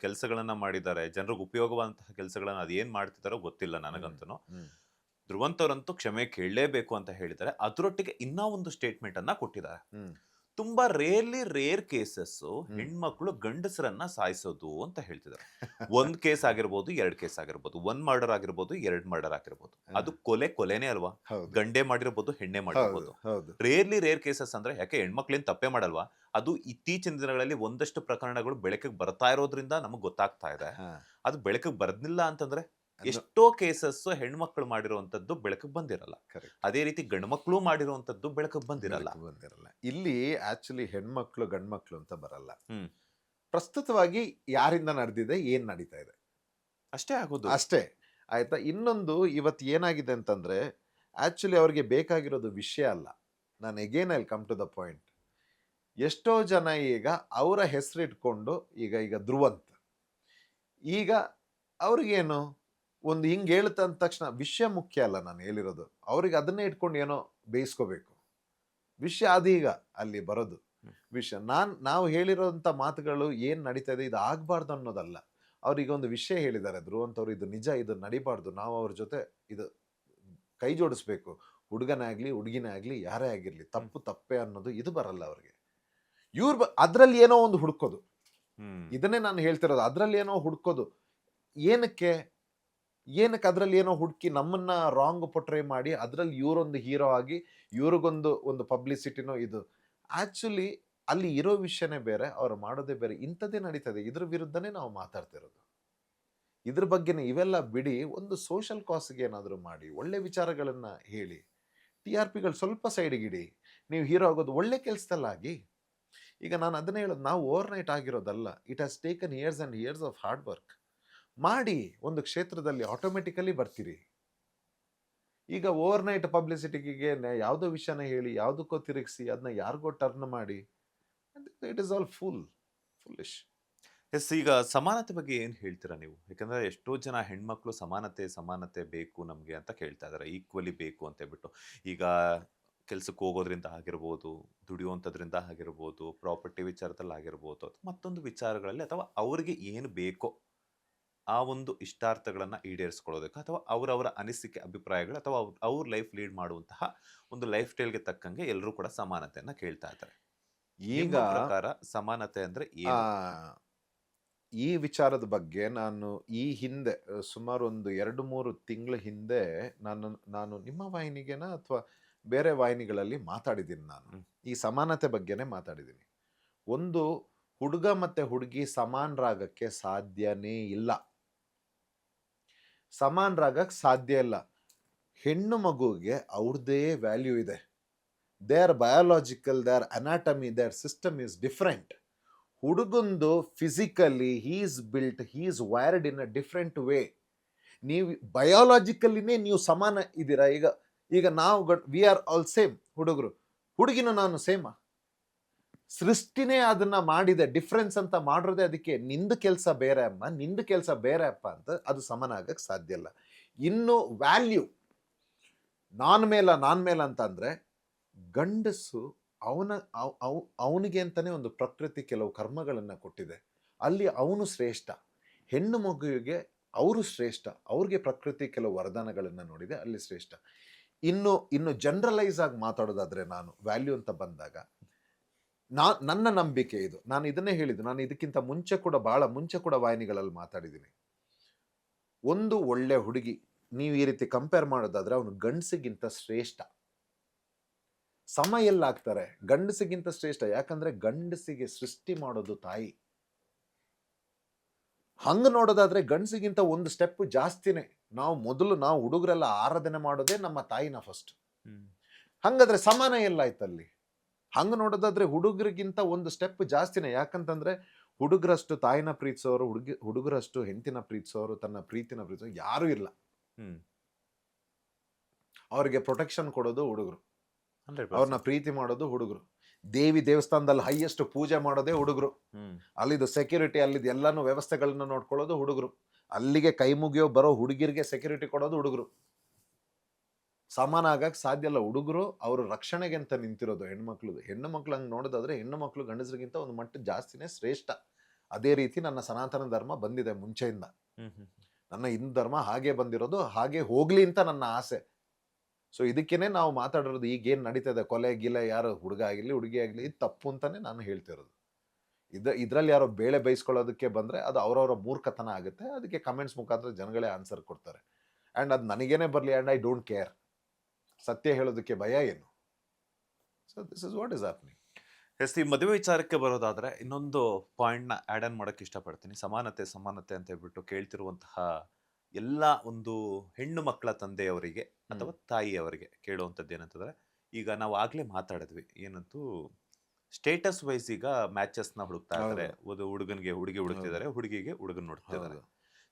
ಕೆಲಸಗಳನ್ನ ಮಾಡಿದ್ದಾರೆ, ಜನರಿಗೆ ಉಪಯೋಗವಾದಂತಹ ಕೆಲಸಗಳನ್ನ ಅದೇನ್ ಮಾಡ್ತಿದ್ದಾರೋ ಗೊತ್ತಿಲ್ಲ ನನಗಂತೂ. ಧ್ರುವಂತವ್ರಂತೂ ಕ್ಷಮೆ ಕೇಳಲೇಬೇಕು ಅಂತ ಹೇಳಿದ್ದಾರೆ. ಅದರೊಟ್ಟಿಗೆ ಇನ್ನೂ ಒಂದು ಸ್ಟೇಟ್ಮೆಂಟ್ ಅನ್ನ ಕೊಟ್ಟಿದ್ದಾರೆ. ಹ್ಮ್ ತುಂಬಾ ರೇರ್ ಕೇಸಸ್ ಹ್ಮ್ ಹೆಣ್ಮಕ್ಳು ಗಂಡಸರನ್ನ ಸಾಯಿಸೋದು ಅಂತ ಹೇಳ್ತಿದ್ದಾರೆ. ಒಂದ್ ಕೇಸ್ ಆಗಿರ್ಬೋದು, ಎರಡ್ ಕೇಸ್ ಆಗಿರ್ಬೋದು, ಒಂದ್ ಮರ್ಡರ್ ಆಗಿರ್ಬೋದು, ಎರಡ್ ಮರ್ಡರ್ ಆಗಿರ್ಬೋದು. ಹ, ಅದು ಕೊಲೆನೇ ಅಲ್ವಾ? ಹೌದು ಗಂಡೆ ಮಾಡಿರ್ಬೋದು, ಹೆಣ್ಣೆ ಹೌದು ಮಾಡಿರ್ಬೋದು. ಹೌದು ರೇರ್ ಕೇಸಸ್ ಅಂದ್ರೆ ಯಾಕೆ ಹೆಣ್ಮಕ್ಳೇನ್ ತಪ್ಪೇ ಮಾಡಲ್ವಾ? ಅದು ಇತ್ತೀಚಿನ ದಿನಗಳಲ್ಲಿ ಒಂದಷ್ಟು ಪ್ರಕರಣಗಳು ಬೆಳಕಿಗೆ ಬರ್ತಾ ಇರೋದ್ರಿಂದ ನಮಗ್ ಗೊತ್ತಾಗ್ತಾ ಇದೆ. ಹಾ ಅದು ಬೆಳಕಿಗೆ ಬರ್ದಿಲ್ಲ ಅಂತಂದ್ರೆ ಅದು ಎಷ್ಟೋ ಕೇಸಸ್ ಹೆಣ್ಮಕ್ಳು ಮಾಡಿರುವಂತದ್ದು ಬೆಳಕಿಗೆ ಬಂದಿರಲ್ಲ. ಕರೆಕ್ಟ್. ಅದೇ ರೀತಿ ಗಂಡ್ಮಕ್ಳು ಮಾಡಿರುವಂತದ್ದು ಬೆಳಕಿಗೆ ಬಂದಿರಲ್ಲ. ಬೆಳಕು ಬಂದಿರಲ್ಲ. ಇಲ್ಲಿ ಆಕ್ಚುಲಿ ಹೆಣ್ಮಕ್ಳು ಗಂಡ್ಮಕ್ಳು ಅಂತ ಬರಲ್ಲ. ಹ್ಮ್ ಪ್ರಸ್ತುತವಾಗಿ ಯಾರಿಂದ ನಡೆದಿದೆ, ಏನ್ ನಡೀತಾ ಇದೆ ಅಷ್ಟೇ ಆಗೋದು. ಅಷ್ಟೇ. ಆಯ್ತಾ? ಇನ್ನೊಂದು ಇವತ್ತು ಏನಾಗಿದೆ ಅಂತಂದ್ರೆ ಆಕ್ಚುಲಿ ಅವ್ರಿಗೆ ಬೇಕಾಗಿರೋದು ವಿಷಯ ಅಲ್ಲ. ನಾನು again I come to the point. ಎಷ್ಟೋ ಜನ ಈಗ ಅವರ ಹೆಸರಿಟ್ಕೊಂಡು ಈಗ ಧ್ರುವಂತ್ ಈಗ ಅವ್ರಿಗೇನು ಒಂದು ಹಿಂಗೆ ಹೇಳುತ್ತ ಅಂದ ತಕ್ಷಣ ವಿಷಯ ಮುಖ್ಯ ಅಲ್ಲ. ನಾನು ಹೇಳಿರೋದು ಅವ್ರಿಗೆ ಅದನ್ನೇ ಇಟ್ಕೊಂಡು ಏನೋ ಬೇಯಿಸ್ಕೋಬೇಕು. ವಿಷಯ ಅದೀಗ ಅಲ್ಲಿ ಬರೋದು ವಿಷಯ. ನಾವು ಹೇಳಿರೋಂಥ ಮಾತುಗಳು ಏನು ನಡೀತಾ ಇದೆ ಇದು ಆಗಬಾರ್ದು ಅನ್ನೋದಲ್ಲ. ಅವ್ರಿಗೆ ಒಂದು ವಿಷಯ ಹೇಳಿದ್ದಾರೆ ಧ್ರುವಂತ್ ಅವರು, ಇದು ನಿಜ, ಇದು ನಡಿಬಾರ್ದು, ನಾವು ಅವ್ರ ಜೊತೆ ಇದು ಕೈ ಜೋಡಿಸ್ಬೇಕು. ಹುಡುಗನೇ ಆಗಲಿ ಹುಡುಗಿನೇ ಆಗಲಿ ಯಾರೇ ಆಗಿರಲಿ, ತಪ್ಪು ತಪ್ಪೇ ಅನ್ನೋದು ಇದು ಬರಲ್ಲ ಅವ್ರಿಗೆ. ಅದರಲ್ಲಿ ಏನೋ ಒಂದು ಹುಡ್ಕೋದು. ಇದನ್ನೇ ನಾನು ಹೇಳ್ತಿರೋದು, ಅದರಲ್ಲಿ ಏನೋ ಹುಡ್ಕೋದು. ಏನಕ್ಕೆ ಅದರಲ್ಲಿ ಏನೋ ಹುಡುಕಿ ನಮ್ಮನ್ನ ರಾಂಗ್ ಪೊಟ್ರೇ ಮಾಡಿ ಅದರಲ್ಲಿ ಇವರೊಂದು ಹೀರೋ ಆಗಿ ಇವ್ರಿಗೊಂದು ಪಬ್ಲಿಸಿಟಿನೋ ಇದು. ಆಕ್ಚುಲಿ ಅಲ್ಲಿ ಇರೋ ವಿಷಯನೇ ಬೇರೆ, ಅವ್ರು ಮಾಡೋದೇ ಬೇರೆ. ಇಂಥದ್ದೇ ನಡೀತದೆ. ಇದ್ರ ವಿರುದ್ಧನೇ ನಾವು ಮಾತಾಡ್ತಿರೋದು. ಇದ್ರ ಬಗ್ಗೆನೇ ಇವೆಲ್ಲ ಬಿಡಿ. ಒಂದು ಸೋಷಲ್ ಕಾಸ್ಗೆ ಏನಾದರೂ ಮಾಡಿ, ಒಳ್ಳೆ ವಿಚಾರಗಳನ್ನ ಹೇಳಿ, TRPಗಳು ಸ್ವಲ್ಪ ಸೈಡ್ಗಿಡಿ. ನೀವು ಹೀರೋ ಆಗೋದು ಒಳ್ಳೆ ಕೆಲಸದಲ್ಲಾಗಿ. ಈಗ ನಾನು ಅದನ್ನೇ ಹೇಳೋದು, ನಾವು ಓವರ್ ನೈಟ್ ಆಗಿರೋದಲ್ಲ. It has taken years and years of hard work. ಮಾಡಿ ಒಂದು ಕ್ಷೇತ್ರದಲ್ಲಿ ಆಟೋಮೆಟಿಕಲಿ ಬರ್ತೀರಿ. ಈಗ ಓವರ್ ನೈಟ್ ಪಬ್ಲಿಸಿಟಿಗೆ ಯಾವುದೋ ವಿಷಯನ ಹೇಳಿ ಯಾವುದಕ್ಕೋ ತಿರುಗಿಸಿ ಅದನ್ನ ಯಾರಿಗೋ ಟರ್ನ್ ಮಾಡಿ, ಇಟ್ ಇಸ್ ಆಲ್ ಫುಲ್ಲಿಶ್. ಎಸ್, ಈಗ ಸಮಾನತೆ ಬಗ್ಗೆ ಏನು ಹೇಳ್ತೀರಾ ನೀವು? ಯಾಕಂದ್ರೆ ಎಷ್ಟೋ ಜನ ಹೆಣ್ಮಕ್ಳು ಸಮಾನತೆ ಬೇಕು ನಮಗೆ ಅಂತ ಕೇಳ್ತಾ ಇದ್ದಾರೆ, ಈಕ್ವಲಿ ಬೇಕು ಅಂತ ಹೇಳ್ಬಿಟ್ಟು. ಈಗ ಕೆಲ್ಸಕ್ಕೆ ಹೋಗೋದ್ರಿಂದ ಆಗಿರ್ಬೋದು, ದುಡಿಯುವಂಥದ್ರಿಂದ ಆಗಿರ್ಬೋದು, ಪ್ರಾಪರ್ಟಿ ವಿಚಾರದಲ್ಲಿ ಆಗಿರ್ಬೋದು, ಅಥವಾ ಮತ್ತೊಂದು ವಿಚಾರಗಳಲ್ಲಿ, ಅಥವಾ ಅವ್ರಿಗೆ ಏನು ಬೇಕೋ ಆ ಒಂದು ಇಷ್ಟಾರ್ಥಗಳನ್ನ ಈಡೇರಿಸ್ಕೊಳ್ಳೋದಕ್ಕೆ, ಅಥವಾ ಅವರವರ ಅನಿಸಿಕೆ ಅಭಿಪ್ರಾಯಗಳು, ಅಥವಾ ಅವ್ರ ಲೈಫ್ ಲೀಡ್ ಮಾಡುವಂತಹ ಒಂದು ಲೈಫ್ ಸ್ಟೈಲ್ಗೆ ತಕ್ಕಂಗೆ ಎಲ್ಲರೂ ಕೂಡ ಸಮಾನತೆಯನ್ನ ಕೇಳ್ತಾ ಇದ್ದಾರೆ. ಈಗ ನಿಮ್ಮ ಪ್ರಕಾರ ಸಮಾನತೆ ಅಂದ್ರೆ ಆ, ಏನು? ಈ ವಿಚಾರದ ಬಗ್ಗೆ ನಾನು ಈ ಹಿಂದೆ ಸುಮಾರು ಒಂದು 2-3 ತಿಂಗಳ ಹಿಂದೆ ನಾನು ನಿಮ್ಮ ವಾಹಿನಿಗೆನ ಅಥವಾ ಬೇರೆ ವಾಹಿನಿಗಳಲ್ಲಿ ಮಾತಾಡಿದ್ದೀನಿ. ನಾನು ಹ್ಮ್. ಈ ಸಮಾನತೆ ಬಗ್ಗೆನೇ ಮಾತಾಡಿದ್ದೀನಿ. ಒಂದು ಹುಡುಗ ಮತ್ತೆ ಹುಡುಗಿ ಸಮಾನರಾಗಕ್ಕೆ ಸಾಧ್ಯನೇ ಇಲ್ಲ. ಸಮಾನರಾಗಕ್ಕೆ ಸಾಧ್ಯ ಇಲ್ಲ. ಹೆಣ್ಣು ಮಗುವಿಗೆ ಅವ್ರದ್ದೇ ವ್ಯಾಲ್ಯೂ ಇದೆ. Their biological, their anatomy, their system is different. ಹುಡುಗಂದು physically he's built, he's wired in a different way. ನೀವು ಬಯಾಲಜಿಕಲಿನೇ ನೀವು ಸಮಾನ ಇದ್ದೀರಾ. ಈಗ ನಾವು ವಿ ಆರ್ ಆಲ್ ಸೇಮ್. ಹುಡುಗರು ಹುಡುಗಿನ ನಾನು ಸೇಮ. ಸೃಷ್ಟಿನೇ ಅದನ್ನ ಮಾಡಿದೆ. ಡಿಫ್ರೆನ್ಸ್ ಅಂತ ಮಾಡಿರೋದೇ ಅದಕ್ಕೆ. ನಿಂದು ಕೆಲಸ ಬೇರೆ ಅಮ್ಮ, ನಿಂದು ಕೆಲಸ ಬೇರೆ ಅಪ್ಪ ಅಂತ ಅದು ಸಮಾನ ಆಗಕ್ಕೆ ಸಾಧ್ಯ ಇಲ್ಲ. ಇನ್ನು ವ್ಯಾಲ್ಯೂ ನಾನ್ ಮೇಲ ಅಂತ ಅಂದ್ರೆ, ಗಂಡಸು ಅವನಿಗೆ ಅಂತಾನೆ ಒಂದು ಪ್ರಕೃತಿ ಕೆಲವು ಕರ್ಮಗಳನ್ನ ಕೊಟ್ಟಿದೆ. ಅಲ್ಲಿ ಅವನು ಶ್ರೇಷ್ಠ. ಹೆಣ್ಣು ಮಗುವಿಗೆ ಅವರು ಶ್ರೇಷ್ಠ. ಅವ್ರಿಗೆ ಪ್ರಕೃತಿ ಕೆಲವು ವರದಾನಗಳನ್ನ ನೋಡಿದೆ, ಅಲ್ಲಿ ಶ್ರೇಷ್ಠ. ಇನ್ನು ಜನರಲೈಸ್ ಆಗಿ ಮಾತಾಡೋದಾದ್ರೆ, ನಾನು ವ್ಯಾಲ್ಯೂ ಅಂತ ಬಂದಾಗ ನನ್ನ ನಂಬಿಕೆ ಇದು. ನಾನು ಇದನ್ನೇ ಹೇಳಿದ್ದು. ನಾನು ಇದಕ್ಕಿಂತ ಬಹಳ ಮುಂಚೆ ಕೂಡ ವಾಹಿನಿಗಳಲ್ಲಿ ಮಾತಾಡಿದ್ದೀನಿ. ಒಂದು ಒಳ್ಳೆ ಹುಡುಗಿ ನೀವು ಈ ರೀತಿ ಕಂಪೇರ್ ಮಾಡೋದಾದ್ರೆ ಅವನು ಗಂಡಸಿಗಿಂತ ಶ್ರೇಷ್ಠ. ಸಮ ಎಲ್ಲಾಗ್ತಾರೆ, ಗಂಡಸಿಗಿಂತ ಶ್ರೇಷ್ಠ. ಯಾಕಂದ್ರೆ ಗಂಡಸಿಗೆ ಸೃಷ್ಟಿ ಮಾಡೋದು ತಾಯಿ. ಹಂಗ ನೋಡೋದಾದ್ರೆ ಗಂಡಸಿಗಿಂತ ಒಂದು ಸ್ಟೆಪ್ ಜಾಸ್ತಿನೇ. ನಾವು ಹುಡುಗರೆಲ್ಲ ಆರಾಧನೆ ಮಾಡೋದೇ ನಮ್ಮ ತಾಯಿನ ಫಸ್ಟ್. ಹಂಗಾದ್ರೆ ಸಮಾನ ಎಲ್ಲ ಆಯ್ತಲ್ಲಿ. ಹಂಗ ನೋಡೋದಾದ್ರೆ ಹುಡುಗರಿಗಿಂತ ಒಂದು ಸ್ಟೆಪ್ ಜಾಸ್ತಿನೇ. ಯಾಕಂತಂದ್ರೆ ಹುಡುಗರಷ್ಟು ತಾಯಿನ ಪ್ರೀತಿಸೋರು, ಹುಡುಗರಷ್ಟು ಹೆಂಡತಿನ ಪ್ರೀತಿಸೋರು, ತನ್ನ ಪ್ರೀತಿನ ಪ್ರೀತಿಸೋರು ಯಾರು ಇಲ್ಲ. ಅವ್ರಿಗೆ ಪ್ರೊಟೆಕ್ಷನ್ ಕೊಡೋದು ಹುಡುಗರು, ಅವ್ರನ್ನ ಪ್ರೀತಿ ಮಾಡೋದು ಹುಡುಗರು. ದೇವಸ್ಥಾನದಲ್ಲಿ ಹೈಯೆಸ್ಟ್ ಪೂಜೆ ಮಾಡೋದೇ ಹುಡುಗರು. ಅಲ್ಲಿದು ಸೆಕ್ಯೂರಿಟಿ, ಅಲ್ಲಿದ್ದು ಎಲ್ಲಾನು ವ್ಯವಸ್ಥೆಗಳನ್ನ ನೋಡ್ಕೊಳ್ಳೋದು ಹುಡುಗರು. ಅಲ್ಲಿಗೆ ಕೈ ಮುಗಿಯೋ ಬರೋ ಹುಡುಗಿರಿಗೆ ಸೆಕ್ಯೂರಿಟಿ ಕೊಡೋದು ಹುಡುಗರು. ಸಮಾನ ಆಗಕ್ಕೆ ಸಾಧ್ಯ ಇಲ್ಲ. ಹುಡುಗರು ಅವ್ರ ರಕ್ಷಣೆಗೆ ಅಂತ ನಿಂತಿರೋದು ಹೆಣ್ಣು ಮಕ್ಳು ಹಂಗೆ ನೋಡೋದಾದ್ರೆ ಹೆಣ್ಣು ಮಕ್ಳು ಗಂಡಸರಿಗಿಂತ ಒಂದು ಮಟ್ಟ ಜಾಸ್ತಿನೇ ಶ್ರೇಷ್ಠ. ಅದೇ ರೀತಿ ನನ್ನ ಸನಾತನ ಧರ್ಮ ಬಂದಿದೆ ಮುಂಚೆಯಿಂದ. ನನ್ನ ಹಿಂದೂ ಧರ್ಮ ಹಾಗೆ ಬಂದಿರೋದು, ಹಾಗೆ ಹೋಗ್ಲಿ ಅಂತ ನನ್ನ ಆಸೆ. ಸೊ ಇದಕ್ಕೇನೆ ನಾವು ಮಾತಾಡಿರೋದು ಈಗ ಏನು ನಡೀತದೆ, ಕೊಲೆ ಗಿಲೆ ಯಾರು ಹುಡುಗ ಆಗಿರಲಿ ಹುಡುಗಿ ಆಗಲಿ, ಇದು ತಪ್ಪು ಅಂತಾನೆ ನಾನು ಹೇಳ್ತಿರೋದು. ಇದ್ರಲ್ಲಿ ಯಾರೋ ಬೇಳೆ ಬೇಯಿಸ್ಕೊಳ್ಳೋದಕ್ಕೆ ಬಂದ್ರೆ ಅದು ಅವರವರ ಮೂರ್ಖತನ ಆಗುತ್ತೆ. ಅದಕ್ಕೆ ಕಮೆಂಟ್ಸ್ ಮುಖಾಂತರ ಜನಗಳೇ ಆನ್ಸರ್ ಕೊಡ್ತಾರೆ. ಆ್ಯಂಡ್ ಅದು ನನಗೇನೆ ಬರಲಿ, ಆ್ಯಂಡ್ ಐ ಡೋಂಟ್ ಕೇರ್. ಸತ್ಯ ಹೇಳೋದಕ್ಕೆ ಭಯ ಏನು? So this is what is happening. Yes, ಈ ಮದುವೆ ವಿಚಾರಕ್ಕೆ ಬರೋದಾದ್ರೆ ಇನ್ನೊಂದು ಪಾಯಿಂಟ್ನ ಆ್ಯಡ್ ಆನ್ ಮಾಡೋಕ್ಕೆ ಇಷ್ಟಪಡ್ತೀನಿ. ಸಮಾನತೆ ಸಮಾನತೆ ಅಂತ ಹೇಳ್ಬಿಟ್ಟು ಕೇಳ್ತಿರುವಂತಹ ಎಲ್ಲ ಒಂದು ಹೆಣ್ಣು ಮಕ್ಕಳ ತಂದೆಯವರಿಗೆ ಅಥವಾ ತಾಯಿಯವರಿಗೆ ಕೇಳುವಂಥದ್ದು ಏನಂತಂದ್ರೆ, ಈಗ ನಾವು ಆಗ್ಲೇ ಮಾತಾಡಿದ್ವಿ ಏನಂತೂ ಸ್ಟೇಟಸ್ ವೈಸ್ ಈಗ ಮ್ಯಾಚಸ್ನ ಹುಡುಕ್ತಾ ಇದ್ದಾರೆ. ಒಂದು ಹುಡುಗನಿಗೆ ಹುಡುಗಿ ಹುಡುಕ್ತಿದ್ದಾರೆ, ಹುಡುಗಿಗೆ ಹುಡುಗನ್ ನೋಡ್ತಿದ್ದಾರೆ.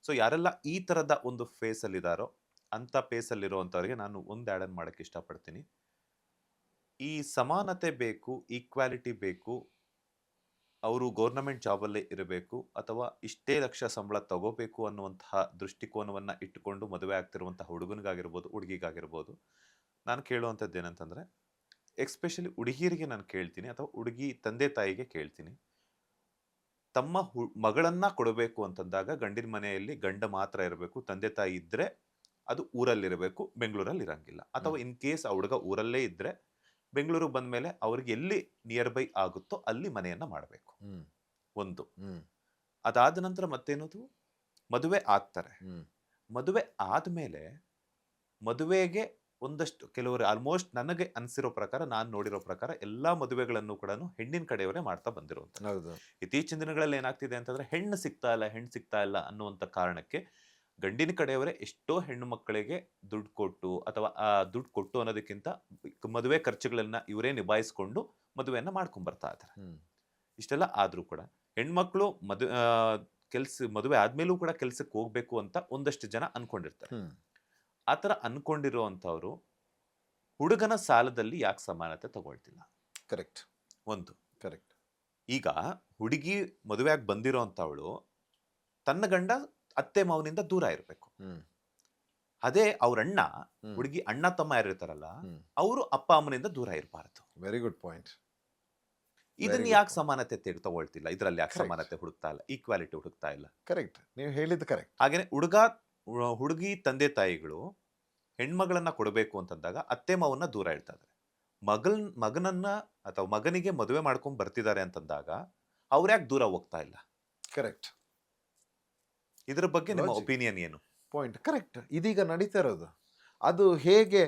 ಸೊ ಯಾರೆಲ್ಲ ಈ ತರದ ಒಂದು ಫೇಸ್ ಅಲ್ಲಿ ಇದಾರೋ ಅಂತ ಫೇಸ್ ಅಲ್ಲಿ ಇರುವಂತವರಿಗೆ ನಾನು ಒಂದು ಆ್ಯಡ್ ಆನ್ ಮಾಡಕ್ಕೆ ಇಷ್ಟಪಡ್ತೀನಿ. ಈ ಸಮಾನತೆ ಬೇಕು, ಈಕ್ವಾಲಿಟಿ ಬೇಕು, ಅವರು ಗೌರ್ನಮೆಂಟ್ ಜಾಬಲ್ಲೇ ಇರಬೇಕು ಅಥವಾ ಇಷ್ಟೇ ಲಕ್ಷ ಸಂಬಳ ತಗೋಬೇಕು ಅನ್ನುವಂತಹ ದೃಷ್ಟಿಕೋನವನ್ನ ಇಟ್ಟುಕೊಂಡು ಮದುವೆ ಆಗ್ತಿರುವಂತಹ ಹುಡುಗನಿಗಾಗಿರ್ಬೋದು ಹುಡುಗಿಗಾಗಿರ್ಬೋದು, ನಾನು ಕೇಳುವಂಥದ್ದು ಏನಂತಂದ್ರೆ, ಎಕ್ಸ್ಪೆಷಲಿ ಹುಡುಗಿಯರಿಗೆ ನಾನು ಕೇಳ್ತೀನಿ ಅಥವಾ ಹುಡುಗಿ ತಂದೆ ತಾಯಿಗೆ ಕೇಳ್ತೀನಿ, ತಮ್ಮ ಮಗಳನ್ನ ಕೊಡಬೇಕು ಅಂತಂದಾಗ ಗಂಡಿನ ಮನೆಯಲ್ಲಿ ಗಂಡ ಮಾತ್ರ ಇರಬೇಕು, ತಂದೆ ತಾಯಿ ಇದ್ರೆ ಅದು ಊರಲ್ಲಿರಬೇಕು, ಬೆಂಗಳೂರಲ್ಲಿ ಇರಂಗಿಲ್ಲ. ಅಥವಾ ಇನ್ ಕೇಸ್ ಆ ಹುಡುಗ ಊರಲ್ಲೇ ಇದ್ರೆ ಬೆಂಗಳೂರು ಬಂದ ಮೇಲೆ ಅವ್ರಿಗೆ ಎಲ್ಲಿ ನಿಯರ್ ಬೈ ಆಗುತ್ತೋ ಅಲ್ಲಿ ಮನೆಯನ್ನ ಮಾಡಬೇಕು. ಒಂದು ಅದಾದ ನಂತರ ಮತ್ತೇನದು, ಮದುವೆ ಆಗ್ತಾರೆ. ಮದುವೆ ಆದ್ಮೇಲೆ ಮದುವೆಗೆ ಒಂದಷ್ಟು ಕೆಲವರು ಆಲ್ಮೋಸ್ಟ್ ನನಗೆ ಅನಿಸಿರೋ ಪ್ರಕಾರ, ನಾನು ನೋಡಿರೋ ಪ್ರಕಾರ ಎಲ್ಲಾ ಮದುವೆಗಳನ್ನು ಕೂಡ ಹೆಣ್ಣಿನ ಕಡೆಯವರೇ ಮಾಡ್ತಾ ಬಂದಿರುವಂತ. ಇತ್ತೀಚಿನ ದಿನಗಳಲ್ಲಿ ಏನಾಗ್ತಿದೆ ಅಂತಂದ್ರೆ, ಹೆಣ್ಣು ಸಿಗ್ತಾ ಇಲ್ಲ ಅನ್ನುವಂತ ಕಾರಣಕ್ಕೆ ಗಂಡಿನ ಕಡೆಯವರೇ ಎಷ್ಟೋ ಹೆಣ್ಣು ಮಕ್ಕಳಿಗೆ ದುಡ್ಡು ಕೊಟ್ಟು ಅಥವಾ ಆ ದುಡ್ಡು ಕೊಟ್ಟು ಅನ್ನೋದಕ್ಕಿಂತ ಮದುವೆ ಖರ್ಚುಗಳನ್ನ ಇವರೇ ನಿಭಾಯಿಸ್ಕೊಂಡು ಮದುವೆಯನ್ನ ಮಾಡ್ಕೊಂಡ್ ಬರ್ತಾ ಇದ್ದಾರೆ. ಇಷ್ಟೆಲ್ಲ ಆದ್ರೂ ಕೂಡ ಹೆಣ್ಮಕ್ಳು ಮದುವೆ ಆದ್ಮೇಲೂ ಕೂಡ ಕೆಲ್ಸಕ್ಕೆ ಹೋಗ್ಬೇಕು ಅಂತ ಒಂದಷ್ಟು ಜನ ಅನ್ಕೊಂಡಿರ್ತಾರೆ. ಆತರ ಅನ್ಕೊಂಡಿರುವಂತವ್ರು ಹುಡುಗನ ಸಾಲದಲ್ಲಿ ಯಾಕೆ ಸಮಾನತೆ ತಗೊಳ್ತಿಲ್ಲ? ಕರೆಕ್ಟ್. ಕರೆಕ್ಟ್. ಈಗ ಹುಡುಗಿ ಮದುವೆಯಾಗಿ ಬಂದಿರೋ ಅಂತವಳು ತನ್ನ ಗಂಡ ಅತ್ತೆ ಮಾವನಿಂದ ದೂರ ಇರಬೇಕು. ಅದೇ ಅವ್ರ ಅಣ್ಣ, ಹುಡುಗಿ ಅಣ್ಣ ತಮ್ಮ ಯಾರಿರ್ತಾರಲ್ಲ, ಅವರು ಅಪ್ಪ ಅಮ್ಮನಿಂದ ದೂರ ಇರಬಾರದು. Very good point. ಇದನ್ನ ಯಾಕೆ ಸಮಾನತೆ ತಗೊಳ್ತಿಲ್ಲ? ಇದ್ರಲ್ಲಿ ಯಾಕೆ ಸಮಾನತೆ ಹುಡುಕ್ತಾ ಇಲ್ಲ, ಈಕ್ವಾಲಿಟಿ ಹುಡುಕ್ತಾ ಇಲ್ಲ? ಕರೆಕ್ಟ್, ನೀವು ಹೇಳಿದ್ದು ಕರೆಕ್ಟ್. ಹಾಗೇನೆ ಹುಡುಗಿ ತಂದೆ ತಾಯಿಗಳು ಹೆಣ್ಮಗಳನ್ನ ಕೊಡಬೇಕು ಅಂತಂದಾಗ ಅತ್ತೆ ಮಾವನ್ನ ದೂರ ಇಡ್ತಾ ಇದ್ದಾರೆ. ಮಗನನ್ನ ಅಥವಾ ಮಗನಿಗೆ ಮದುವೆ ಮಾಡ್ಕೊಂಡ್ ಬರ್ತಿದ್ದಾರೆ ಅಂತಂದಾಗ ಅವ್ರ್ಯಾಕೆ ದೂರ ಹೋಗ್ತಾ ಇಲ್ಲ? ಕರೆಕ್ಟ್. ಇದ್ರ ಬಗ್ಗೆ ನಿಮ್ಮ ಒಪಿನಿಯನ್ ಏನು? Point correct. ಇದೀಗ ನಡೀತಾ ಇರೋದು ಅದು ಹೇಗೆ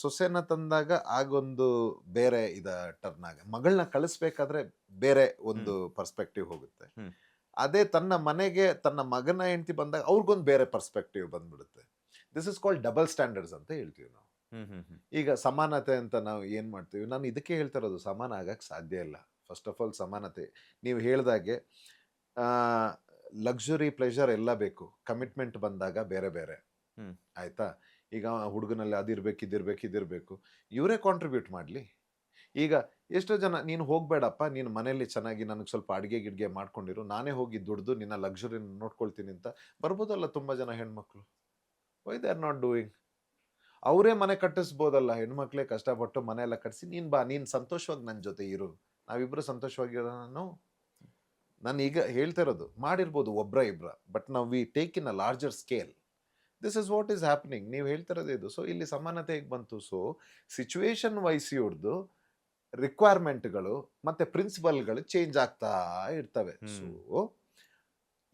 ಸೊಸೆನ ತಂದಾಗ ಆಗೊಂದು ಬೇರೆ ಟರ್ನ್ ಆಗ, ಮಗಳನ್ನ ಕಳಿಸ್ಬೇಕಾದ್ರೆ ಬೇರೆ ಒಂದು ಪರ್ಸ್ಪೆಕ್ಟಿವ್ ಹೋಗುತ್ತೆ. ಅದೇ ತನ್ನ ಮನೆಗೆ ತನ್ನ ಮಗನ ಹೆಂಡತಿ ಬಂದಾಗ ಅವ್ರಿಗೊಂದು ಬೇರೆ ಪರ್ಸ್ಪೆಕ್ಟಿವ್ ಬಂದ್ಬಿಡುತ್ತೆ. This is called double standards ಅಂತ ಹೇಳ್ತೀವಿ ನಾವು. ಈಗ ಸಮಾನತೆ ಅಂತ ನಾವು ಏನ್ ಮಾಡ್ತೀವಿ, ನಾನು ಇದಕ್ಕೆ ಹೇಳ್ತಾ ಇರೋದು, ಸಮಾನ ಆಗಕ್ಕೆ ಸಾಧ್ಯ ಇಲ್ಲ. ಫಸ್ಟ್ ಆಫ್ ಆಲ್ ಸಮಾನತೆ ನೀವು ಹೇಳ್ದಾಗೆ ಲಕ್ಸುರಿ ಪ್ಲೆಷರ್ ಎಲ್ಲ ಬೇಕು, ಕಮಿಟ್ಮೆಂಟ್ ಬಂದಾಗ ಬೇರೆ ಬೇರೆ ಆಯ್ತಾ. ಈಗ ಹುಡುಗನಲ್ಲಿ ಇದಿರ್ಬೇಕು, ಇವರೇ ಕಾಂಟ್ರಿಬ್ಯೂಟ್ ಮಾಡಲಿ. ಈಗ ಎಷ್ಟೋ ಜನ, ನೀನು ಹೋಗ್ಬೇಡಪ್ಪ, ನೀನು ಮನೇಲಿ ಚೆನ್ನಾಗಿ ನನಗೆ ಸ್ವಲ್ಪ ಅಡುಗೆ ಮಾಡ್ಕೊಂಡಿರು, ನಾನೇ ಹೋಗಿ ದುಡ್ದು ನಿನ್ನ ಲಕ್ಸುರಿ ನೋಡ್ಕೊಳ್ತೀನಿ ಅಂತ ಬರ್ಬೋದಲ್ಲ ತುಂಬ ಜನ ಹೆಣ್ಮಕ್ಳು. Why they are not doing? ಅವರೇ ಮನೆ ಕಟ್ಟಿಸ್ಬೋದಲ್ಲ, ಹೆಣ್ಮಕ್ಳೇ ಕಷ್ಟಪಟ್ಟು ಮನೆ ಎಲ್ಲ ಕಟ್ಟಿಸಿ, ನೀನು ಬಾ, ನೀನು ಸಂತೋಷವಾಗಿ ನನ್ನ ಜೊತೆ ಇರು, ನಾವಿಬ್ರು ಸಂತೋಷವಾಗಿರೋ. ನಾನು ಈಗ ಹೇಳ್ತಾ ಇರೋದು, ಮಾಡಿರ್ಬೋದು ಒಬ್ರ ಇಬ್ರ, ಬಟ್ ನಾವು we take in a larger scale. This is what is happening. ನೀವು ಹೇಳ್ತಿರೋದೇ ಇದು. ಸೊ ಇಲ್ಲಿ ಸಮಾನತೆ ಹೇಗೆ ಬಂತು? ಸೊ ಸಿಚುವೇಶನ್ ವೈಸ್ ಇವ್ರದ್ದು ರಿಕ್ವೈರ್ಮೆಂಟ್ಗಳು ಮತ್ತೆ ಪ್ರಿನ್ಸಿಪಲ್ಗಳು ಚೇಂಜ್ ಆಗ್ತಾ ಇರ್ತವೆ. ಸೊ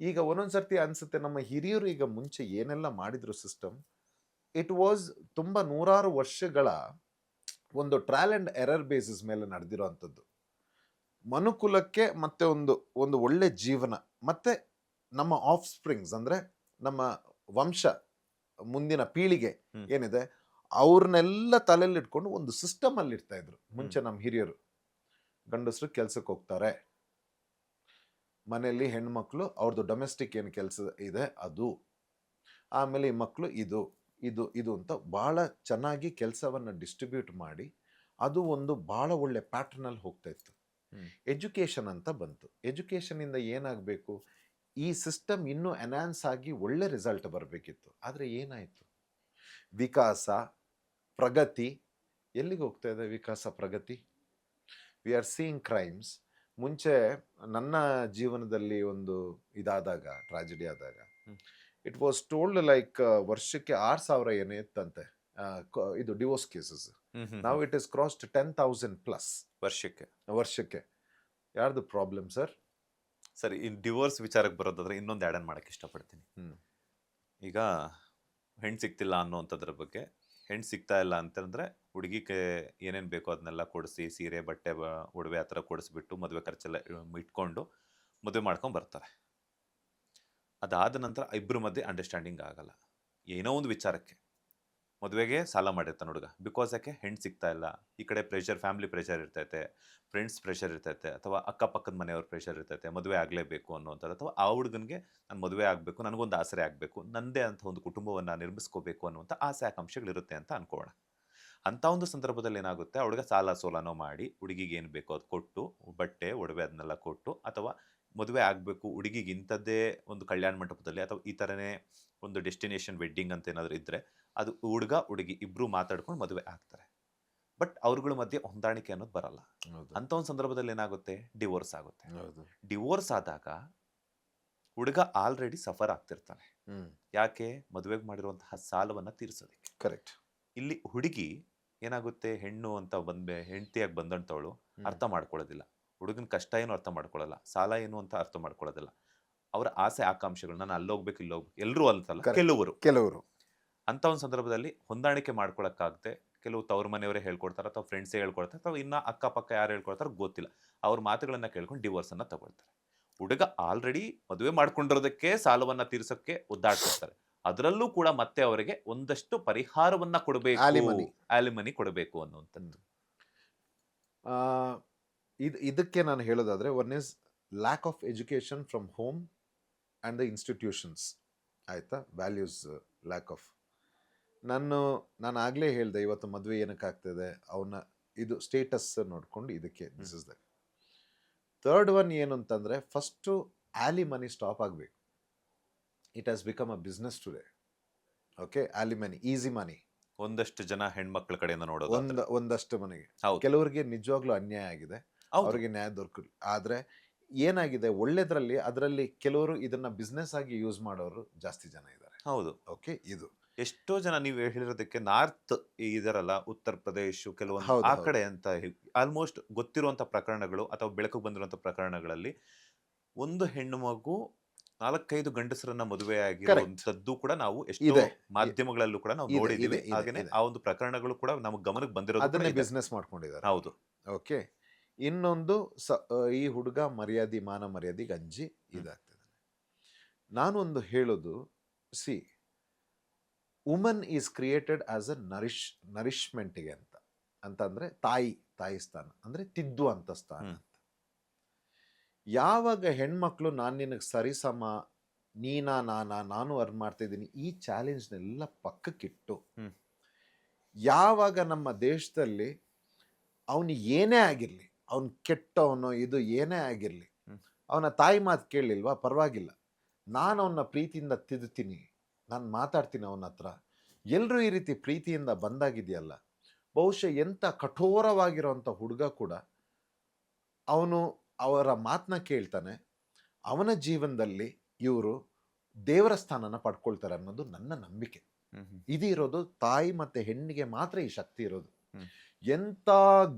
ಈಗ ಒಂದೊಂದ್ಸರ್ತಿ ಅನ್ಸುತ್ತೆ, ನಮ್ಮ ಹಿರಿಯರು ಈಗ ಮುಂಚೆ ಏನೆಲ್ಲ ಮಾಡಿದ್ರು ಸಿಸ್ಟಮ್, ಇಟ್ ವಾಸ್ ತುಂಬ ನೂರಾರು ವರ್ಷಗಳ ಒಂದು ಟ್ರಯಲ್ ಅಂಡ್ ಎರರ್ ಬೇಸಿಸ್ ಮೇಲೆ ನಡೆದಿರೋ ಅಂಥದ್ದು. ಮನುಕುಲಕ್ಕೆ ಮತ್ತೆ ಒಂದು ಒಳ್ಳೆ ಜೀವನ, ಮತ್ತೆ ನಮ್ಮ ಆಫ್ ಸ್ಪ್ರಿಂಗ್ಸ್ ಅಂದ್ರೆ ನಮ್ಮ ವಂಶ, ಮುಂದಿನ ಪೀಳಿಗೆ ಏನಿದೆ, ಅವ್ರನ್ನೆಲ್ಲ ತಲೆಯಲ್ಲಿ ಇಟ್ಕೊಂಡು ಒಂದು ಸಿಸ್ಟಮ್ ಅಲ್ಲಿ ಇರ್ತಾ ಇದ್ರು ಮುಂಚೆ ನಮ್ಮ ಹಿರಿಯರು. ಗಂಡಸರು ಕೆಲ್ಸಕ್ಕೆ ಹೋಗ್ತಾರೆ, ಮನೆಯಲ್ಲಿ ಹೆಣ್ಮಕ್ಳು ಅವ್ರದ್ದು ಡೊಮೆಸ್ಟಿಕ್ ಏನು ಕೆಲಸ ಇದೆ ಅದು, ಆಮೇಲೆ ಈ ಮಕ್ಕಳು ಇದು ಇದು ಇದು ಅಂತ ಬಹಳ ಚೆನ್ನಾಗಿ ಕೆಲಸವನ್ನ ಡಿಸ್ಟ್ರಿಬ್ಯೂಟ್ ಮಾಡಿ ಅದು ಒಂದು ಬಹಳ ಒಳ್ಳೆ ಪ್ಯಾಟರ್ನ್ ಅಲ್ಲಿ ಹೋಗ್ತಾ ಇತ್ತು. ಎಜುಕೇಶನ್ ಅಂತ ಬಂತು. ಎಜುಕೇಶನ್ ಇಂದ ಏನಾಗಬೇಕು, ಈ ಸಿಸ್ಟಮ್ ಇನ್ನೂ ಎನ್ಹಾನ್ಸ್ ಆಗಿ ಒಳ್ಳೆ ರಿಸಲ್ಟ್ ಬರಬೇಕಿತ್ತು. ಆದರೆ ಏನಾಯಿತು? ವಿಕಾಸ ಪ್ರಗತಿ ಎಲ್ಲಿಗೆ ಹೋಗ್ತಾ ಇದೆ? ವಿಕಾಸ ಪ್ರಗತಿ, ವಿ ಆರ್ ಸೀಯಿಂಗ್ ಕ್ರೈಮ್ಸ್. ಮುಂಚೆ ನನ್ನ ಜೀವನದಲ್ಲಿ ಒಂದು ಇದಾದಾಗ, ಟ್ರಾಜಿಡಿ ಆದಾಗ, ಇಟ್ ವಾಸ್ ಟೋಲ್ಡ್ ಲೈಕ್ ವರ್ಷಕ್ಕೆ 6,000 ಏನೋ ಇತ್ತಂತೆ ಇದು ಡಿವೋರ್ಸ್ ಕೇಸಸ್. ಹ್ಮ್ ಹ್ಮ್ ನಾವು ಇಟ್ ಇಸ್ ಕ್ರಾಸ್ಡ್ 10,000 ಪ್ಲಸ್ ವರ್ಷಕ್ಕೆ. ವರ್ಷಕ್ಕೆ. ಯಾರ್ದು ಪ್ರಾಬ್ಲಮ್ ಸರ್? ಸರಿ, ಈ ಡಿವೋರ್ಸ್ ವಿಚಾರಕ್ಕೆ ಬರೋದಾದ್ರೆ ಇನ್ನೊಂದು ಆ್ಯಡ್ ಆನ್ ಮಾಡಕ್ಕೆ ಇಷ್ಟಪಡ್ತೀನಿ. ಈಗ ಹೆಣ್ಣು ಸಿಗ್ತಿಲ್ಲ ಅನ್ನೋಂಥದ್ರ ಬಗ್ಗೆ, ಹೆಣ್ಣು ಸಿಗ್ತಾ ಇಲ್ಲ ಅಂತಂದ್ರೆ ಹುಡುಗಿಗೆ ಏನೇನು ಬೇಕೋ ಅದನ್ನೆಲ್ಲ ಕೊಡಿಸಿ, ಸೀರೆ ಬಟ್ಟೆ ಒಡವೆ ಆ ಥರ ಕೊಡಿಸ್ಬಿಟ್ಟು ಮದುವೆ ಖರ್ಚೆಲ್ಲ ಇಟ್ಕೊಂಡು ಮದುವೆ ಮಾಡ್ಕೊಂಡು ಬರ್ತಾರೆ. ಅದಾದ ನಂತರ ಇಬ್ಬರ ಮಧ್ಯೆ ಅಂಡರ್ಸ್ಟ್ಯಾಂಡಿಂಗ್ ಆಗಲ್ಲ. ಏನೋ ಒಂದು ವಿಚಾರಕ್ಕೆ ಮದುವೆಗೆ ಸಾಲ ಮಾಡಿರ್ತಾನೆ ಹುಡುಗ. ಬಿಕಾಸ್ ಯಾಕೆ? ಹೆಣ್ಣು ಸಿಗ್ತಾ ಇಲ್ಲ. ಈ ಕಡೆ ಪ್ರೆಷರ್, ಫ್ಯಾಮಿಲಿ ಪ್ರೆಷರ್ ಇರ್ತೈತೆ, ಫ್ರೆಂಡ್ಸ್ ಪ್ರೆಷರ್ ಇರ್ತೈತೆ, ಅಥವಾ ಅಕ್ಕಪಕ್ಕದ ಮನೆಯವ್ರ ಪ್ರೆಷರ್ ಇರ್ತೈತೆ, ಮದುವೆ ಆಗಲೇಬೇಕು ಅನ್ನೋಂಥದ್ದು. ಅಥವಾ ಆ ಹುಡುಗನಿಗೆ ನಾನು ಮದುವೆ ಆಗಬೇಕು, ನನಗೊಂದು ಆಸರೆ ಆಗಬೇಕು, ನನ್ನದೇ ಅಂತ ಒಂದು ಕುಟುಂಬವನ್ನು ನಿರ್ಮಿಸ್ಕೋಬೇಕು ಅನ್ನುವಂಥ ಆಸೆ ಆಕಾಂಕ್ಷೆಗಳಿರುತ್ತೆ ಅಂತ ಅನ್ಕೋಣ. ಅಂಥ ಒಂದು ಸಂದರ್ಭದಲ್ಲಿ ಏನಾಗುತ್ತೆ, ಆ ಹುಡುಗ ಸಾಲ ಸೋಲನೋ ಮಾಡಿ ಹುಡುಗಿಗೆ ಏನು ಬೇಕೋ ಅದು ಕೊಟ್ಟು, ಬಟ್ಟೆ ಒಡವೆ ಅದನ್ನೆಲ್ಲ ಕೊಟ್ಟು, ಅಥವಾ ಮದುವೆ ಆಗಬೇಕು ಹುಡುಗಿಗೆ ಇಂಥದ್ದೇ ಒಂದು ಕಲ್ಯಾಣ ಮಂಟಪದಲ್ಲಿ ಅಥವಾ ಈ ಥರನೇ ಒಂದು ಡೆಸ್ಟಿನೇಷನ್ ವೆಡ್ಡಿಂಗ್ ಅಂತ ಏನಾದರೂ ಇದ್ದರೆ ಅದು ಹುಡುಗ ಹುಡುಗಿ ಇಬ್ಬರು ಮಾತಾಡ್ಕೊಂಡು ಮದುವೆ ಆಗ್ತಾರೆ. ಬಟ್ ಅವ್ರಗಳ ಮಧ್ಯೆ ಹೊಂದಾಣಿಕೆ ಅನ್ನೋದು ಬರಲ್ಲ. ಅಂತ ಒಂದು ಸಂದರ್ಭದಲ್ಲಿ ಏನಾಗುತ್ತೆ, ಡಿವೋರ್ಸ್ ಆಗುತ್ತೆ. ಡಿವೋರ್ಸ್ ಆದಾಗ ಹುಡುಗ ಆಲ್ರೆಡಿ ಸಫರ್ ಆಗ್ತಿರ್ತಾನೆ. ಯಾಕೆ? ಮದುವೆಗೆ ಮಾಡಿರುವಂತಹ ಸಾಲವನ್ನು ತೀರಿಸೋದಕ್ಕೆ. ಕರೆಕ್ಟ್. ಇಲ್ಲಿ ಹುಡುಗಿ ಏನಾಗುತ್ತೆ, ಹೆಣ್ಣು ಅಂತ ಹೆಂಡತಿಯಾಗಿ ಬಂದಂಥವಳು ಅರ್ಥ ಮಾಡ್ಕೊಳ್ಳೋದಿಲ್ಲ. ಹುಡುಗನ ಕಷ್ಟ ಏನು ಅರ್ಥ ಮಾಡ್ಕೊಳ್ಳಲ್ಲ, ಸಾಲ ಏನು ಅಂತ ಅರ್ಥ ಮಾಡ್ಕೊಳ್ಳೋದಿಲ್ಲ. ಅವರ ಆಸೆ ಆಕಾಂಕ್ಷೆಗಳು, ನಾನು ಅಲ್ಲೋಗ್ಬೇಕು ಇಲ್ಲೋಗ್ಬೇಕು, ಎಲ್ಲರೂ ಅಂತಲ್ಲ, ಕೆಲವರು ಅಂತ ಒಂದು ಸಂದರ್ಭದಲ್ಲಿ ಹೊಂದಾಣಿಕೆ ಮಾಡ್ಕೊಳಕ್ಕಾಗದೆ ಕೆಲವು ತವ್ರ ಮನೆಯವರೇ ಹೇಳ್ಕೊಡ್ತಾರೆ, ಅಥವಾ ಫ್ರೆಂಡ್ಸೇ ಹೇಳ್ಕೊಡ್ತಾರೆ, ಅಥವಾ ಇನ್ನ ಅಕ್ಕಪಕ್ಕ ಯಾರು ಹೇಳ್ಕೊಡ್ತಾರೆ ಗೊತ್ತಿಲ್ಲ, ಅವ್ರ ಮಾತುಗಳನ್ನ ಕೇಳ್ಕೊಂಡು ಡಿವೋರ್ಸ್ ಅನ್ನ ತಗೊಳ್ತಾರೆ. ಹುಡುಗ ಆಲ್ರೆಡಿ ಮದುವೆ ಮಾಡ್ಕೊಂಡಿರೋದಕ್ಕೆ ಸಾಲವನ್ನ ತೀರ್ಸೋಕ್ಕೆ ಒದ್ದಾಡ್ತಿರ್ತಾರೆ. ಅದರಲ್ಲೂ ಕೂಡ ಮತ್ತೆ ಅವರಿಗೆ ಒಂದಷ್ಟು ಪರಿಹಾರವನ್ನ ಕೊಡಬೇಕು, ಆಲಿಮನಿ ಕೊಡಬೇಕು ಅನ್ನುವಂಥದ್ದು. ಇದಕ್ಕೆ ನಾನು ಹೇಳೋದಾದ್ರೆ, one is lack of education from home and the institutions. ಆಯ್ತಾ? Values lack of. ನಾನು ಆಗಲೇ ಹೇಳಿದೆ, ಇವತ್ತು ಮದುವೆ ಏನಕ್ಕಾಗ್ತದೆ, ಅವನ ಇದು ಸ್ಟೇಟಸ್ ನೋಡ್ಕೊಂಡು ಇದಕ್ಕೆ this is the third one. ಏನು ಅಂತಂದರೆ, ಫಸ್ಟು ಆಲಿಮನಿ ಸ್ಟಾಪ್ ಆಗಬೇಕು. It has become a business today. Okay, alimony, easy money. ಒಂದಷ್ಟು ಜನ ಹೆಣ್ಮಕ್ಳ ಕಡೆಯಿಂದ ನೋಡೋದು, ಒಂದಷ್ಟು ಮನೆಗೆ. ಕೆಲವರಿಗೆ ನಿಜವಾಗ್ಲೂ ಅನ್ಯಾಯ ಆಗಿದೆ, ಅವರಿಗೆ ನ್ಯಾಯ ದೊರಕಿಲ್ಲ. ಆದರೆ ಏನಾಗಿದೆ, ಒಳ್ಳೇದ್ರಲ್ಲಿ ಅದರಲ್ಲಿ ಕೆಲವರು ಇದನ್ನ ಬಿಸ್ನೆಸ್ ಆಗಿ ಯೂಸ್ ಮಾಡೋರು ಜಾಸ್ತಿ ಜನ ಇದ್ದಾರೆ. ಹೌದು. ಓಕೆ, ಇದು ಎಷ್ಟೋ ಜನ ನೀವು ಹೇಳಿರೋದಕ್ಕೆ ನಾರ್ತ್ ಇದರಲ್ಲ, ಉತ್ತರ ಪ್ರದೇಶ ಕೆಲವೊಂದು ಆ ಕಡೆ ಅಂತ ಆಲ್ಮೋಸ್ಟ್ ಗೊತ್ತಿರುವಂತ ಪ್ರಕರಣಗಳು ಅಥವಾ ಬೆಳಕು ಬಂದಿರುವಂತ ಪ್ರಕರಣಗಳಲ್ಲಿ ಒಂದು ಹೆಣ್ಣು ಮಗು 4-5 ಗಂಡಸರನ್ನ ಮದುವೆ ಆಗಿರುವಂತದ್ದು ಕೂಡ ನಾವು ಎಷ್ಟೋ ಮಾಧ್ಯಮಗಳಲ್ಲೂ ಕೂಡ ನಾವು ನೋಡಿದ್ದೀವಿ. ಹಾಗೇನೆ ಆ ಒಂದು ಪ್ರಕರಣಗಳು ಕೂಡ ನಮಗೆ ಗಮನಕ್ಕೆ ಬಂದಿರೋದು, ಬಿಸ್ನೆಸ್ ಮಾಡ್ಕೊಂಡಿದ್ದಾರೆ. ಹೌದು. ಓಕೆ, ಇನ್ನೊಂದು ಈ ಹುಡುಗ ಮಾನ ಮರ್ಯಾದೆಗೆ ಅಂಜಿ ಇದಾಗ್ತದೆ. ನಾನೊಂದು ಹೇಳೋದು, see, woman is created as a ನರಿಶ್ಮೆಂಟ್ಗೆ ಅಂತಂದ್ರೆ ತಾಯಿ ಸ್ಥಾನ ಅಂದ್ರೆ ತಿದ್ದುವಂತ ಸ್ಥಾನ ಅಂತ. ಯಾವಾಗ ಹೆಣ್ಮಕ್ಳು ನಾನು ನಿನಗೆ ಸರಿಸಮ, ನಾನು ಅರ್ನ್ ಮಾಡ್ತಾ ಇದ್ದೀನಿ, ಈ ಚಾಲೆಂಜ್ನೆಲ್ಲ ಪಕ್ಕಕ್ಕಿಟ್ಟು, ಯಾವಾಗ ನಮ್ಮ ದೇಶದಲ್ಲಿ ಅವನು ಏನೇ ಆಗಿರ್ಲಿ, ಅವನು ಕೆಟ್ಟವನು, ಇದು ಏನೇ ಆಗಿರ್ಲಿ, ಅವನ ತಾಯಿ ಮಾತು ಕೇಳಲಿಲ್ವಾ, ಪರವಾಗಿಲ್ಲ, ನಾನು ಅವನ ಪ್ರೀತಿಯಿಂದ ತಿದ್ದುತ್ತೀನಿ, ನಾನು ಮಾತಾಡ್ತೀನಿ ಅವನ ಹತ್ರ, ಎಲ್ಲರೂ ಈ ರೀತಿ ಪ್ರೀತಿಯಿಂದ ಬಂದಾಗಿದೆಯಲ್ಲ, ಬಹುಶಃ ಎಂಥ ಕಠೋರವಾಗಿರೋಂಥ ಹುಡುಗ ಕೂಡ ಅವನು ಅವರ ಮಾತನ್ನ ಕೇಳ್ತಾನೆ, ಅವನ ಜೀವನದಲ್ಲಿ ಇವರು ದೇವರ ಸ್ಥಾನನ ಪಡ್ಕೊಳ್ತಾರೆ ಅನ್ನೋದು ನನ್ನ ನಂಬಿಕೆ. ಇದು ಇರೋದು ತಾಯಿ ಮತ್ತೆ ಹೆಣ್ಣಿಗೆ ಮಾತ್ರ ಈ ಶಕ್ತಿ ಇರೋದು. ಎಂಥ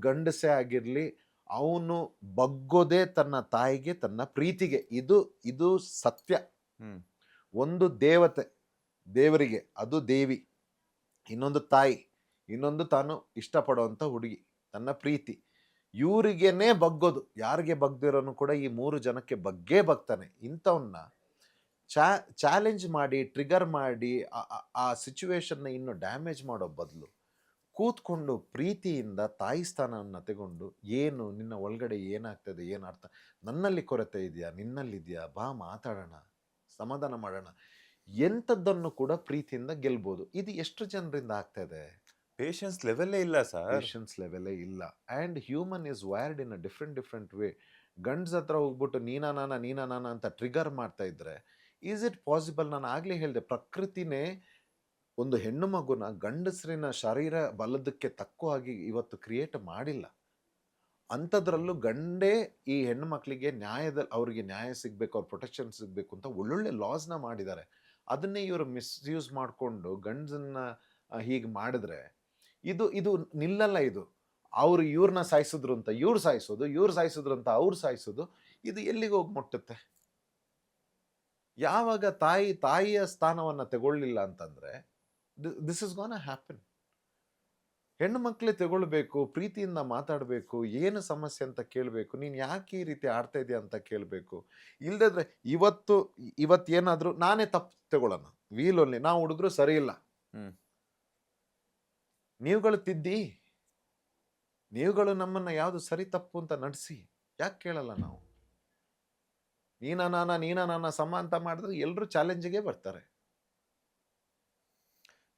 ಗಂಡಸೆ ಆಗಿರ್ಲಿ, ಅವನು ಬಗ್ಗೋದೇ ತನ್ನ ತಾಯಿಗೆ, ತನ್ನ ಪ್ರೀತಿಗೆ. ಇದು ಸತ್ಯ. ಒಂದು ದೇವರಿಗೆ, ಅದು ದೇವಿ, ಇನ್ನೊಂದು ತಾಯಿ, ಇನ್ನೊಂದು ತಾನು ಇಷ್ಟಪಡುವಂಥ ಹುಡುಗಿ, ತನ್ನ ಪ್ರೀತಿ, ಇವರಿಗೇನೆ ಬಗ್ಗೋದು. ಯಾರಿಗೆ ಬಗ್ದಿರೋನು ಕೂಡ ಈ 3 ಜನಕ್ಕೆ ಬಗ್ತಾನೆ. ಇಂಥವನ್ನ ಚಾಲೆಂಜ್ ಮಾಡಿ, ಟ್ರಿಗರ್ ಮಾಡಿ, ಆ ಸಿಚುವೇಶನ್ನ ಇನ್ನು ಡ್ಯಾಮೇಜ್ ಮಾಡೋ ಬದಲು ಕೂತ್ಕೊಂಡು ಪ್ರೀತಿಯಿಂದ ತಾಯಿ ಸ್ಥಾನವನ್ನು ತಗೊಂಡು, ಏನು ನಿನ್ನ ಒಳಗಡೆ ಏನಾಗ್ತದೆ, ಏನರ್ಥ, ನನ್ನಲ್ಲಿ ಕೊರತೆ ಇದೆಯಾ, ನಿನ್ನಲ್ಲಿದೆಯಾ, ಬಾ ಮಾತಾಡೋಣ, ಸಮಾಧಾನ ಮಾಡೋಣ, ಎಂಥದ್ದನ್ನು ಕೂಡ ಪ್ರೀತಿಯಿಂದ ಗೆಲ್ಬೋದು. ಇದು ಎಷ್ಟು ಜನರಿಂದ ಆಗ್ತದೆ? ಪೇಷನ್ಸ್ ಲೆವೆಲ್ಲೇ ಇಲ್ಲ ಸರ್. ಪೇಷನ್ಸ್ ಲೆವೆಲ್ಲೇ ಇಲ್ಲ. And human is wired in a different way. ಗಂಡ್ಸ್ ಹತ್ರ ಹೋಗ್ಬಿಟ್ಟು ನೀನಾ ನಾನ ಅಂತ ಟ್ರಿಗರ್ ಮಾಡ್ತಾ ಇದ್ರೆ, ಈಸ್ ಇಟ್ ಪಾಸಿಬಲ್? ನಾನು ಆಗಲೇ ಹೇಳಿದೆ, ಪ್ರಕೃತಿನೇ ಒಂದು ಹೆಣ್ಣು ಮಗುನ ಗಂಡಸರಿನ ಶರೀರ ಬಲದಕ್ಕೆ ತಕ್ಕೋ ಹಾಗೆ ಇವತ್ತು ಕ್ರಿಯೇಟ್ ಮಾಡಿಲ್ಲ. ಅಂಥದ್ರಲ್ಲೂ ಗಂಡೇ ಈ ಹೆಣ್ಣು ಮಕ್ಕಳಿಗೆ ಅವ್ರಿಗೆ ನ್ಯಾಯ ಸಿಗಬೇಕು, ಅವ್ರ ಪ್ರೊಟೆಕ್ಷನ್ ಸಿಗಬೇಕು ಅಂತ ಒಳ್ಳೊಳ್ಳೆ ಲಾಸ್ನ ಮಾಡಿದ್ದಾರೆ. ಅದನ್ನೇ ಇವರು ಮಿಸ್ಯೂಸ್ ಮಾಡಿಕೊಂಡು ಗಂಡಸನ್ನ ಹೀಗೆ ಮಾಡಿದ್ರೆ ಇದು ಇದು ನಿಲ್ಲಲ್ಲ. ಇದು ಅವ್ರು ಇವ್ರನ್ನ ಸಾಯಿಸಿದ್ರು ಅಂತ ಇವ್ರು ಸಾಯಿಸೋದು, ಇವ್ರು ಸಾಯಿಸಿದ್ರು ಅಂತ ಅವ್ರು ಸಾಯಿಸೋದು, ಇದು ಎಲ್ಲಿಗೆ ಹೋಗಿ ಮುಟ್ಟುತ್ತೆ? ಯಾವಾಗ ತಾಯಿಯ ಸ್ಥಾನವನ್ನ ತಗೊಳ್ಳಿಲ್ಲ ಅಂತಂದ್ರೆ ದಿಸ್ ಇಸ್ ಗೋನ್ ಹ್ಯಾಪನ್. ಹೆಣ್ಣು ಮಕ್ಕಳೇ ತಗೊಳ್ಬೇಕು, ಪ್ರೀತಿಯಿಂದ ಮಾತಾಡಬೇಕು, ಏನು ಸಮಸ್ಯೆ ಅಂತ ಕೇಳಬೇಕು, ನೀನು ಯಾಕೆ ಈ ರೀತಿ ಆಡ್ತಾ ಇದೆಯಾ ಅಂತ ಕೇಳಬೇಕು. ಇಲ್ದಿದ್ರೆ ಇವತ್ತೇನಾದ್ರೂ ನಾನೇ ತಪ್ಪು ತಗೊಳ್ಳೋಣ, ವೀಲಲ್ಲಿ ನಾವು ಹುಡುಗರು ಸರಿ ಇಲ್ಲ, ಹ್ಮ್ ನೀವುಗಳು ತಿದ್ದಿ, ನೀವುಗಳು ನಮ್ಮನ್ನ ಯಾವುದು ಸರಿ ತಪ್ಪು ಅಂತ ನಡೆಸಿ, ಯಾಕೆ ಕೇಳಲ್ಲ ನಾವು? ನೀನ ನಾನ ಸಮ ಅಂತ ಮಾಡಿದ್ರೆ ಎಲ್ಲರೂ ಚಾಲೆಂಜಿಗೆ ಬರ್ತಾರೆ.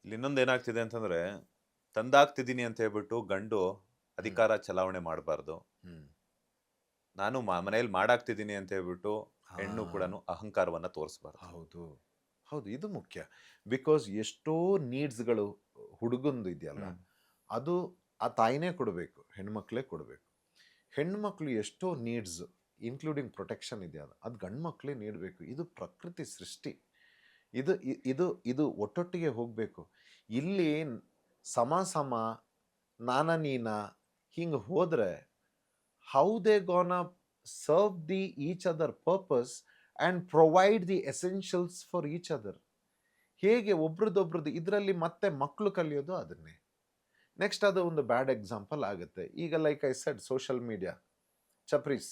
ಇಲ್ಲಿ ಇನ್ನೊಂದು ಏನಾಗ್ತಿದೆ ಅಂತಂದ್ರೆ, ತಂದಾಗ್ತಿದ್ದೀನಿ ಅಂತ ಹೇಳ್ಬಿಟ್ಟು ಗಂಡು ಅಧಿಕಾರ ಚಲಾವಣೆ ಮಾಡಬಾರ್ದು. ನಾನು ಮನೆಯಲ್ಲಿ ಮಾಡಾಕ್ತಿದ್ದೀನಿ ಅಂತ ಹೇಳ್ಬಿಟ್ಟು ಹೆಣ್ಣು ಕೂಡ ಅಹಂಕಾರವನ್ನ ತೋರಿಸಬಾರ್ದು. ಹೌದು ಹೌದು, ಇದು ಮುಖ್ಯ. ಬಿಕಾಸ್ ಎಷ್ಟೋ ನೀಡ್ಸ್ಗಳು ಹುಡುಗಂದು ಇದೆಯಲ್ಲ, ಅದು ಆ ತಾಯಿನೇ ಕೊಡಬೇಕು, ಹೆಣ್ಮಕ್ಳೇ ಕೊಡಬೇಕು. ಹೆಣ್ಮಕ್ಳು ಎಷ್ಟೋ ನೀಡ್ಸ್ ಇನ್ಕ್ಲೂಡಿಂಗ್ ಪ್ರೊಟೆಕ್ಷನ್ ಇದೆಯಲ್ಲ, ಅದು ಗಂಡು ಮಕ್ಕಳೇ ನೀಡಬೇಕು. ಇದು ಪ್ರಕೃತಿ ಸೃಷ್ಟಿ. ಇದು ಇದು ಇದು ಒಟ್ಟೊಟ್ಟಿಗೆ ಹೋಗಬೇಕು. ಇಲ್ಲಿ ಸಮ ನೀನ ಹಿಂಗೆ ಹೋದರೆ how they ಗೋನ serve the each other purpose and provide the essentials for each other. ಹೇಗೆ ಒಬ್ರದ್ದೊಬ್ರದ್ದು ಇದರಲ್ಲಿ ಮತ್ತೆ ಮಕ್ಕಳು ಕಲಿಯೋದು ಅದನ್ನೇ. ನೆಕ್ಸ್ಟ್ ಅದು ಒಂದು ಬ್ಯಾಡ್ ಎಕ್ಸಾಂಪಲ್ ಆಗುತ್ತೆ. ಈಗ like I said, social media ಚಪ್ರೀಸ್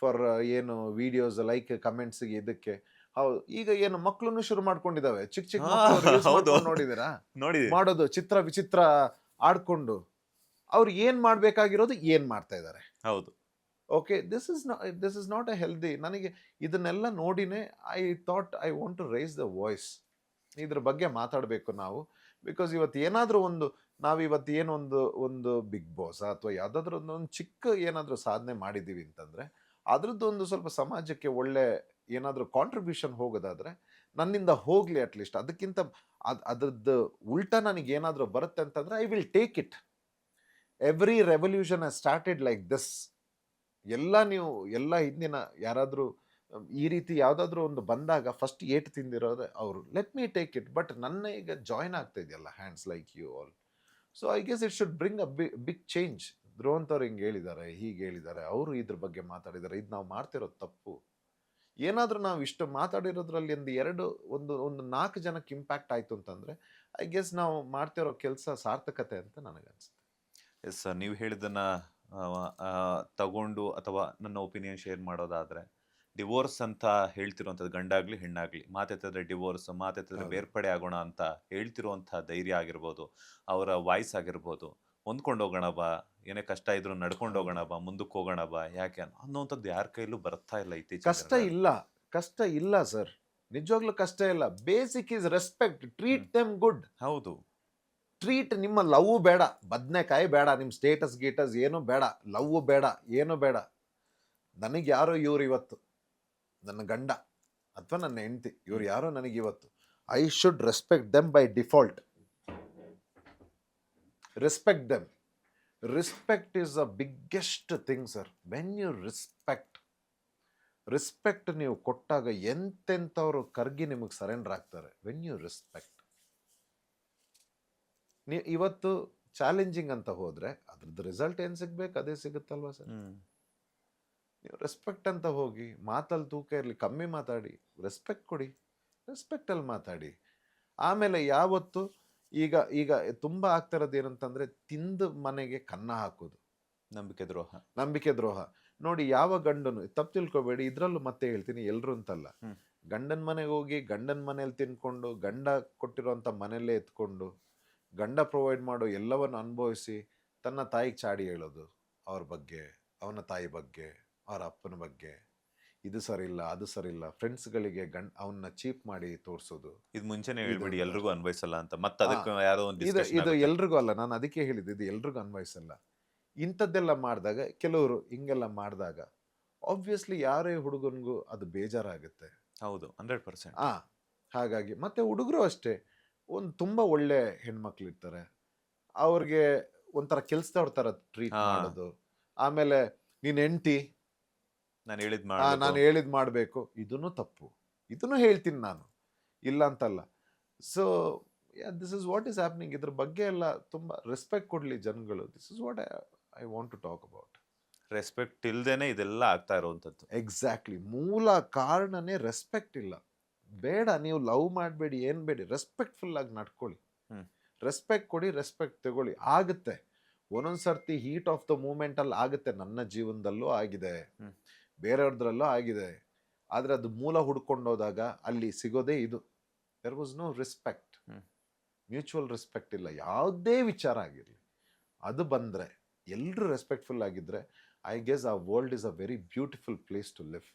ಫಾರ್ ಏನು ವಿಡಿಯೋಸ್ ಲೈಕ್ ಕಮೆಂಟ್ಸ್ಗೆ ಇದಕ್ಕೆ. ಹೌದು, ಈಗ ಏನು ಮಕ್ಕಳನ್ನು ಶುರು ಮಾಡ್ಕೊಂಡಿದ್ದಾವೆ, ಚಿಕ್ಕ ಚಿಕ್ಕ ಮಕ್ಕಳು ನೋಡಿದಿರಾ ಮಾಡೋದು, ಚಿತ್ರ ವಿಚಿತ್ರ ಆಡ್ಕೊಂಡು ಅವ್ರು ಏನ್ ಮಾಡ್ಬೇಕಾಗಿರೋದು ಏನ್ ಮಾಡ್ತಾ ಇದ್ದಾರೆ. ಹೌದು, okay, this is not a healthy. ನನಗೆ ಇದನ್ನೆಲ್ಲ ನೋಡಿನೇ I thought I want to raise the voice. ಇದ್ರ ಬಗ್ಗೆ ಮಾತಾಡಬೇಕು ನಾವು. ಬಿಕಾಸ್ ಇವತ್ತು ಏನಾದರೂ ನಾವಿವತ್ತು ಒಂದು ಬಿಗ್ ಬಾಸ್ ಅಥವಾ ಯಾವುದಾದ್ರೂ ಒಂದು ಚಿಕ್ಕ ಏನಾದರೂ ಸಾಧನೆ ಮಾಡಿದ್ದೀವಿ ಅಂತಂದರೆ ಅದರದ್ದು ಒಂದು ಸ್ವಲ್ಪ ಸಮಾಜಕ್ಕೆ ಒಳ್ಳೆ ಏನಾದರೂ ಕಾಂಟ್ರಿಬ್ಯೂಷನ್ ಹೋಗೋದಾದರೆ ನನ್ನಿಂದ ಹೋಗಲಿ ಅಟ್ಲೀಸ್ಟ್. ಅದಕ್ಕಿಂತ ಅದರದ್ದು ಉಲ್ಟಾ ನನಗೆ ಏನಾದರೂ ಬರುತ್ತೆ ಅಂತಂದರೆ I will take it. Every revolution has started like this. ಎಲ್ಲ ಹಿಂದಿನ ಯಾರಾದರೂ ಈ ರೀತಿ ಯಾವುದಾದ್ರೂ ಒಂದು ಬಂದಾಗ ಫಸ್ಟ್ ಏಟ್ ತಿಂದಿರೋದು ಅವರು, let me take it. But ನನ್ನ ಈಗ ಜಾಯ್ನ್ ಆಗ್ತಾ ಇದೆಯಲ್ಲ hands like you all. So I guess it should bring a big change. ಧ್ರುವಂತವ್ರು ಹಿಂಗೆ ಹೇಳಿದ್ದಾರೆ, ಹೀಗೆ ಹೇಳಿದ್ದಾರೆ, ಅವರು ಇದ್ರ ಬಗ್ಗೆ ಮಾತಾಡಿದ್ದಾರೆ, ಇದು ನಾವು ಮಾಡ್ತಿರೋದು ತಪ್ಪು. ಏನಾದರೂ ನಾವು ಇಷ್ಟು ಮಾತಾಡಿರೋದ್ರಲ್ಲಿ ಒಂದು 4 ಜನಕ್ಕೆ ಇಂಪ್ಯಾಕ್ಟ್ ಆಯಿತು ಅಂತಂದರೆ ಐ ಗೆಸ್ ನಾವು ಮಾಡ್ತಿರೋ ಕೆಲಸ ಸಾರ್ಥಕತೆ ಅಂತ ನನಗನ್ಸುತ್ತೆ. ಎಸ್ ಸರ್, ನೀವು ಹೇಳಿದ್ದನ್ನ ತಗೊಂಡು ಅಥವಾ ನನ್ನ ಒಪಿನಿಯನ್ ಶೇರ್ ಮಾಡೋದಾದ್ರೆ, ಡಿವೋರ್ಸ್ ಅಂತ ಹೇಳ್ತಿರುವಂಥದ್ದು ಗಂಡಾಗ್ಲಿ ಹೆಣ್ಣಾಗ್ಲಿ, ಮಾತೆತ್ತಿದ್ರೆ ಡಿವೋರ್ಸ್, ಮಾತೆತ್ತಿದ್ರೆ ಬೇರ್ಪಡೆ ಆಗೋಣ ಅಂತ ಹೇಳ್ತಿರುವಂಥ ಧೈರ್ಯ ಆಗಿರ್ಬೋದು, ಅವರ ವಾಯ್ಸ್ ಆಗಿರ್ಬೋದು, ಹೊಂದ್ಕೊಂಡು ಹೋಗೋಣ ಬಾ, ಏನೇ ಕಷ್ಟ ಇದ್ರು ನಡ್ಕೊಂಡು ಹೋಗೋಣ ಬಾ, ಮುಂದಕ್ಕೆ ಹೋಗೋಣ ಬಾ, ಯಾಕೆ ಅನ್ನೋಂಥದ್ದು ಯಾರ ಕೈಲೂ ಬರ್ತಾ ಇಲ್ಲ ಇತ್ತೀಚೆಗೆ. ಕಷ್ಟ ಇಲ್ಲ ಸರ್, ನಿಜವಾಗ್ಲೂ ಕಷ್ಟ ಇಲ್ಲ. Basic is respect, treat them good. ಹೌದು, ಟ್ರೀಟ್. ನಿಮ್ಮ ಲವ್ ಬೇಡ, ಬದನೆಕಾಯಿ ಬೇಡ, ನಿಮ್ಮ ಸ್ಟೇಟಸ್ ಗೀಟಸ್ ಏನು ಬೇಡ, ಲವ್ ಬೇಡ, ಏನು ಬೇಡ. ನನಗೆ ಯಾರೋ ಇವ್ರು ಇವತ್ತು ನನ್ನ ಗಂಡ ಅಥವಾ ನನ್ನ ಹೆಂಡತಿ, ಇವ್ರು ಯಾರೋ ನನಗೆ ಇವತ್ತು, I should respect them by default. Respect them. Respect is the biggest thing sir. When you respect ನೀವು ಕೊಟ್ಟಾಗ ಎಂತೆಂಥವ್ರು ಕರ್ಗಿ ನಿಮಗೆ ಸರೆಂಡರ್ ಆಗ್ತಾರೆ. When you respect. ಇವತ್ತು ಚಾಲೆಂಜಿಂಗ್ ಅಂತ ಹೋದ್ರೆ ಅದ್ರದ್ದು ರಿಸಲ್ಟ್ ಏನು ಸಿಗ್ಬೇಕು ಅದೇ ಸಿಗುತ್ತಲ್ವಾ ಸರ್. ನೀವು ರೆಸ್ಪೆಕ್ಟ್ ಅಂತ ಹೋಗಿ, ಮಾತಲ್ಲಿ ತೂಕ ಇರಲಿ, ಕಮ್ಮಿ ಮಾತಾಡಿ, ರೆಸ್ಪೆಕ್ಟ್ ಕೊಡಿ, ರೆಸ್ಪೆಕ್ಟಲ್ಲಿ ಮಾತಾಡಿ. ಆಮೇಲೆ ಯಾವತ್ತು ಈಗ ತುಂಬ ಆಗ್ತಿರೋದು ಏನಂತಂದ್ರೆ, ತಿಂದು ಮನೆಗೆ ಕನ್ನ ಹಾಕೋದು, ನಂಬಿಕೆ ದ್ರೋಹ. ನೋಡಿ, ಯಾವ ಗಂಡನು, ತಪ್ಪು ತಿಳ್ಕೊಬೇಡಿ, ಇದ್ರಲ್ಲೂ ಮತ್ತೆ ಹೇಳ್ತೀನಿ, ಎಲ್ರು ಅಂತಲ್ಲ, ಗಂಡನ ಮನೆಗೆ ಹೋಗಿ ಗಂಡನ ಮನೇಲಿ ತಿನ್ಕೊಂಡು, ಗಂಡ ಕೊಟ್ಟಿರೋಂಥ ಮನೆಯಲ್ಲೇ ಎತ್ಕೊಂಡು, ಗಂಡ ಪ್ರೊವೈಡ್ ಮಾಡೋ ಎಲ್ಲವನ್ನು ಅನುಭವಿಸಿ ತನ್ನ ತಾಯಿಗೆ ಚಾಡಿ ಹೇಳೋದು, ಅವ್ರ ಬಗ್ಗೆ, ಅವನ ತಾಯಿ ಬಗ್ಗೆ, ಅವ್ರ ಅಪ್ಪನ ಬಗ್ಗೆ, ಇದು ಸರಿ ಇಲ್ಲ, ಅದು ಸರಿ ಇಲ್ಲ, ಫ್ರೆಂಡ್ಸ್ಗಳಿಗೆ ಅವನ್ನ ಚೀಪ್ ಮಾಡಿ ತೋರಿಸೋದು. ಇದು ಮುಂಚೆನೆ ಹೇಳ್ಬಿಡಿ, ಎಲ್ರಿಗೂ ಅನ್ವಯಿಸಲ್ಲ ಅಂತ. ಮತ್ತೆ ಅದಕ್ಕೆ ಯಾರೋ ಒಂದು ಇದು ಎಲ್ರಿಗೂ ಅಲ್ಲ, ನಾನು ಅದಕ್ಕೆ ಹೇಳಿದ್ದು, ಇದು ಎಲ್ರಿಗೂ ಅನ್ವಯಿಸಲ್ಲ. ಇಂಥದ್ದೆಲ್ಲ ಮಾಡಿದಾಗ, ಕೆಲವರು ಹಿಂಗೆಲ್ಲ ಮಾಡಿದಾಗ ಆಬ್ವಿಯಸ್ಲಿ ಯಾರೇ ಹುಡುಗನಿಗೂ ಅದು ಬೇಜಾರಾಗುತ್ತೆ. ಹೌದು, 100%. ಹಾಗಾಗಿ ಮತ್ತೆ ಹುಡುಗರು ಅಷ್ಟೇ, ತುಂಬ ಒಳ್ಳೆ ಹೆಣ್ಮಕ್ಳು ಇರ್ತಾರೆ, ಅವ್ರಿಗೆ ಒಂಥರ ಕೆಲ್ಸದವ್ರ ಥರ ಟ್ರೀಟ್ ಮಾಡೋದು. ಆಮೇಲೆ ನೀನ್ ಹೆಂಡ್ತಿ, ನಾನು ಹೇಳಿದ್ ಮಾಡಬೇಕು, ಇದನ್ನು ತಪ್ಪು. ಇದನ್ನು ಹೇಳ್ತೀನಿ ನಾನು, ಇಲ್ಲ ಅಂತಲ್ಲ. So this is what is happening. ಇದ್ರ ಬಗ್ಗೆ ಎಲ್ಲ ತುಂಬ ರೆಸ್ಪೆಕ್ಟ್ ಕೊಡಲಿ ಜನಗಳು. This is what I want to talk about. Respect ಇಲ್ದೇನೆ ಇದೆಲ್ಲ ಆಗ್ತಾ ಇರುವಂಥದ್ದು. ಎಕ್ಸಾಕ್ಟ್ಲಿ, ಮೂಲ ಕಾರಣನೇ ರೆಸ್ಪೆಕ್ಟ್ ಇಲ್ಲ. ಬೇಡ, ನೀವು ಲವ್ ಮಾಡಬೇಡಿ, ಏನು ಬೇಡಿ, ರೆಸ್ಪೆಕ್ಟ್ಫುಲ್ ಆಗಿ ನಡ್ಕೊಳ್ಳಿ. ಹ್ಮ್. ರೆಸ್ಪೆಕ್ಟ್ ಕೊಡಿ, ರೆಸ್ಪೆಕ್ಟ್ ತಗೊಳ್ಳಿ. ಆಗುತ್ತೆ, ಒಂದೊಂದು ಸರ್ತಿ ಹೀಟ್ ಆಫ್ ದ ಮೂಮೆಂಟಲ್ಲಿ ಆಗುತ್ತೆ. ನನ್ನ ಜೀವನದಲ್ಲೂ ಆಗಿದೆ, ಹ್ಮ್. ಬೇರೆಯವ್ರದ್ರಲ್ಲೂ ಆಗಿದೆ. ಆದರೆ ಅದು ಮೂಲ ಹುಡ್ಕೊಂಡೋದಾಗ ಅಲ್ಲಿ ಸಿಗೋದೇ ಇದು. There was no respect, mutual respect ಇಲ್ಲ. ಯಾವುದೇ ವಿಚಾರ ಆಗಿರಲಿ, ಅದು ಬಂದರೆ ಎಲ್ಲರೂ ರೆಸ್ಪೆಕ್ಟ್ಫುಲ್ ಆಗಿದ್ದರೆ ಐ ಗೆಸ್ ಆ world is a very beautiful place to live.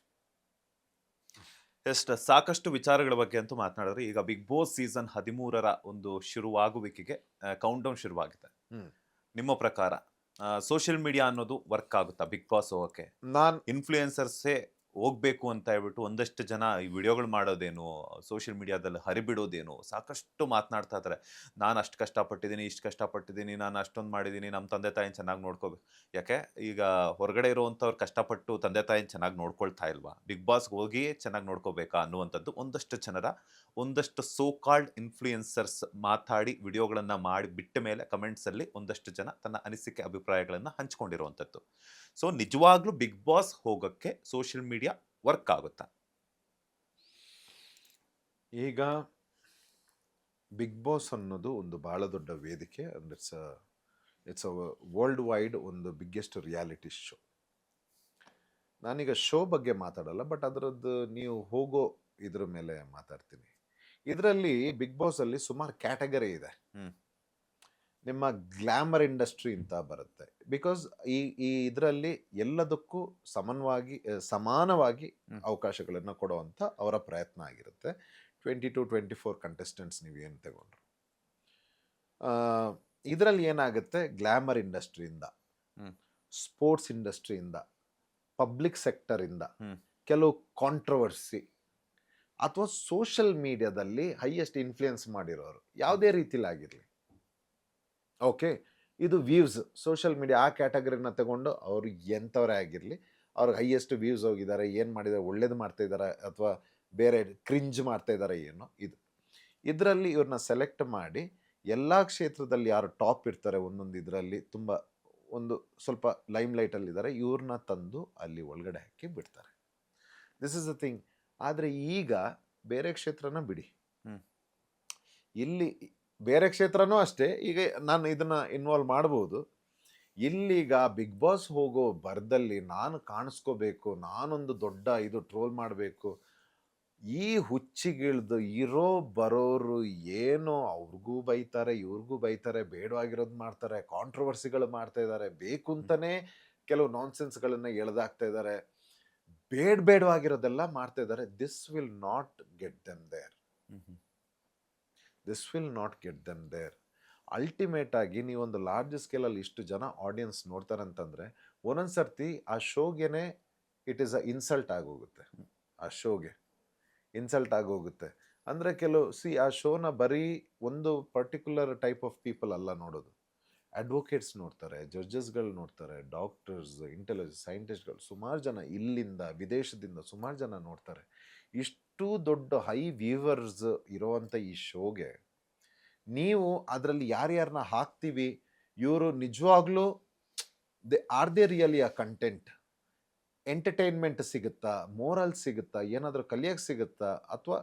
ಎಷ್ಟು ಸಾಕಷ್ಟು ವಿಚಾರಗಳ ಬಗ್ಗೆ ಅಂತೂ ಮಾತನಾಡಿದ್ರೆ, ಈಗ ಬಿಗ್ ಬಾಸ್ ಸೀಸನ್ 13ರ ಒಂದು ಶುರುವಾಗುವಿಕೆಗೆ ಕೌಂಟ್ ಡೌನ್ ಶುರುವಾಗಿದೆ. ನಿಮ್ಮ ಪ್ರಕಾರ ಸೋಷಿಯಲ್ ಮೀಡಿಯಾ ಅನ್ನೋದು ವರ್ಕ್ ಆಗುತ್ತಾ ಬಿಗ್ ಬಾಸ್ ಹೋಗೋಕ್ಕೆ? ನಾನು ಇನ್ಫ್ಲೂಯೆನ್ಸರ್ಸೇ ಹೋಗ್ಬೇಕು ಅಂತ ಹೇಳ್ಬಿಟ್ಟು ಒಂದಷ್ಟು ಜನ ಈ ವಿಡಿಯೋಗಳು ಮಾಡೋದೇನು, ಸೋಷಿಯಲ್ ಮೀಡಿಯಾದಲ್ಲಿ ಹರಿಬಿಡೋದೇನು, ಸಾಕಷ್ಟು ಮಾತನಾಡ್ತಾ ಇದ್ದಾರೆ. ನಾನು ಅಷ್ಟು ಕಷ್ಟಪಟ್ಟಿದ್ದೀನಿ, ಇಷ್ಟು ಕಷ್ಟಪಟ್ಟಿದ್ದೀನಿ, ನಾನು ಅಷ್ಟೊಂದು ಮಾಡಿದ್ದೀನಿ, ನಮ್ಮ ತಂದೆ ತಾಯಿನ ಚೆನ್ನಾಗಿ ನೋಡ್ಕೋಬೇಕು. ಯಾಕೆ ಈಗ ಹೊರಗಡೆ ಇರುವಂಥವ್ರು ಕಷ್ಟಪಟ್ಟು ತಂದೆ ತಾಯಿನ ಚೆನ್ನಾಗಿ ನೋಡ್ಕೊಳ್ತಾ ಇಲ್ವಾ? ಬಿಗ್ ಬಾಸ್ಗೆ ಹೋಗಿ ಚೆನ್ನಾಗಿ ನೋಡ್ಕೋಬೇಕಾ ಅನ್ನುವಂಥದ್ದು ಒಂದಷ್ಟು ಜನರ, ಒಂದಷ್ಟು ಸೋ ಕಾಲ್ಡ್ ಇನ್ಫ್ಲೂಯೆನ್ಸರ್ಸ್ ಮಾತಾಡಿ ವಿಡಿಯೋಗಳನ್ನು ಮಾಡಿ ಬಿಟ್ಟ ಮೇಲೆ ಕಮೆಂಟ್ಸಲ್ಲಿ ಒಂದಷ್ಟು ಜನ ತನ್ನ ಅನಿಸಿಕೆ ಅಭಿಪ್ರಾಯಗಳನ್ನು ಹಂಚ್ಕೊಂಡಿರುವಂಥದ್ದು. ಸೊ ನಿಜವಾಗ್ಲೂ ಬಿಗ್ ಬಾಸ್ ಹೋಗೋಕ್ಕೆ ಸೋಷಿಯಲ್ ಮೀಡಿಯಾ ವರ್ಕ್ ಆಗುತ್ತಾ? ಈಗ ಬಿಗ್ ಬಾಸ್ ಅನ್ನೋದು ಒಂದು ಬಹಳ ದೊಡ್ಡ ವೇದಿಕೆ. And it's a world wide ಒಂದು ಬಿಗ್ಗೆಸ್ಟ್ ರಿಯಾಲಿಟಿ ಶೋ. ನಾನೀಗ ಶೋ ಬಗ್ಗೆ ಮಾತಾಡಲ್ಲ, ಬಟ್ ಅದರದ್ದು ನೀವು ಹೋಗೋ ಇದ್ರ ಮೇಲೆ ಮಾತಾಡ್ತೀನಿ. ಇದರಲ್ಲಿ ಬಿಗ್ ಬಾಸ್ ಅಲ್ಲಿ ಸುಮಾರು ಕ್ಯಾಟಗರಿ ಇದೆ. ನಿಮ್ಮ ಗ್ಲಾಮರ್ ಇಂಡಸ್ಟ್ರಿ ಅಂತ ಬರುತ್ತೆ. ಬಿಕಾಸ್ ಈ ಇದರಲ್ಲಿ ಎಲ್ಲದಕ್ಕೂ ಸಮಾನವಾಗಿ ಅವಕಾಶಗಳನ್ನು ಕೊಡುವಂಥ ಅವರ ಪ್ರಯತ್ನ ಆಗಿರುತ್ತೆ. 22-24 ಕಂಟೆಸ್ಟೆಂಟ್ಸ್ ನೀವು ಏನು ತಗೊಂಡ್ರು, ಇದರಲ್ಲಿ ಏನಾಗುತ್ತೆ, ಗ್ಲಾಮರ್ ಇಂಡಸ್ಟ್ರಿಯಿಂದ, ಸ್ಪೋರ್ಟ್ಸ್ ಇಂಡಸ್ಟ್ರಿಯಿಂದ, ಪಬ್ಲಿಕ್ ಸೆಕ್ಟರಿಂದ, ಕೆಲವು ಕಾಂಟ್ರವರ್ಸಿ ಅಥವಾ ಸೋಷಿಯಲ್ ಮೀಡಿಯಾದಲ್ಲಿ ಹೈಯೆಸ್ಟ್ ಇನ್ಫ್ಲೂಯೆನ್ಸ್ ಮಾಡಿರೋರು ಯಾವುದೇ ರೀತಿಲಿ ಆಗಿರಲಿ, ಓಕೆ, ಇದು ವ್ಯೂಸ್ ಸೋಷಿಯಲ್ ಮೀಡಿಯಾ ಆ ಕ್ಯಾಟಗರಿನ ತಗೊಂಡು ಅವರು ಎಂಥವರೇ ಆಗಿರಲಿ, ಅವ್ರಿಗೆ ಹೈಯೆಸ್ಟ್ ವ್ಯೂಸ್ ಹೋಗಿದ್ದಾರೆ, ಏನು ಮಾಡಿದ್ದಾರೆ, ಒಳ್ಳೇದು ಮಾಡ್ತಾ ಇದ್ದಾರೆ ಅಥವಾ ಬೇರೆ ಕ್ರಿಂಜ್ ಮಾಡ್ತಾ ಇದ್ದಾರೆ, ಏನೋ ಇದರಲ್ಲಿ ಇವ್ರನ್ನ ಸೆಲೆಕ್ಟ್ ಮಾಡಿ ಎಲ್ಲ ಕ್ಷೇತ್ರದಲ್ಲಿ ಯಾರು ಟಾಪ್ ಇರ್ತಾರೆ ಒಂದೊಂದು ಇದರಲ್ಲಿ ತುಂಬ ಒಂದು ಸ್ವಲ್ಪ ಲೈಮ್ ಲೈಟಲ್ಲಿದ್ದಾರೆ, ಇವ್ರನ್ನ ತಂದು ಅಲ್ಲಿ ಒಳಗಡೆ ಹಾಕಿ ಬಿಡ್ತಾರೆ. This is the thing. ಆದರೆ ಈಗ ಬೇರೆ ಕ್ಷೇತ್ರನ ಬಿಡಿ, ಇಲ್ಲಿ ಬೇರೆ ಕ್ಷೇತ್ರನೂ ಅಷ್ಟೇ. ಈಗ ನಾನು ಇದನ್ನ ಇನ್ವಾಲ್ವ್ ಮಾಡ್ಬೋದು. ಇಲ್ಲೀಗ ಬಿಗ್ ಬಾಸ್ ಹೋಗೋ ಬರ್ದಲ್ಲಿ ನಾನು ಕಾಣಿಸ್ಕೋಬೇಕು, ನಾನೊಂದು ದೊಡ್ಡ ಇದು ಟ್ರೋಲ್ ಮಾಡಬೇಕು, ಈ ಹುಚ್ಚಿಗಿಳ್ದು ಇರೋ ಬರೋರು ಏನೋ ಅವ್ರಿಗೂ ಬೈತಾರೆ, ಇವ್ರಿಗೂ ಬೈತಾರೆ, ಬೇಡವಾಗಿರೋದು ಮಾಡ್ತಾರೆ, ಕಾಂಟ್ರವರ್ಸಿಗಳು ಮಾಡ್ತಾ ಇದ್ದಾರೆ, ಬೇಕು ಅಂತಲೇ ಕೆಲವು ನಾನ್ಸೆನ್ಸ್ಗಳನ್ನ ಎಳೆದಾಕ್ತಾ ಇದ್ದಾರೆ, ಬೇಡವಾಗಿರೋದೆಲ್ಲ ಮಾಡ್ತಾ ಇದ್ದಾರೆ. This will not get them there. This will not get them there. Ultimate ಆಗಿ ನೀವೊಂದು ಲಾರ್ಜ್ ಸ್ಕೇಲಲ್ಲಿ ಇಷ್ಟು ಜನ ಆಡಿಯನ್ಸ್ ನೋಡ್ತಾರೆ ಅಂತಂದರೆ ಒಂದೊಂದು ಸರ್ತಿ ಆ ಶೋಗೆನೆ ಇಟ್ ಈಸ್ ಅ ಇನ್ಸಲ್ಟ್ ಆಗೋಗುತ್ತೆ. ಆ ಶೋಗೆ ಇನ್ಸಲ್ಟ್ ಆಗೋಗುತ್ತೆ. ಅಂದರೆ ಆ ಶೋನ ಬರೀ ಒಂದು ಪರ್ಟಿಕ್ಯುಲರ್ ಟೈಪ್ ಆಫ್ ಪೀಪಲ್ ಅಲ್ಲ ನೋಡೋದು. ಅಡ್ವೊಕೇಟ್ಸ್ ನೋಡ್ತಾರೆ, ಜಡ್ಜಸ್ಗಳು ನೋಡ್ತಾರೆ, ಡಾಕ್ಟರ್ಸ್, ಸೈಂಟಿಸ್ಟ್ಗಳು, ಸುಮಾರು ಜನ ಇಲ್ಲಿಂದ ವಿದೇಶದಿಂದ ಸುಮಾರು ಜನ ನೋಡ್ತಾರೆ. ಇಷ್ಟು ದೊಡ್ಡ ಹೈ ವ್ಯೂವರ್ಸ್ ಇರೋವಂಥ ಈ ಶೋಗೆ ನೀವು ಅದರಲ್ಲಿ ಯಾರ್ಯಾರನ್ನ ಹಾಕ್ತೀವಿ, ಇವರು ನಿಜವಾಗ್ಲೂ ಆರ್ ದೇ ರಿಯಲಿ ಆ ಕಂಟೆಂಟ್, ಎಂಟರ್ಟೈನ್ಮೆಂಟ್ ಸಿಗುತ್ತಾ, ಮೋರಲ್ ಸಿಗುತ್ತಾ, ಏನಾದರೂ ಕಲಿಯೋಕ್ಕೆ ಸಿಗುತ್ತಾ, ಅಥವಾ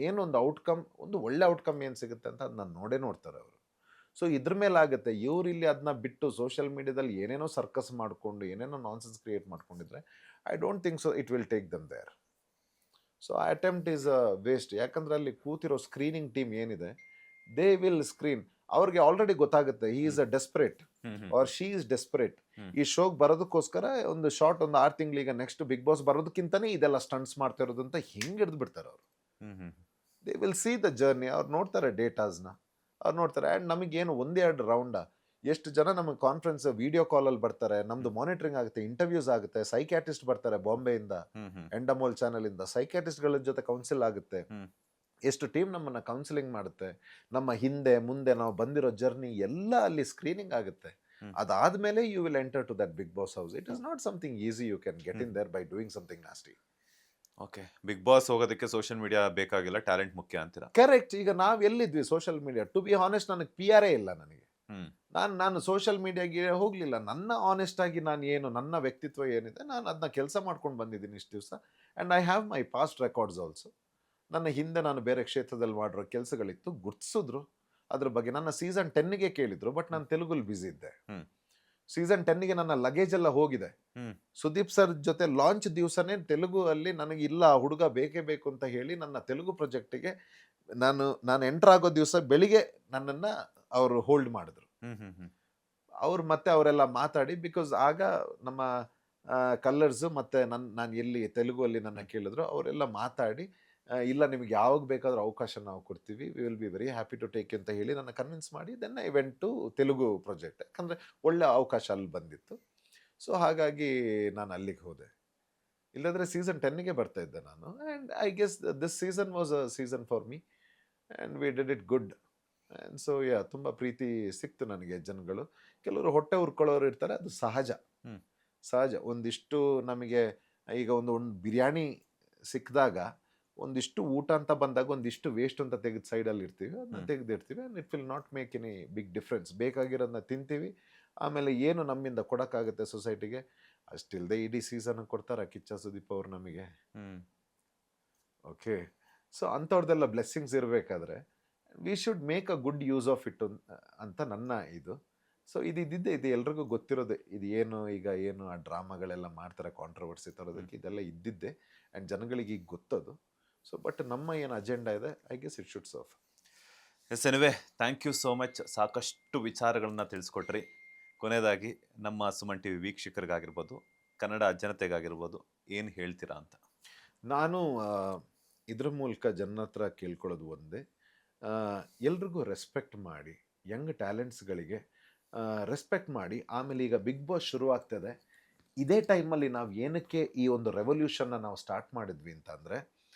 ಏನೊಂದು ಔಟ್ಕಮ್, ಒಂದು ಒಳ್ಳೆ ಔಟ್ಕಮ್ ಏನು ಸಿಗುತ್ತೆ ಅಂತ ಅದನ್ನ ನೋಡ್ತಾರೆ ಅವರು. ಸೊ ಇದ್ರ ಮೇಲೆ ಆಗುತ್ತೆ. ಇವ್ರು ಇಲ್ಲಿ ಅದನ್ನ ಬಿಟ್ಟು ಸೋಷಿಯಲ್ ಮೀಡಿಯಾದಲ್ಲಿ ಏನೇನೋ ಸರ್ಕಸ್ ಮಾಡಿಕೊಂಡು ಏನೇನೋ ನಾನ್ಸೆನ್ಸ್ ಕ್ರಿಯೇಟ್ ಮಾಡ್ಕೊಂಡಿದ್ರೆ I don't think so it will take them there. So attempt is a waste. ಯಾಕಂದರೆ ಅಲ್ಲಿ ಕೂತಿರೋ ಸ್ಕ್ರೀನಿಂಗ್ ಟೀಮ್ ಏನಿದೆ, ದೇ ವಿಲ್ ಸ್ಕ್ರೀನ್. ಅವ್ರಿಗೆ ಆಲ್ರೆಡಿ ಗೊತ್ತಾಗುತ್ತೆ he is a desperate or she is desperate. ಈ ಶೋಗೆ ಬರೋದಕ್ಕೋಸ್ಕರ ಒಂದು ಶಾರ್ಟ್ ಒಂದು 6 ತಿಂಗಳಿಗೆ ನೆಕ್ಸ್ಟ್ ಬಿಗ್ ಬಾಸ್ ಬರೋದಕ್ಕಿಂತನೇ ಇದೆಲ್ಲ ಸ್ಟಂಟ್ಸ್ ಮಾಡ್ತಾ ಇರೋದು ಅಂತ ಹಿಂಗೆ ಹಿಡಿದು ಬಿಡ್ತಾರೆ ಅವರು. They will see the journey. ಅವ್ರು ನೋಡ್ತಾರೆ ಡೇಟಾಸ್ನ, ಅವ್ರು ನೋಡ್ತಾರೆ. ಆ್ಯಂಡ್ ನಮಗೇನು 1-2 ರೌಂಡ, ಎಷ್ಟು ಜನ ನಮಗೆ ಕಾನ್ಫರೆನ್ಸ್ ವಿಡಿಯೋ ಕಾಲಲ್ಲಿ ಬರ್ತಾರೆ, ನಮ್ಮದು ಮಾನಿಟರಿಂಗ್ ಆಗುತ್ತೆ, ಇಂಟರ್ವ್ಯೂಸ್ ಆಗುತ್ತೆ, ಸೈಕ್ಯಾಟಿಸ್ಟ್ ಬರ್ತಾರೆ ಬಾಂಬೆಯಿಂದ, ಎಂಡಮೋಲ್ ಚಾನಲಿಂದ ಸೈಕ್ಯಾಟಿಸ್ಟ್ಗಳ ಜೊತೆ ಕೌನ್ಸಿಲ್ ಆಗುತ್ತೆ, ಎಷ್ಟು ಟೀಮ್ ನಮ್ಮನ್ನು ಕೌನ್ಸಿಲಿಂಗ್ ಮಾಡುತ್ತೆ, ನಮ್ಮ ಹಿಂದೆ ಮುಂದೆ ನಾವು ಬಂದಿರೋ ಜರ್ನಿ ಎಲ್ಲ ಅಲ್ಲಿ ಸ್ಕ್ರೀನಿಂಗ್ ಆಗುತ್ತೆ. ಅದಾದಮೇಲೆ you will enter to that Bigg Boss house. It is not something easy you can get in there by doing something nasty. Okay. Bigg Boss ಹೋಗೋದಕ್ಕೆ ಸೋಷಿಯಲ್ ಮೀಡಿಯಾ ಬೇಕಾಗಿಲ್ಲ, ಟ್ಯಾಲೆಂಟ್ ಮುಖ್ಯ ಅಂತೀರಾ? ಕರೆಕ್ಟ್. ಈಗ ನಾವು ಎಲ್ಲಿದ್ವಿ ಸೋಷಿಯಲ್ ಮೀಡಿಯಾ? ಟು ಬಿ ಹಾನೆಸ್ಟ್ ನನಗೆ ಪಿ ಆರೇ ಇಲ್ಲ ನನಗೆ. ಹ್ಮ್. ನಾನು ಸೋಷಿಯಲ್ ಮೀಡಿಯಾಗೆ ಹೋಗಲಿಲ್ಲ. ನನ್ನ ಆನೆಸ್ಟ್ ಆಗಿ ನಾನು ಏನು ನನ್ನ ವ್ಯಕ್ತಿತ್ವ ಏನಿದೆ ನಾನು ಅದನ್ನ ಕೆಲಸ ಮಾಡ್ಕೊಂಡು ಬಂದಿದ್ದೀನಿ ಇಷ್ಟು ದಿವಸ. And I have my past records also. ನನ್ನ ಹಿಂದೆ ನಾನು ಬೇರೆ ಕ್ಷೇತ್ರದಲ್ಲಿ ಮಾಡಿರೋ ಕೆಲಸಗಳಿತ್ತು, ಗುರ್ತಿಸಿದ್ರು. ಅದ್ರ ಬಗ್ಗೆ ನನ್ನ ಸೀಸನ್ 10ಗೆ ಕೇಳಿದ್ರು, ಬಟ್ ನಾನು ತೆಲುಗುಲಿ ಬ್ಯುಸಿ ಇದ್ದೆ. ಹ್ಮ್. ಸೀಸನ್ 10ಗೆ ನನ್ನ ಲಗೇಜ್ ಎಲ್ಲ ಹೋಗಿದೆ. ಹ್ಮ್. ಸುದೀಪ್ ಸರ್ ಜೊತೆ ಲಾಂಚ್ ದಿವಸನೇ ತೆಲುಗು ಅಲ್ಲಿ ನನಗೆ ಇಲ್ಲ ಹುಡುಗ ಬೇಕೇ ಬೇಕು ಅಂತ ಹೇಳಿ ನನ್ನ ತೆಲುಗು ಪ್ರಾಜೆಕ್ಟಿಗೆ ನಾನು ಎಂಟರ್ ಆಗೋ ದಿವಸ ಬೆಳಿಗ್ಗೆ ನನ್ನನ್ನು ಅವರು ಹೋಲ್ಡ್ ಮಾಡಿದ್ರು. ಹ್ಮ್. ಹ್ಮ್. ಹ್ಮ್. ಅವ್ರು ಮತ್ತೆ ಅವರೆಲ್ಲ ಮಾತಾಡಿ, ಬಿಕಾಸ್ ಆಗ ನಮ್ಮ ಕಲ್ಲರ್ಸು ಮತ್ತು ನಾನು ಎಲ್ಲಿ ತೆಲುಗು ಅಲ್ಲಿ ನನ್ನ ಕೇಳಿದ್ರು, ಅವರೆಲ್ಲ ಮಾತಾಡಿ ಇಲ್ಲ ನಿಮಗೆ ಯಾವಾಗ ಬೇಕಾದ್ರೂ ಅವಕಾಶ ನಾವು ಕೊಡ್ತೀವಿ, we will be very happy to take ಅಂತ ಹೇಳಿ ನನ್ನ ಕನ್ವಿನ್ಸ್ ಮಾಡಿ then I went to Telugu project. ಯಾಕಂದರೆ ಒಳ್ಳೆ ಅವಕಾಶ ಅಲ್ಲಿ ಬಂದಿತ್ತು. ಸೊ ಹಾಗಾಗಿ ನಾನು ಅಲ್ಲಿಗೆ ಹೋದೆ. ಇಲ್ಲಂದರೆ ಸೀಸನ್ 10ಗೆ ಬರ್ತಾ ಇದ್ದೆ ನಾನು. And I guess this season was a season for me and we did it good. And so ತುಂಬ ಪ್ರೀತಿ ಸಿಕ್ತು ನನಗೆ ಜನಗಳು. ಕೆಲವರು ಹೊಟ್ಟೆ ಉರ್ಕೊಳ್ಳೋರು ಇರ್ತಾರೆ, ಅದು ಸಹಜ. ಹ್ಮ್. ಸಹಜ. ಒಂದಿಷ್ಟು ನಮಗೆ ಈಗ ಒಂದು ಬಿರಿಯಾನಿ ಸಿಕ್ಕಿದಾಗ ಒಂದಿಷ್ಟು ಊಟ ಅಂತ ಬಂದಾಗ ಒಂದಿಷ್ಟು ವೇಸ್ಟ್ ಅಂತ ತೆಗೆದು ಸೈಡಲ್ಲಿ ಇರ್ತೀವಿ, ಅದನ್ನ ತೆಗೆದಿರ್ತೀವಿ. And it will not make any big difference. ಬೇಕಾಗಿರೋದನ್ನ ತಿಂತೀವಿ. ಆಮೇಲೆ ಏನು ನಮ್ಮಿಂದ ಕೊಡೋಕ್ಕಾಗುತ್ತೆ ಸೊಸೈಟಿಗೆ ಅಷ್ಟಿಲ್ಲದೆ ಇಡೀ ಸೀಸನ್ ಕೊಡ್ತಾರೆ ಕಿಚ್ಚ ಸುದೀಪ್ ಅವ್ರು ನಮಗೆ. ಹ್ಮ್. ಓಕೆ. ಸೊ ಅಂಥವ್ರದ್ದೆಲ್ಲ ಬ್ಲೆಸ್ಸಿಂಗ್ಸ್ ಇರಬೇಕಾದ್ರೆ we should make a good use of it ಅಂತ ನನ್ನ ಇದು. ಸೊ ಇದು ಎಲ್ರಿಗೂ ಗೊತ್ತಿರೋದೆ. ಇದು ಏನು ಆ ಡ್ರಾಮಾಗಳೆಲ್ಲ ಮಾಡ್ತಾರೆ ಕಾಂಟ್ರವರ್ಸಿ ತರೋದಕ್ಕೆ, ಇದೆಲ್ಲ ಇದ್ದಿದ್ದೆ. ಆ್ಯಂಡ್ ಜನಗಳಿಗೆ ಈಗ ಗೊತ್ತದು. ಸೊ ಬಟ್ ನಮ್ಮ ಏನು ಅಜೆಂಡಾ ಇದೆ, I guess it should serve. Yes, anyway thank you so much. ಸಾಕಷ್ಟು ವಿಚಾರಗಳನ್ನ ತಿಳಿಸ್ಕೊಟ್ರಿ. ಕೊನೆಯದಾಗಿ ನಮ್ಮ ಸುಮನ್ ಟಿವಿ ವೀಕ್ಷಕರಿಗಾಗಿರ್ಬೋದು, ಕನ್ನಡ ಜನತೆಗಾಗಿರ್ಬೋದು, ಏನು ಹೇಳ್ತೀರಾ ಅಂತ? ನಾನು ಇದ್ರ ಮೂಲಕ ಜನರ ಹತ್ರ ಕೇಳ್ಕೊಳ್ಳೋದು ಒಂದೇ, ಎಲ್ರಿಗೂ ರೆಸ್ಪೆಕ್ಟ್ ಮಾಡಿ, ಯಂಗ್ ಟ್ಯಾಲೆಂಟ್ಸ್ಗಳಿಗೆ ರೆಸ್ಪೆಕ್ಟ್ ಮಾಡಿ. ಆಮೇಲೆ ಈಗ ಬಿಗ್ ಬಾಸ್ ಶುರುವಾಗ್ತದೆ. ಇದೇ ಟೈಮಲ್ಲಿ ನಾವು ಏನಕ್ಕೆ ಈ ಒಂದು ರೆವಲ್ಯೂಷನ್ನ ನಾವು ಸ್ಟಾರ್ಟ್ ಮಾಡಿದ್ವಿ ಅಂತಂದರೆ,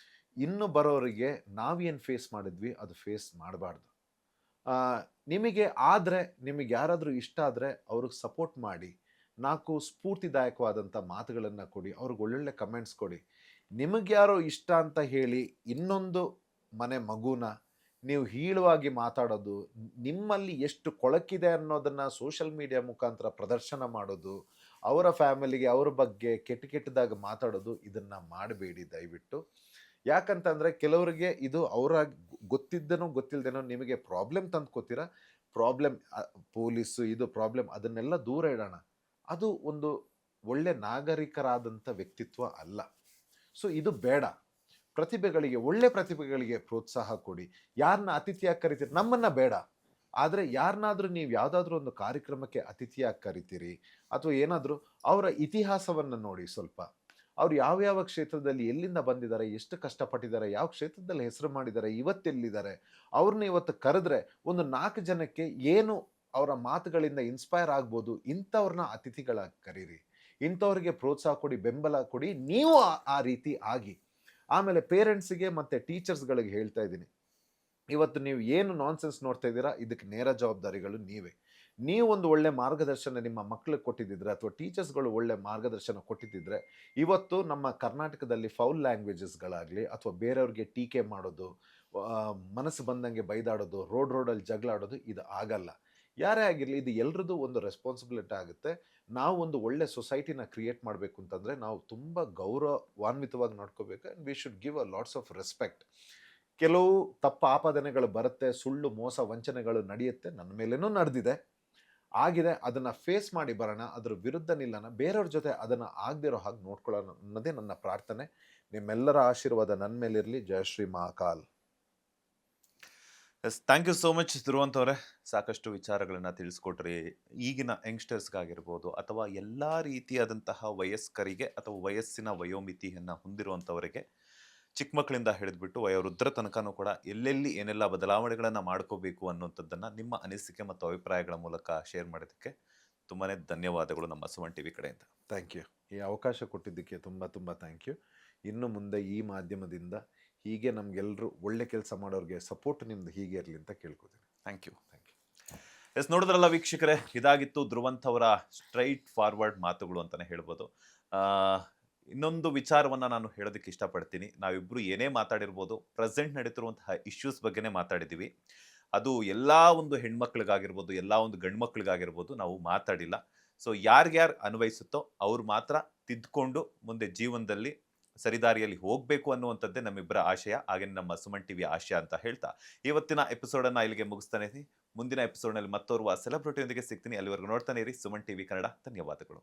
ಇನ್ನು ಬರೋರಿಗೆ ನಾವೇನು ಫೇಸ್ ಮಾಡಿದ್ವಿ ಅದು ಫೇಸ್ ಮಾಡಬಾರ್ದು. ನಿಮಗೆ ನಿಮಗೆ ಯಾರಾದರೂ ಇಷ್ಟ ಆದರೆ ಅವ್ರಿಗೆ ಸಪೋರ್ಟ್ ಮಾಡಿ, 4 ಸ್ಫೂರ್ತಿದಾಯಕವಾದಂಥ ಮಾತುಗಳನ್ನು ಕೊಡಿ, ಅವ್ರಿಗೆ ಒಳ್ಳೊಳ್ಳೆ ಕಮೆಂಟ್ಸ್ ಕೊಡಿ. ನಿಮಗೆ ಯಾರೋ ಇಷ್ಟ ಅಂತ ಹೇಳಿ ಇನ್ನೊಂದು ಮನೆ ಮಗುನ ನೀವು ಹೀಳವಾಗಿ ಮಾತಾಡೋದು, ನಿಮ್ಮಲ್ಲಿ ಎಷ್ಟು ಕೊಳಕಿದೆ ಅನ್ನೋದನ್ನು ಸೋಷಲ್ ಮೀಡಿಯಾ ಮುಖಾಂತರ ಪ್ರದರ್ಶನ ಮಾಡೋದು, ಅವರ ಫ್ಯಾಮಿಲಿಗೆ ಅವ್ರ ಬಗ್ಗೆ ಕೆಟ್ಟದಾಗಿ ಮಾತಾಡೋದು, ಇದನ್ನು ಮಾಡಬೇಡಿ ದಯವಿಟ್ಟು. ಯಾಕಂತಂದರೆ ಕೆಲವರಿಗೆ ಇದು ಅವರ ಗೊತ್ತಿಲ್ದೇನೋ ನಿಮಗೆ ಪ್ರಾಬ್ಲಮ್ ತಂದ್ಕೋತೀರ. ಪೊಲೀಸು ಇದು ಪ್ರಾಬ್ಲಮ್, ಅದನ್ನೆಲ್ಲ ದೂರ ಇಡೋಣ. ಅದು ಒಂದು ಒಳ್ಳೆ ನಾಗರಿಕರಾದಂಥ ವ್ಯಕ್ತಿತ್ವ ಅಲ್ಲ. ಸೊ ಇದು ಬೇಡ. ಒಳ್ಳೆ ಪ್ರತಿಭೆಗಳಿಗೆ ಪ್ರೋತ್ಸಾಹ ಕೊಡಿ. ಯಾರನ್ನ ಅತಿಥಿಯಾಗಿ ಕರಿತೀರಿ, ನಮ್ಮನ್ನು ಬೇಡ. ಆದರೆ ಯಾರನ್ನಾದರೂ ನೀವು ಯಾವುದಾದ್ರೂ ಒಂದು ಕಾರ್ಯಕ್ರಮಕ್ಕೆ ಅತಿಥಿಯಾಗಿ ಕರಿತೀರಿ ಅಥವಾ ಏನಾದರೂ ಅವರ ಇತಿಹಾಸವನ್ನು ನೋಡಿ. ಸ್ವಲ್ಪ ಅವ್ರು ಯಾವ ಕ್ಷೇತ್ರದಲ್ಲಿ ಎಲ್ಲಿಂದ ಬಂದಿದ್ದಾರೆ, ಎಷ್ಟು ಕಷ್ಟಪಟ್ಟಿದ್ದಾರೆ, ಯಾವ ಕ್ಷೇತ್ರದಲ್ಲಿ ಹೆಸರು ಮಾಡಿದ್ದಾರೆ, ಇವತ್ತೆಲ್ಲಿದ್ದಾರೆ, ಅವ್ರನ್ನ ಇವತ್ತು ಕರೆದ್ರೆ ಒಂದು 4 ಜನಕ್ಕೆ ಏನು ಅವರ ಮಾತುಗಳಿಂದ ಇನ್ಸ್ಪೈರ್ ಆಗ್ಬೋದು. ಇಂಥವ್ರನ್ನ ಅತಿಥಿಗಳಾಗಿ ಕರೀರಿ. ಇಂಥವ್ರಿಗೆ ಪ್ರೋತ್ಸಾಹ ಕೊಡಿ, ಬೆಂಬಲ ಕೊಡಿ. ನೀವು ಆ ರೀತಿ ಆಗಿ. ಆಮೇಲೆ ಪೇರೆಂಟ್ಸಿಗೆ ಮತ್ತು ಟೀಚರ್ಸ್ಗಳಿಗೆ ಹೇಳ್ತಾ ಇದ್ದೀನಿ, ಇವತ್ತು ನೀವು ಏನು ನಾನ್ಸೆನ್ಸ್ ನೋಡ್ತಾ ಇದ್ದೀರಾ, ಇದಕ್ಕೆ ನೇರ ಜವಾಬ್ದಾರಿಗಳು ನೀವೇ. ನೀವು ಒಂದು ಒಳ್ಳೆ ಮಾರ್ಗದರ್ಶನ ನಿಮ್ಮ ಮಕ್ಕಳಿಗೆ ಕೊಟ್ಟಿದ್ದಿದ್ರೆ ಅಥವಾ ಟೀಚರ್ಸ್ಗಳು ಒಳ್ಳೆ ಮಾರ್ಗದರ್ಶನ ಕೊಟ್ಟಿದ್ದಿದ್ರೆ, ಇವತ್ತು ನಮ್ಮ ಕರ್ನಾಟಕದಲ್ಲಿ ಫೌಲ್ ಲ್ಯಾಂಗ್ವೇಜಸ್ಗಳಾಗಲಿ ಅಥವಾ ಬೇರೆಯವ್ರಿಗೆ ಟೀಕೆ ಮಾಡೋದು, ಮನಸ್ಸು ಬಂದಂಗೆ ಬೈದಾಡೋದು, ರೋಡಲ್ಲಿ ಜಗಳಾಡೋದು ಇದು ಆಗಲ್ಲ. ಯಾರೇ ಆಗಿರಲಿ, ಇದು ಎಲ್ರದ್ದು ಒಂದು ರೆಸ್ಪಾನ್ಸಿಬಿಲಿಟಿ ಆಗುತ್ತೆ. ನಾವು ಒಂದು ಒಳ್ಳೆ ಸೊಸೈಟಿನ ಕ್ರಿಯೇಟ್ ಮಾಡಬೇಕು ಅಂತಂದರೆ ನಾವು ತುಂಬ ಗೌರವಾನ್ವಿತವಾಗಿ ನೋಡ್ಕೋಬೇಕು. And we should give a lots of respect. ಕೆಲವು ತಪ್ಪು ಆಪಾದನೆಗಳು ಬರುತ್ತೆ, ಸುಳ್ಳು ಮೋಸ ವಂಚನೆಗಳು ನಡೆಯುತ್ತೆ, ನನ್ನ ಮೇಲೇನೂ ನಡೆದಿದೆ, ಆಗಿದೆ. ಅದನ್ನು ಫೇಸ್ ಮಾಡಿ ಬರೋಣ, ಅದ್ರ ವಿರುದ್ಧ ನಿಲ್ಲೋಣ, ಬೇರೆಯವ್ರ ಜೊತೆ ಅದನ್ನು ಆಗದಿರೋ ಹಾಗೆ ನೋಡ್ಕೊಳ್ಳೋಣ ಅನ್ನೋದೇ ನನ್ನ ಪ್ರಾರ್ಥನೆ. ನಿಮ್ಮೆಲ್ಲರ ಆಶೀರ್ವಾದ ನನ್ನ ಮೇಲಿರಲಿ. ಜಯ Shri Mahakal. Yes, thank you so much Dhruvanth ಅವರೇ. ಸಾಕಷ್ಟು ವಿಚಾರಗಳನ್ನು ತಿಳಿಸ್ಕೊಟ್ರಿ. ಈಗಿನ ಯಂಗ್ಸ್ಟರ್ಸ್ಗಾಗಿರ್ಬೋದು ಅಥವಾ ಎಲ್ಲ ರೀತಿಯಾದಂತಹ ವಯಸ್ಕರಿಗೆ ಅಥವಾ ವಯಸ್ಸಿನ ವಯೋಮಿತಿಯನ್ನು ಹೊಂದಿರುವಂಥವರಿಗೆ, ಚಿಕ್ಕ ಮಕ್ಕಳಿಂದ ಹಿಡಿದ್ಬಿಟ್ಟು ವಯೋವೃದ್ಧರ ತನಕನೂ ಕೂಡ ಎಲ್ಲೆಲ್ಲಿ ಏನೆಲ್ಲ ಬದಲಾವಣೆಗಳನ್ನು ಮಾಡ್ಕೋಬೇಕು ಅನ್ನೋಂಥದ್ದನ್ನು ನಿಮ್ಮ ಅನಿಸಿಕೆ ಮತ್ತು ಅಭಿಪ್ರಾಯಗಳ ಮೂಲಕ ಶೇರ್ ಮಾಡೋದಕ್ಕೆ ತುಂಬಾ ಧನ್ಯವಾದಗಳು ನಮ್ಮ ಸುಮನ್ ಟಿವಿ ಕಡೆಯಿಂದ. Thank you. ಈ ಅವಕಾಶ ಕೊಟ್ಟಿದ್ದಕ್ಕೆ ತುಂಬ ಥ್ಯಾಂಕ್ ಯು. ಇನ್ನು ಮುಂದೆ ಈ ಮಾಧ್ಯಮದಿಂದ ಹೀಗೆ ನಮಗೆಲ್ಲರೂ ಒಳ್ಳೆ ಕೆಲಸ ಮಾಡೋರಿಗೆ ಸಪೋರ್ಟ್ ನಿಮ್ದು ಹೀಗೆ ಇರಲಿ ಅಂತ ಕೇಳ್ಕೊತೀನಿ. Thank you. ಎಸ್, ನೋಡಿದ್ರಲ್ಲ ವೀಕ್ಷಕರೇ, ಇದಾಗಿತ್ತು ಧ್ರುವಂತ್ ಅವರ ಸ್ಟ್ರೈಟ್ ಫಾರ್ವರ್ಡ್ ಮಾತುಗಳು ಅಂತಲೇ ಹೇಳ್ಬೋದು. ಇನ್ನೊಂದು ವಿಚಾರವನ್ನ ನಾನು ಹೇಳೋದಕ್ಕೆ ಇಷ್ಟಪಡ್ತೀನಿ. ನಾವಿಬ್ರು ಏನೇ ಮಾತಾಡಿರ್ಬೋದು, ಪ್ರೆಸೆಂಟ್ ನಡೀತಿರುವಂತಹ ಇಶ್ಯೂಸ್ ಬಗ್ಗೆನೇ ಮಾತಾಡಿದ್ದೀವಿ. ಅದು ಎಲ್ಲಾ ಒಂದು ಹೆಣ್ಮಕ್ಳಿಗಾಗಿರ್ಬೋದು, ಎಲ್ಲಾ ಒಂದು ಗಂಡು ಮಕ್ಳಿಗಾಗಿರ್ಬೋದು ನಾವು ಮಾತಾಡಿಲ್ಲ. ಸೊ ಯಾರ್ಗ್ಯಾರು ಅನ್ವಯಿಸುತ್ತೋ ಅವ್ರು ಮಾತ್ರ ತಿದ್ದುಕೊಂಡು ಮುಂದೆ ಜೀವನದಲ್ಲಿ ಸರಿದಾರಿಯಲ್ಲಿ ಹೋಗ್ಬೇಕು ಅನ್ನುವಂಥದ್ದೇ ನಮ್ಮಿಬ್ಬರ ಆಶಯ, ಹಾಗೆ ನಮ್ಮ ಸುಮನ್ ಟಿವಿಯ ಆಶಯ ಅಂತ ಹೇಳ್ತಾ ಇವತ್ತಿನ ಎಪಿಸೋಡ್ ಅನ್ನ ಇಲ್ಲಿಗೆ ಮುಗಿಸ್ತಾನೆ ಇದೀನಿ. ಮುಂದಿನ ಎಪಿಸೋಡ್‌ನಲ್ಲಿ ಮತ್ತೋರ್ವ ಸೆಲೆಬ್ರಿಟಿಯೊಂದಿಗೆ ಸಿಗ್ತೀನಿ. ಅಲ್ಲಿವರೆಗೂ ನೋಡ್ತಾನೆ ಇರಿ ಸುಮನ್ ಟಿವಿ ಕನ್ನಡ. ಧನ್ಯವಾದಗಳು.